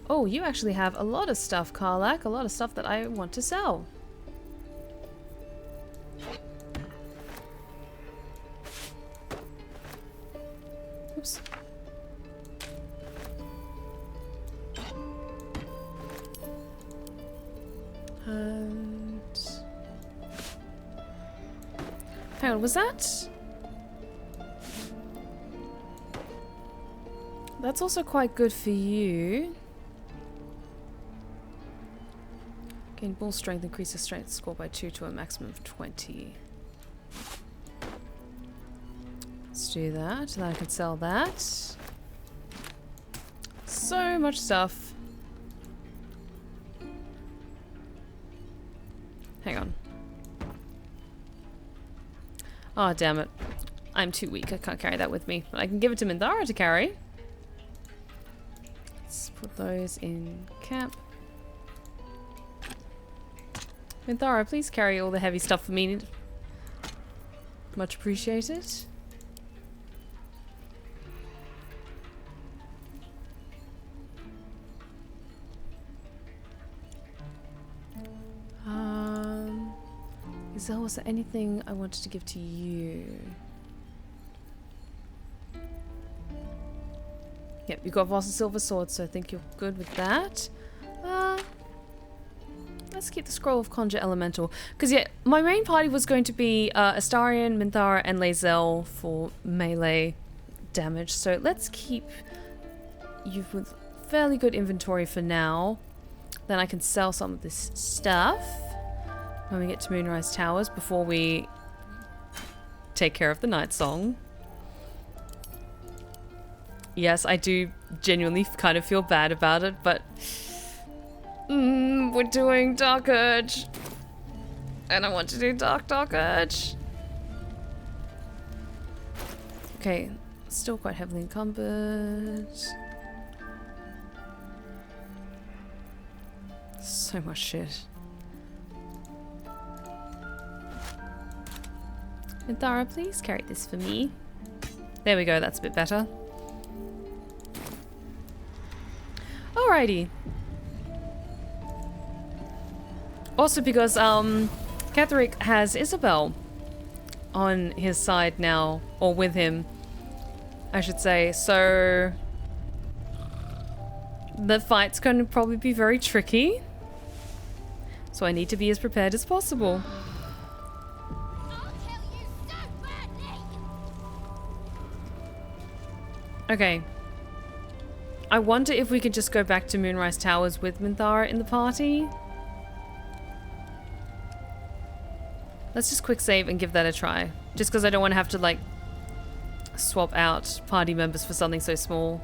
Oh, you actually have a lot of stuff, Karlak. A lot of stuff that I want to sell. Oops. And... hang on, was that? That's also quite good for you. Gain ball strength, increases strength score by 2 to a maximum of 20. Let's do that. Then I can sell that. So much stuff. Hang on. Oh, damn it. I'm too weak. I can't carry that with me. But I can give it to Minthara to carry. Let's put those in camp. Minthara, please carry all the heavy stuff for me. Much appreciated. Isel, was there anything I wanted to give to you? Yep, you got Voss Silver Sword, so I think you're good with that. Let's keep the Scroll of Conjure Elemental. Because, yeah, my main party was going to be Astarion, Minthara, and Lae'zel for melee damage. So let's keep you with fairly good inventory for now. Then I can sell some of this stuff when we get to Moonrise Towers before we take care of the Nightsong. Yes, I do genuinely kind of feel bad about it, but we're doing Dark Urge. And I want to do Dark Urge. Okay, still quite heavily encumbered. So much shit. Minthara, please carry this for me. There we go, that's a bit better. Alrighty. Also because Ketheric has Isabel on his side now, or with him, I should say, so the fight's going to probably be very tricky. So I need to be as prepared as possible. Okay. I wonder if we could just go back to Moonrise Towers with Minthara in the party. Let's just quick save and give that a try. Just because I don't want to have to, like, swap out party members for something so small.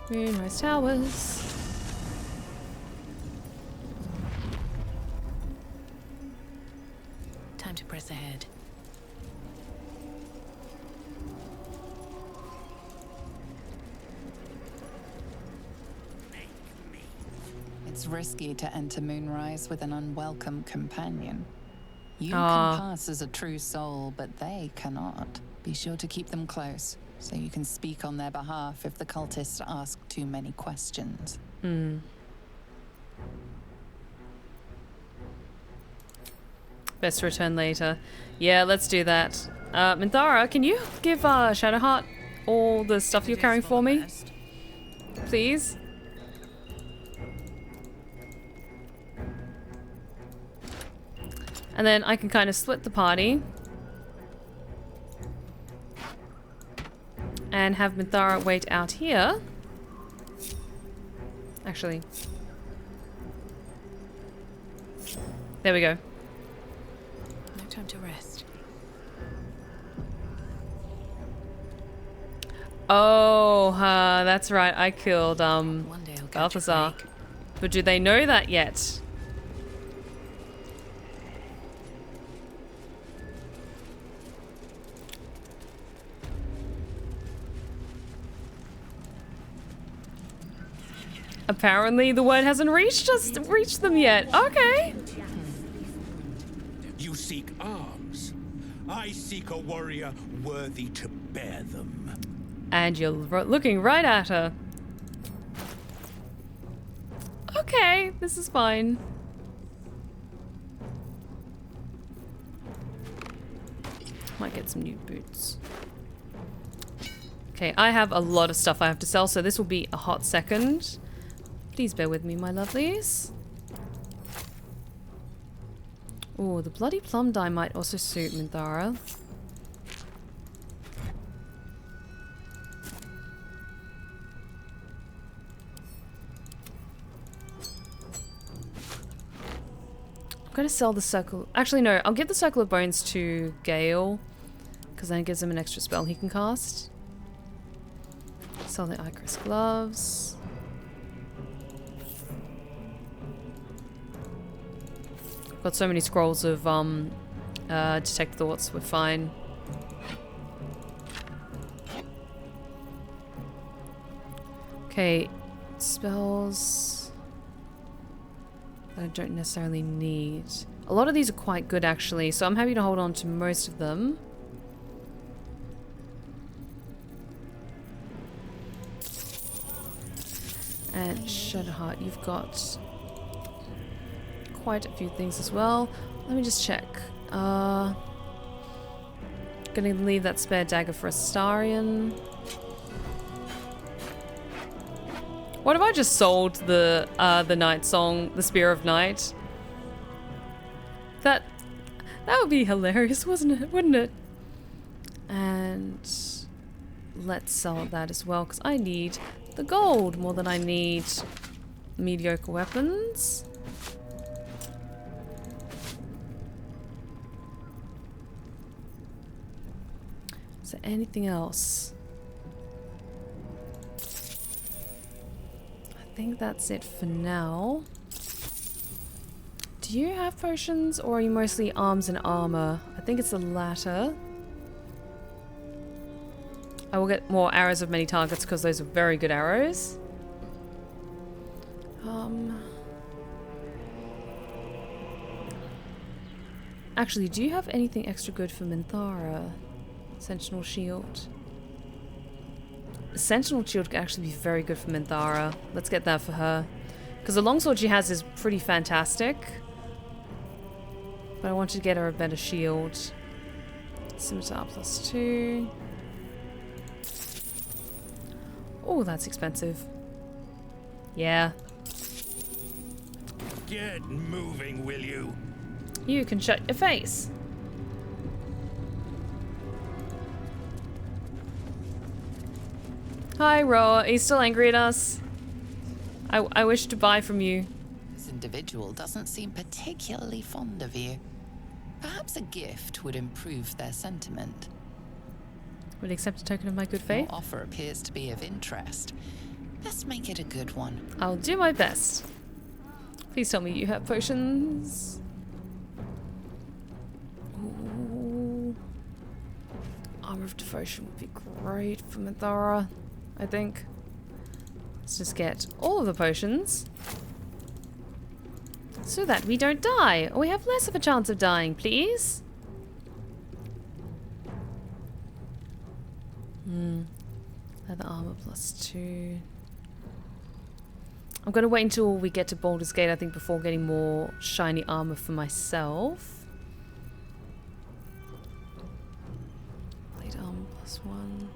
Moonrise Towers. Time to press ahead. It's risky to enter Moonrise with an unwelcome companion. You Aww. can pass as a true soul, but they cannot. Be sure to keep them close, so you can speak on their behalf if the cultists ask too many questions. Best to return later. Yeah, let's do that. Minthara, can you give Shadowheart all the stuff you're carrying for me? Please? And then I can kind of split the party. And have Minthara wait out here. Actually. There we go. No time to rest. Oh, that's right. I killed One day I'll catch a Balthazar. break. But do they know that yet? Apparently the word hasn't reached them yet. Okay. You seek arms. I seek a warrior worthy to bear them. And you're looking right at her. Okay, this is fine. Might get some new boots. Okay, I have a lot of stuff I have to sell, so this will be a hot second. Please bear with me, my lovelies. Oh, the bloody plum dye might also suit Minthara. I'm gonna sell the circle. Actually, no, I'll give the circle of bones to Gale, because then it gives him an extra spell he can cast. Sell the Icarus gloves. Got so many scrolls of detect thoughts, we're fine. Okay, spells that I don't necessarily need. A lot of these are quite good actually, so I'm happy to hold on to most of them. And Shadowheart, you've got quite a few things as well. Let me just check. Gonna leave that spare dagger for Astarion. What if I just sold the Nightsong, the Spear of Night? That would be hilarious, wouldn't it? And let's sell that as well, because I need the the gold more than I need mediocre weapons. Is there anything else? I think that's it for now. Do you have potions, or are you mostly arms and armor? I think it's the latter. I will get more arrows of many targets because those are very good arrows. Actually, do you have anything extra good for Minthara? Sentinel Shield. Sentinel Shield could actually be very good for Minthara. Let's get that for her. Because the longsword she has is pretty fantastic. But I wanted to get her a better shield. Scimitar +2. Oh, that's expensive. Yeah. Get moving, will you? You can shut your face. Hi, Roa. Are you still angry at us? I wish to buy from you. This individual doesn't seem particularly fond of you. Perhaps a gift would improve their sentiment. Would you accept a token of my good faith? Your offer appears to be of interest. Let's make it a good one. I'll do my best. Please tell me you have potions. Ooh. Armor of Devotion would be great for Minthara, I think. Let's just get all of the potions. So that we don't die, or we have less of a chance of dying, please. Leather armor +2. I'm gonna wait until we get to Baldur's Gate, I think, before getting more shiny armor for myself. Plate armor +1.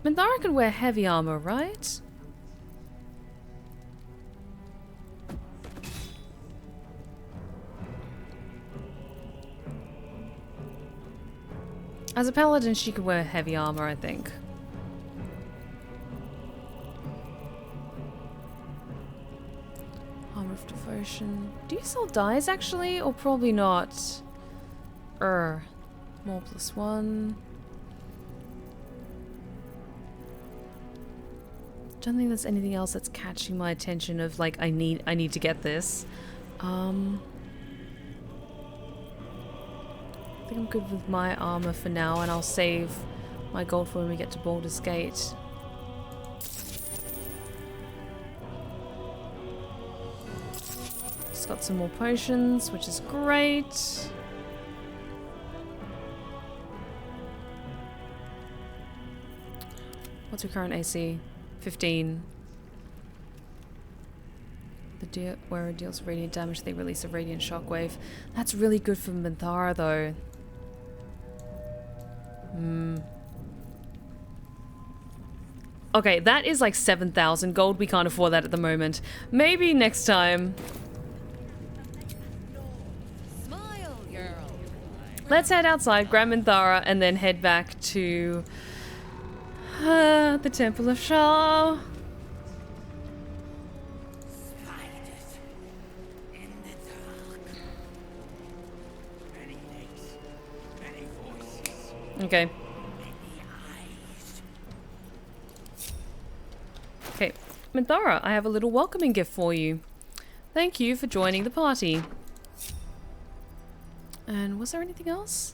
Minthara can wear heavy armor, right? As a paladin, she could wear heavy armor, I think. Armor of Devotion. Do you sell dyes, actually? Or probably not? More +1. Don't think there's anything else that's catching my attention of, like, I need to get this. I think I'm good with my armor for now, and I'll save my gold for when we get to Baldur's Gate. Just got some more potions, which is great. What's your current AC? 15. The wearer deals radiant damage, they release a radiant shockwave. That's really good for Minthara, though. Okay, that is like 7,000 gold. We can't afford that at the moment. Maybe next time. Smile, girl. Let's head outside, grab Minthara, and then head back to the Temple of Shar. Okay. Okay, Minthara, I have a little welcoming gift for you. Thank you for joining the party. And was there anything else?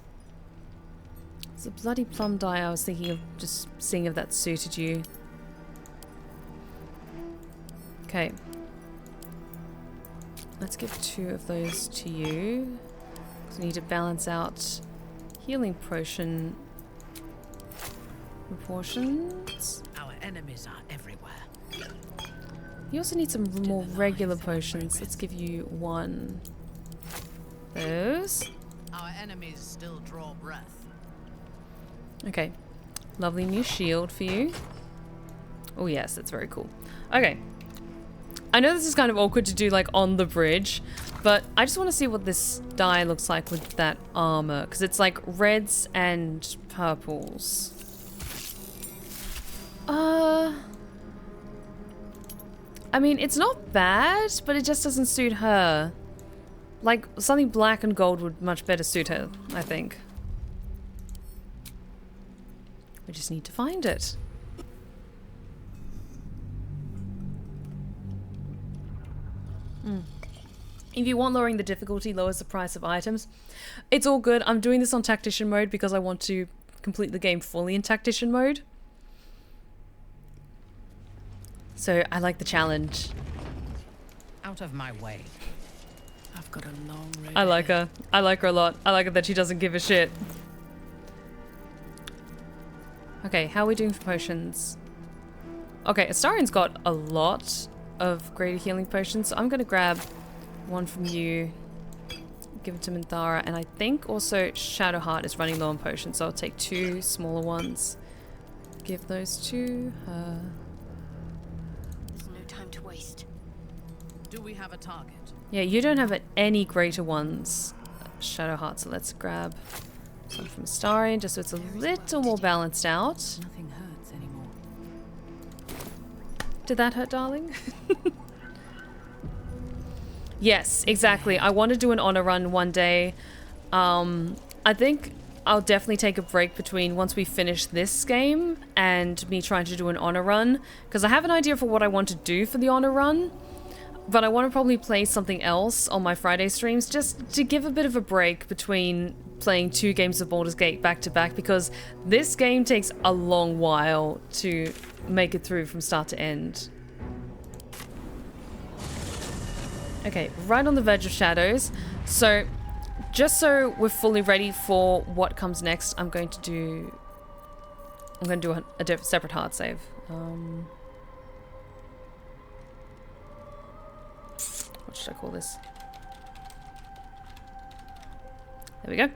It's a bloody plum dye. I was thinking of just seeing if that suited you. Okay. Let's give 2 of those to you. So we need to balance out healing potion proportions. Our enemies are everywhere. You also need some more regular potions. Let's give you 1. Those. Our enemies still draw breath. Okay. Lovely new shield for you. Oh yes, that's very cool. Okay. I know this is kind of awkward to do like on the bridge, but I just want to see what this dye looks like with that armor, because it's like reds and purples. I mean, it's not bad, but it just doesn't suit her. Like, something black and gold would much better suit her, I think. We just need to find it. If you want lowering the difficulty, lowers the price of items. It's all good. I'm doing this on tactician mode because I want to complete the game fully in tactician mode. So I like the challenge. Out of my way. I've got a long road. I like her. I like her a lot. I like it that she doesn't give a shit. Okay, how are we doing for potions? Okay, Astarion's got a lot of greater healing potions, so I'm gonna grab one from you, give it to Minthara, and I think also Shadowheart is running low on potions, so I'll take 2 smaller ones. Give those to her. There's no time to waste. Do we have a target? Yeah, you don't have any greater ones, Shadowheart, so let's grab some from Astarion, just so it's a little more balanced out. Nothing hurts anymore. Did that hurt, darling? Yes, exactly. I want to do an honor run one day. I think I'll definitely take a break between once we finish this game and me trying to do an honor run, because I have an idea for what I want to do for the honor run, but I want to probably play something else on my Friday streams just to give a bit of a break between playing 2 games of Baldur's Gate back to back, because this game takes a long while to make it through from start to end. Okay, right on the verge of shadows. So, just so we're fully ready for what comes next, I'm going to do a separate hard save. What should I call this? There we go.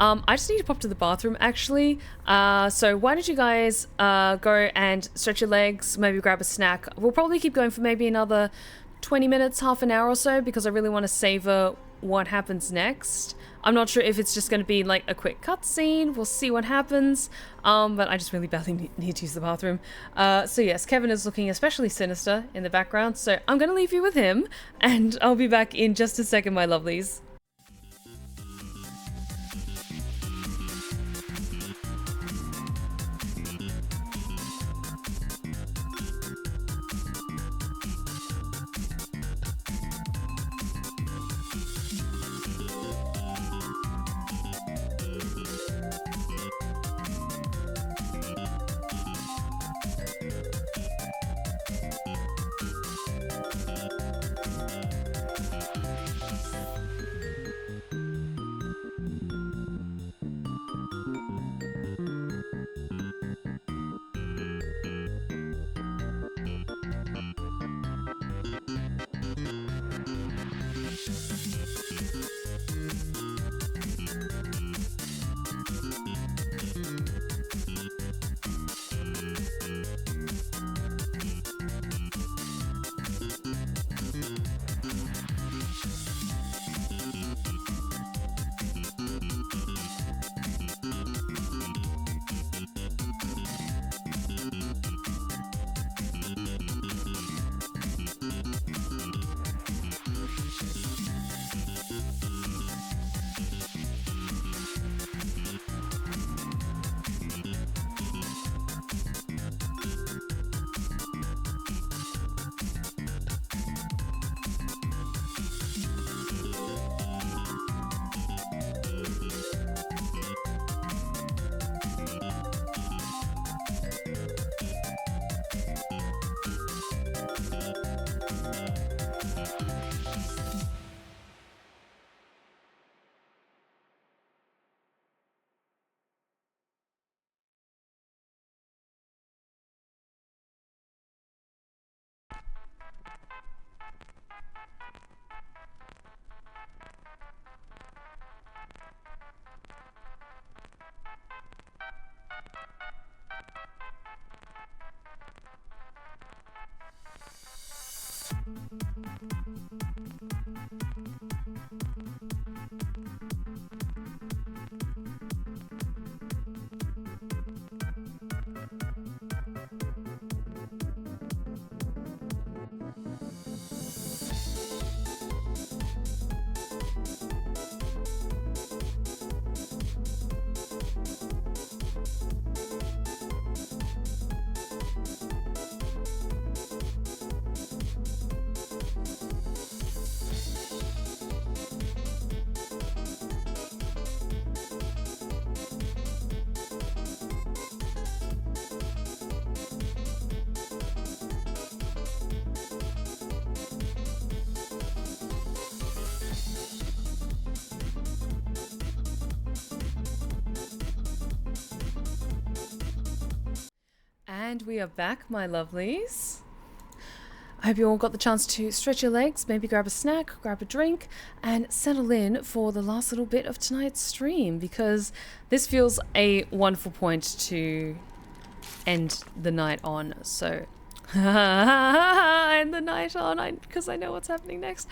I just need to pop to the bathroom, actually. So why don't you guys go and stretch your legs, maybe grab a snack. We'll probably keep going for maybe another 20 minutes, half an hour or so, because I really want to savor what happens next. I'm not sure if it's just going to be like a quick cutscene. We'll see what happens. But I just really badly need to use the bathroom. So yes, Kevin is looking especially sinister in the background, so I'm going to leave you with him, and I'll be back in just a second, my lovelies. And we are back, my lovelies. I hope you all got the chance to stretch your legs, maybe grab a snack, grab a drink, and settle in for the last little bit of tonight's stream, because this feels a wonderful point to end the night on. So, end the night on, because I know what's happening next.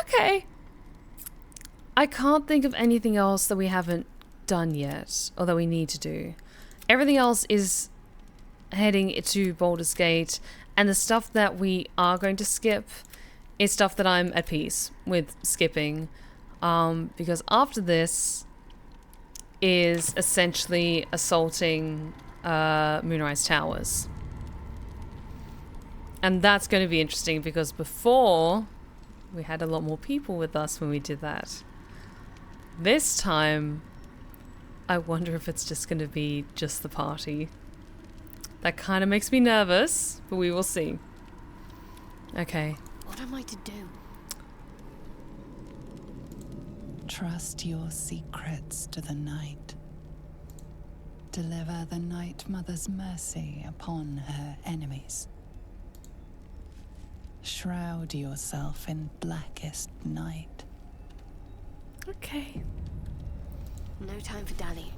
Okay. I can't think of anything else that we haven't done yet, or that we need to do. Everything else is heading to Baldur's Gate, and the stuff that we are going to skip is stuff that I'm at peace with skipping, because after this is essentially assaulting Moonrise Towers. And that's going to be interesting, because before we had a lot more people with us when we did that. This time, I wonder if it's just going to be just the party. That kind of makes me nervous, but we will see. Okay. What am I to do? Trust your secrets to the night. Deliver the Night Mother's mercy upon her enemies. Shroud yourself in blackest night. Okay. No time for dally.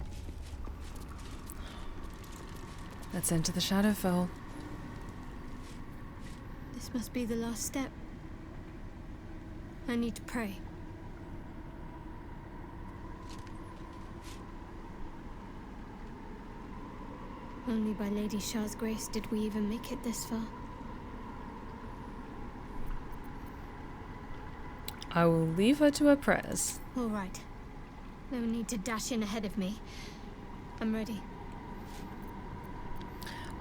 Let's enter the Shadowfell. This must be the last step. I need to pray. Only by Lady Shar's grace did we even make it this far. I will leave her to her prayers. All right. No need to dash in ahead of me. I'm ready.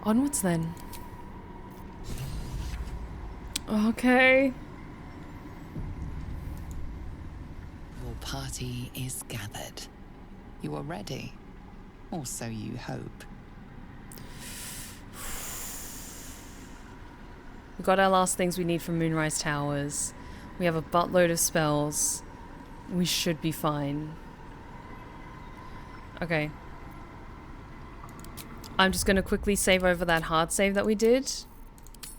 Onwards then. Okay. Your party is gathered. You are ready. Or so you hope. We got our last things we need from Moonrise Towers. We have a buttload of spells. We should be fine. Okay. I'm just going to quickly save over that hard save that we did,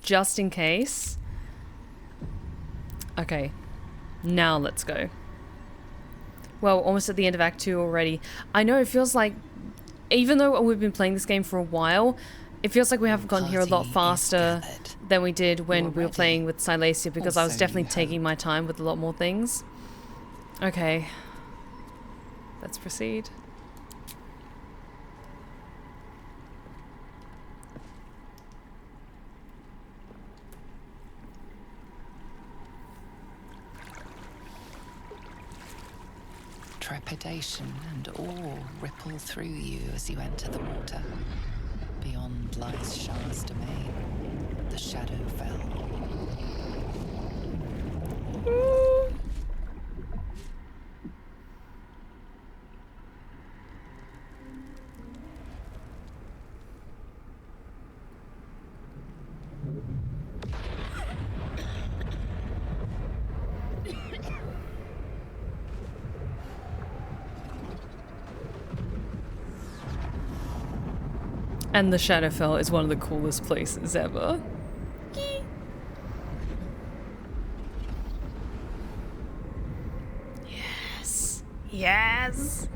just in case. Okay, now let's go. Well, almost at the end of Act 2 already. I know it feels like, even though we've been playing this game for a while, it feels like we have gotten here a lot faster than we did when we were playing with Silesia, because I was definitely taking my time with a lot more things. Okay, let's proceed. Trepidation and awe ripple through you as you enter the water. Beyond lies Shar's domain, the Shadowfell. And the Shadowfell is one of the coolest places ever. Yes. Yes.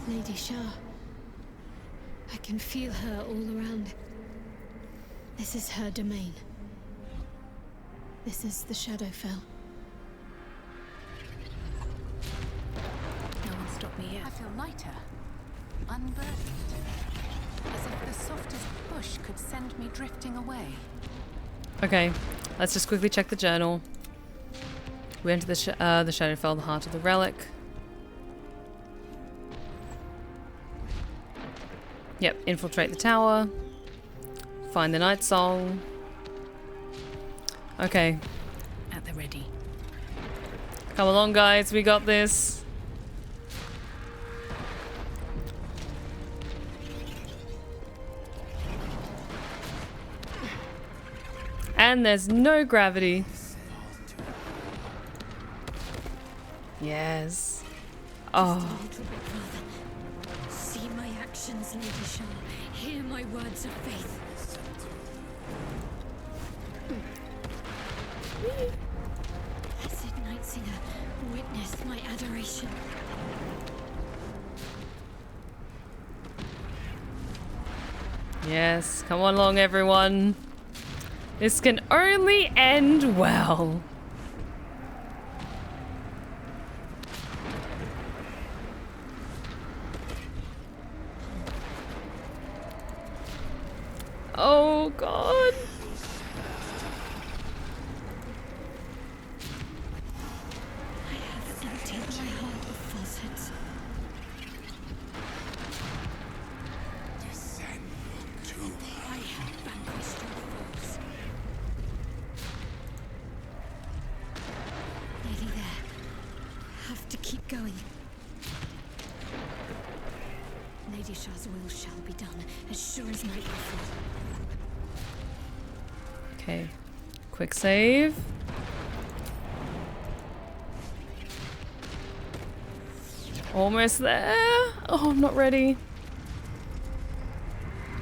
Lady Shar. I can feel her all around. This is her domain. This is the Shadowfell. I feel lighter, unburdened, as if the softest push could send me drifting away. Okay, let's just quickly check the journal. We enter the Shadowfell, the heart of the relic. Yep, infiltrate the tower. Find the Nightsong. Okay. At the ready. Come along, guys, we got this. And there's no gravity. Yes. Oh. Just a little bit further. See my actions, Lady Shar. Hear my words of faith. Blessed Nightsinger, witness my adoration. Yes, come on along, everyone. This can only end well. Oh, God. I have emptied my heart of falsehoods. I have vanquished your foes. Nearly there. Have to keep going. Lady Shar's will shall be done, as sure as night will fall. Okay. Quick save. Almost there. Oh, I'm not ready.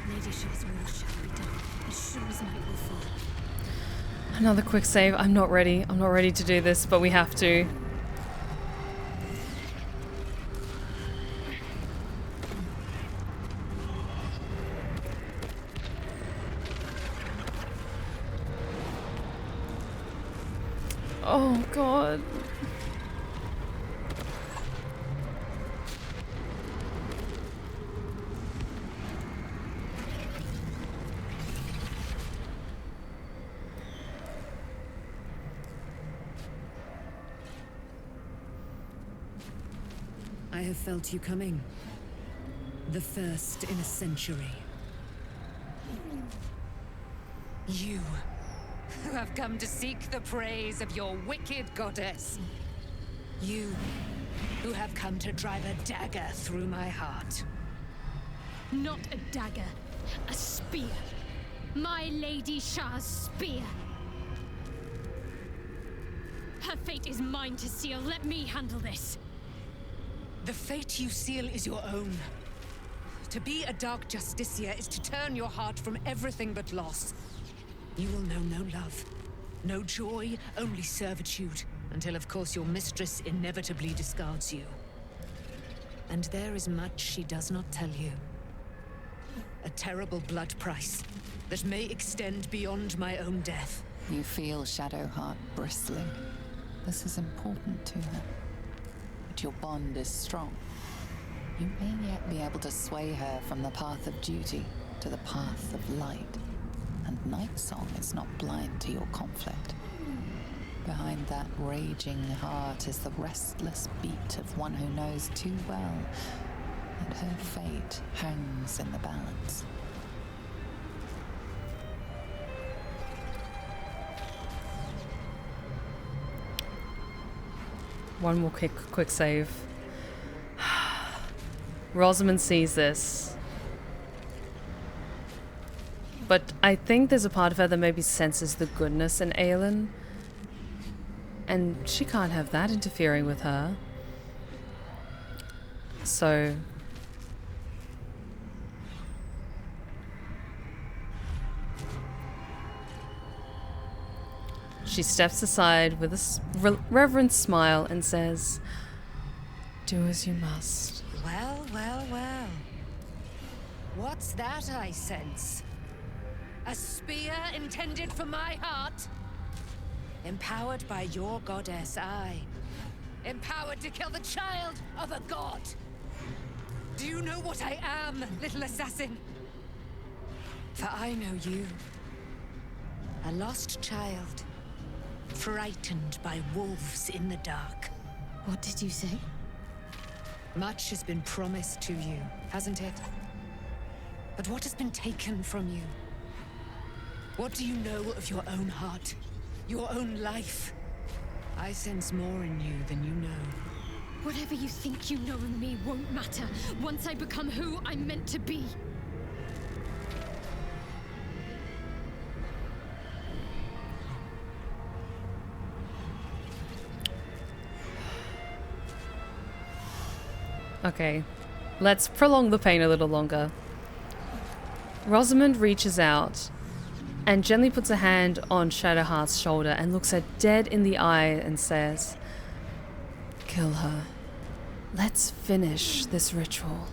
Lady Shar's will shall be done, as sure as night will fall. Another quick save. I'm not ready. I'm not ready to do this, but we have to. Oh, God. I have felt you coming. The first in a century. You, who have come to seek the praise of your wicked goddess. You, who have come to drive a dagger through my heart. Not a dagger, a spear. My Lady Shar's spear. Her fate is mine to seal. Let me handle this. The fate you seal is your own. To be a Dark Justicia is to turn your heart from everything but loss. You will know no love, no joy, only servitude, until of course your mistress inevitably discards you. And there is much she does not tell you. A terrible blood price that may extend beyond my own death. You feel Shadowheart bristling. This is important to her. But your bond is strong. You may yet be able to sway her from the path of duty to the path of light. And Nightsong is not blind to your conflict. Behind that raging heart is the restless beat of one who knows too well that her fate hangs in the balance. One more quick save. Rosamund sees this. But I think there's a part of her that maybe senses the goodness in Aelin. And she can't have that interfering with her. So... she steps aside with a reverent smile and says, "Do as you must." Well, well, well. What's that I sense? A spear intended for my heart? Empowered by your goddess, I. Empowered to kill the child of a god. Do you know what I am, little assassin? For I know you. A lost child. Frightened by wolves in the dark. What did you say? Much has been promised to you, hasn't it? But what has been taken from you? What do you know of your own heart? Your own life? I sense more in you than you know. Whatever you think you know of me won't matter once I become who I'm meant to be. Okay, let's prolong the pain a little longer. Rosamund reaches out and gently puts a hand on Shadowheart's shoulder and looks her dead in the eye and says, "Kill her. Let's finish this ritual."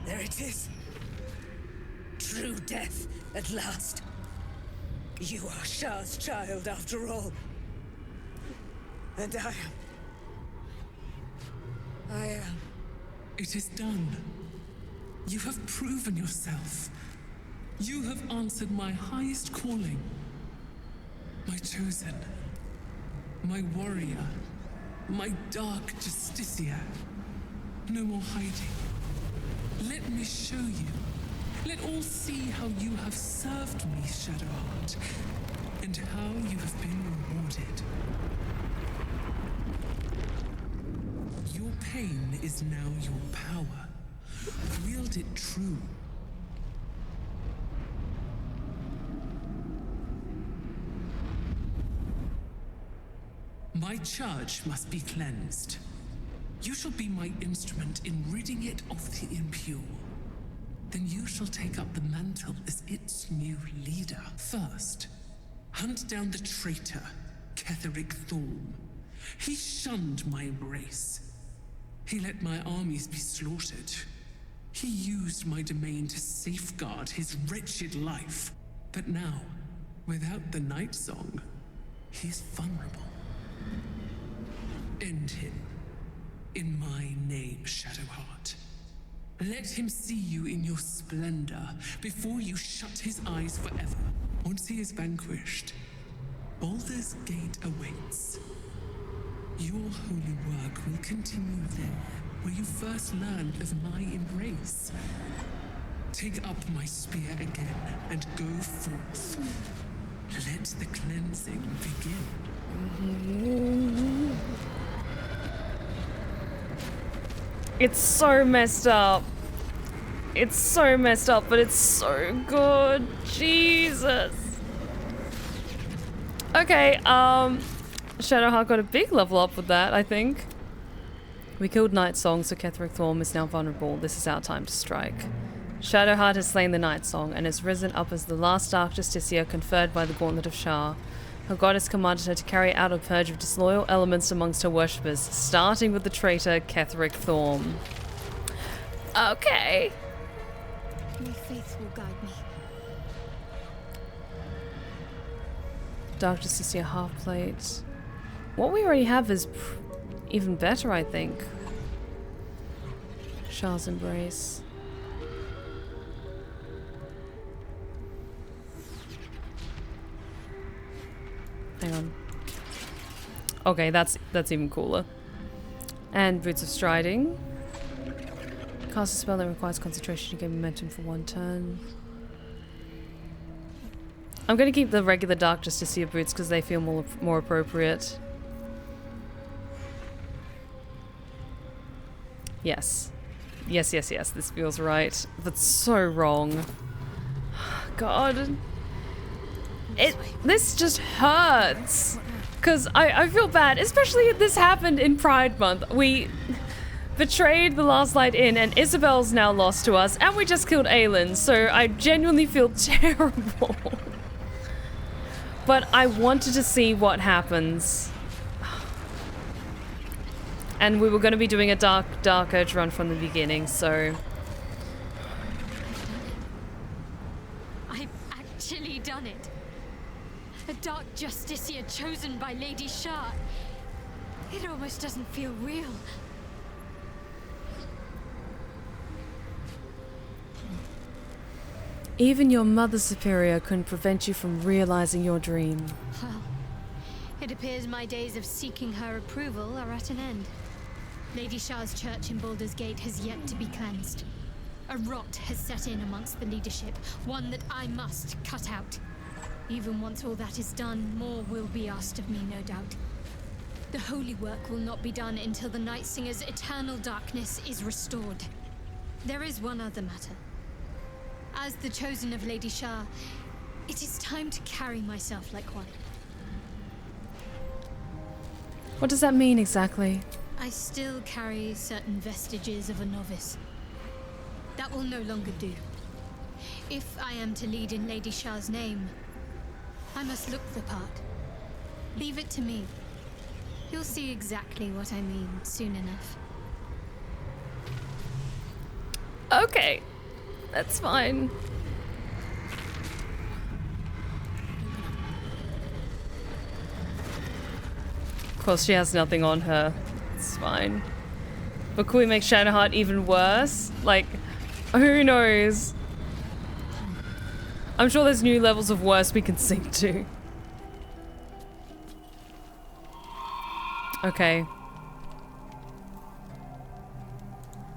There it is. True death, at last. You are Shar's child, after all. And I am. It is done. You have proven yourself. You have answered my highest calling. My chosen. My warrior. My dark justiciar. No more hiding. Let me show you. Let all see how you have served me, Shadowheart, and how you have been rewarded. Your pain is now your power. Wield it true. My charge must be cleansed. You shall be my instrument in ridding it of the impure. Then you shall take up the mantle as its new leader. First, hunt down the traitor, Ketheric Thorm. He shunned my embrace. He let my armies be slaughtered. He used my domain to safeguard his wretched life. But now, without the Nightsong, he is vulnerable. End him. In my name, Shadowheart. Let him see you in your splendor before you shut his eyes forever. Once he is vanquished, Baldur's Gate awaits. Your holy work will continue there, where you first learned of my embrace. Take up my spear again and go forth. Let the cleansing begin. It's so messed up. It's so messed up, but it's so good. Jesus. Okay, Shadowheart got a big level up with that, I think. We killed Nightsong, so Ketheric Thorm is now vulnerable. This is our time to strike. Shadowheart has slain the Nightsong and has risen up as the last Dark Justiciar conferred by the Gauntlet of Shar. Her goddess commanded her to carry out a purge of disloyal elements amongst her worshippers, starting with the traitor Ketheric Thorm. Okay. My faith will guide me. Dark Justiciar half plate. What we already have is even better, I think. Shar's Embrace. Hang on. Okay, that's even cooler. And Boots of Striding. Cast a spell that requires concentration to gain momentum for 1 turn. I'm gonna keep the regular Dark Justiciar boots because they feel more appropriate. Yes. Yes, this feels right. But so wrong. God. This just hurts. Because I feel bad, especially if this happened in Pride Month. We betrayed the Last Light Inn and Isabel's now lost to us, and we just killed Aelin, so I genuinely feel terrible. But I wanted to see what happens. And we were going to be doing a Dark Urge run from the beginning, so... I've actually done it. A Dark Justiciar chosen by Lady Shar. It almost doesn't feel real. Even your Mother Superior couldn't prevent you from realizing your dream. Well, it appears my days of seeking her approval are at an end. Lady Shar's church in Baldur's Gate has yet to be cleansed. A rot has set in amongst the leadership, one that I must cut out. Even once all that is done, more will be asked of me, no doubt. The holy work will not be done until the Night Singer's eternal darkness is restored. There is one other matter. As the chosen of Lady Shar, it is time to carry myself like one. What does that mean exactly? I still carry certain vestiges of a novice. That will no longer do. If I am to lead in Lady Shar's name, I must look the part. Leave it to me. You'll see exactly what I mean soon enough. Okay, that's fine. Of course, she has nothing on her. It's fine. But could we make Shadowheart even worse? Like, who knows? I'm sure there's new levels of worse we can sink to. Okay.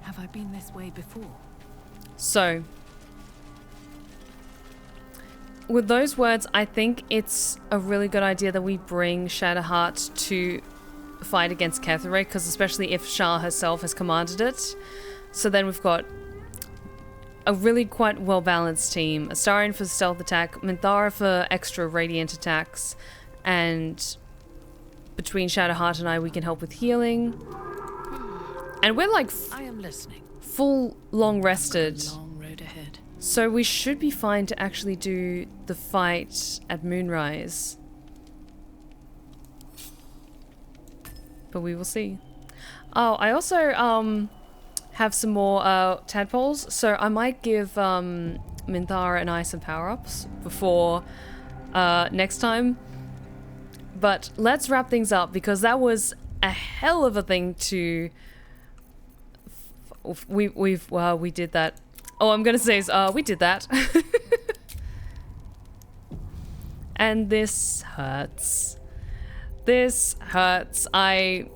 Have I been this way before? So, with those words, I think it's a really good idea that we bring Shadowheart to fight against Ketheric, because especially if Shar herself has commanded it. So then we've got a really quite well-balanced team. Astarion for stealth attack, Minthara for extra radiant attacks, and between Shadowheart and I, we can help with healing. And we're like I am listening. Full long rested. Long road ahead. So we should be fine to actually do the fight at Moonrise. But we will see. Oh, I also have some more tadpoles, so I might give Minthara and I some power-ups before next time. But let's wrap things up, because that was a hell of a thing to... We did that. Oh, I'm gonna say is, we did that. And this hurts. This hurts. There's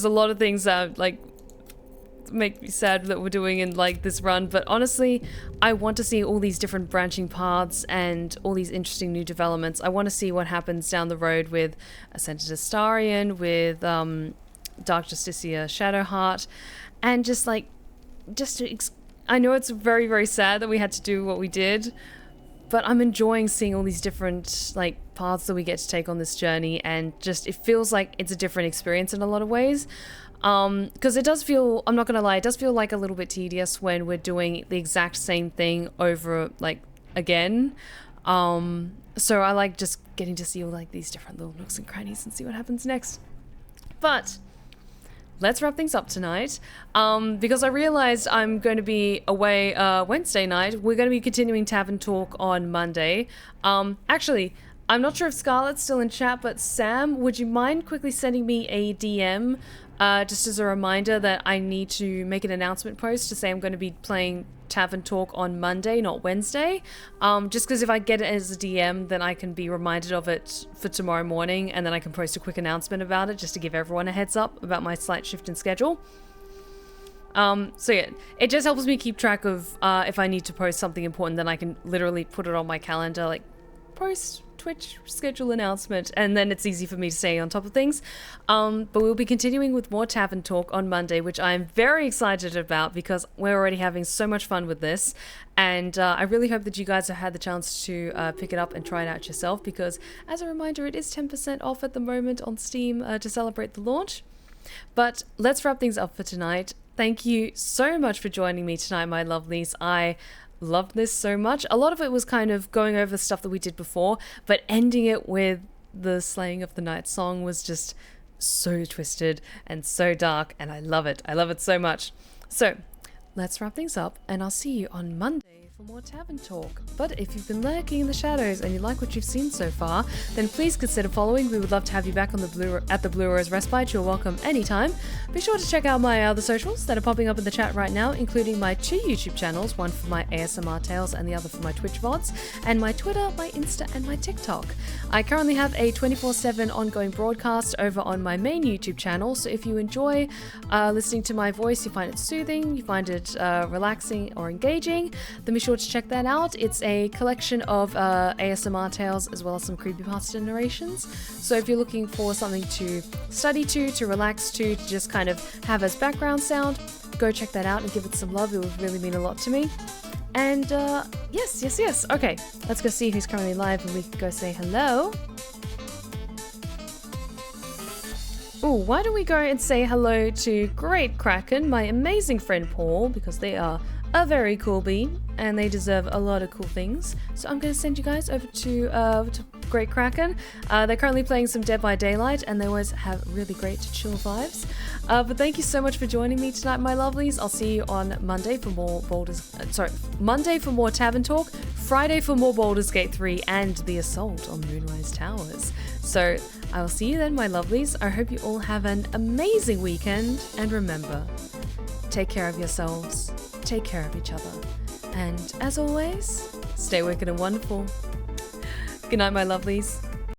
a lot of things that, like, make me sad that we're doing in, like, this run, but honestly, I want to see all these different branching paths and all these interesting new developments. I want to see what happens down the road with Ascended Astarion, with, Dark Justicia Shadowheart, and just, like, I know it's very, very sad that we had to do what we did, but I'm enjoying seeing all these different, like, paths that we get to take on this journey, and just, it feels like it's a different experience in a lot of ways. Because it does feel, I'm not gonna lie, it does feel like a little bit tedious when we're doing the exact same thing over, like, again. So I like just getting to see all, like, these different little nooks and crannies and see what happens next. But let's wrap things up tonight, because I realized I'm going to be away Wednesday night. We're going to be continuing Tavern Talk on Monday. Actually, I'm not sure if Scarlett's still in chat, but Sam, would you mind quickly sending me a DM just as a reminder that I need to make an announcement post to say I'm going to be playing Tavern Talk on Monday, not Wednesday. Just because if I get it as a DM, then I can be reminded of it for tomorrow morning, and then I can post a quick announcement about it just to give everyone a heads up about my slight shift in schedule. So yeah, it just helps me keep track of if I need to post something important, then I can literally put it on my calendar, like post Twitch schedule announcement, and then it's easy for me to stay on top of things. But we'll be continuing with more Tavern Talk on Monday, which I'm very excited about because we're already having so much fun with this, and I really hope that you guys have had the chance to pick it up and try it out yourself, because as a reminder, it is 10% off at the moment on Steam to celebrate the launch. But let's wrap things up for tonight. Thank you so much for joining me tonight, my lovelies. I loved this so much. A lot of it was kind of going over the stuff that we did before, but ending it with the slaying of the Nightsong was just so twisted and so dark, and I love it. I love it so much. So let's wrap things up, and I'll see you on Monday for for more tavern talk. But if you've been lurking in the shadows and you like what you've seen so far, then please consider following. We would love to have you back on at the Blue Rose Respite. You're welcome anytime. Be sure to check out my other socials that are popping up in the chat right now, including my 2 YouTube channels, one for my ASMR tales and the other for my Twitch VODs, and my Twitter, my Insta, and my TikTok. I currently have a 24/7 ongoing broadcast over on my main YouTube channel, so if you enjoy listening to my voice, you find it soothing, you find it relaxing or engaging, then be sure to check that out. It's a collection of ASMR tales as well as some creepypasta narrations. So if you're looking for something to study to relax to just kind of have as background sound, go check that out and give it some love. It would really mean a lot to me. And yes. Okay, let's go see who's currently live and we can go say hello. Oh, why don't we go and say hello to Great Kraken, my amazing friend Paul, because they are a very cool bean and they deserve a lot of cool things. So I'm going to send you guys over to Great Kraken. They're currently playing some Dead by Daylight and they always have really great chill vibes. But thank you so much for joining me tonight, my lovelies. I'll see you on Monday for more Monday for more Tavern Talk, Friday for more Baldur's Gate 3 and the Assault on Moonrise Towers. So I will see you then, my lovelies. I hope you all have an amazing weekend, and remember, take care of yourselves, take care of each other, and as always, stay wicked and wonderful. Good night, my lovelies.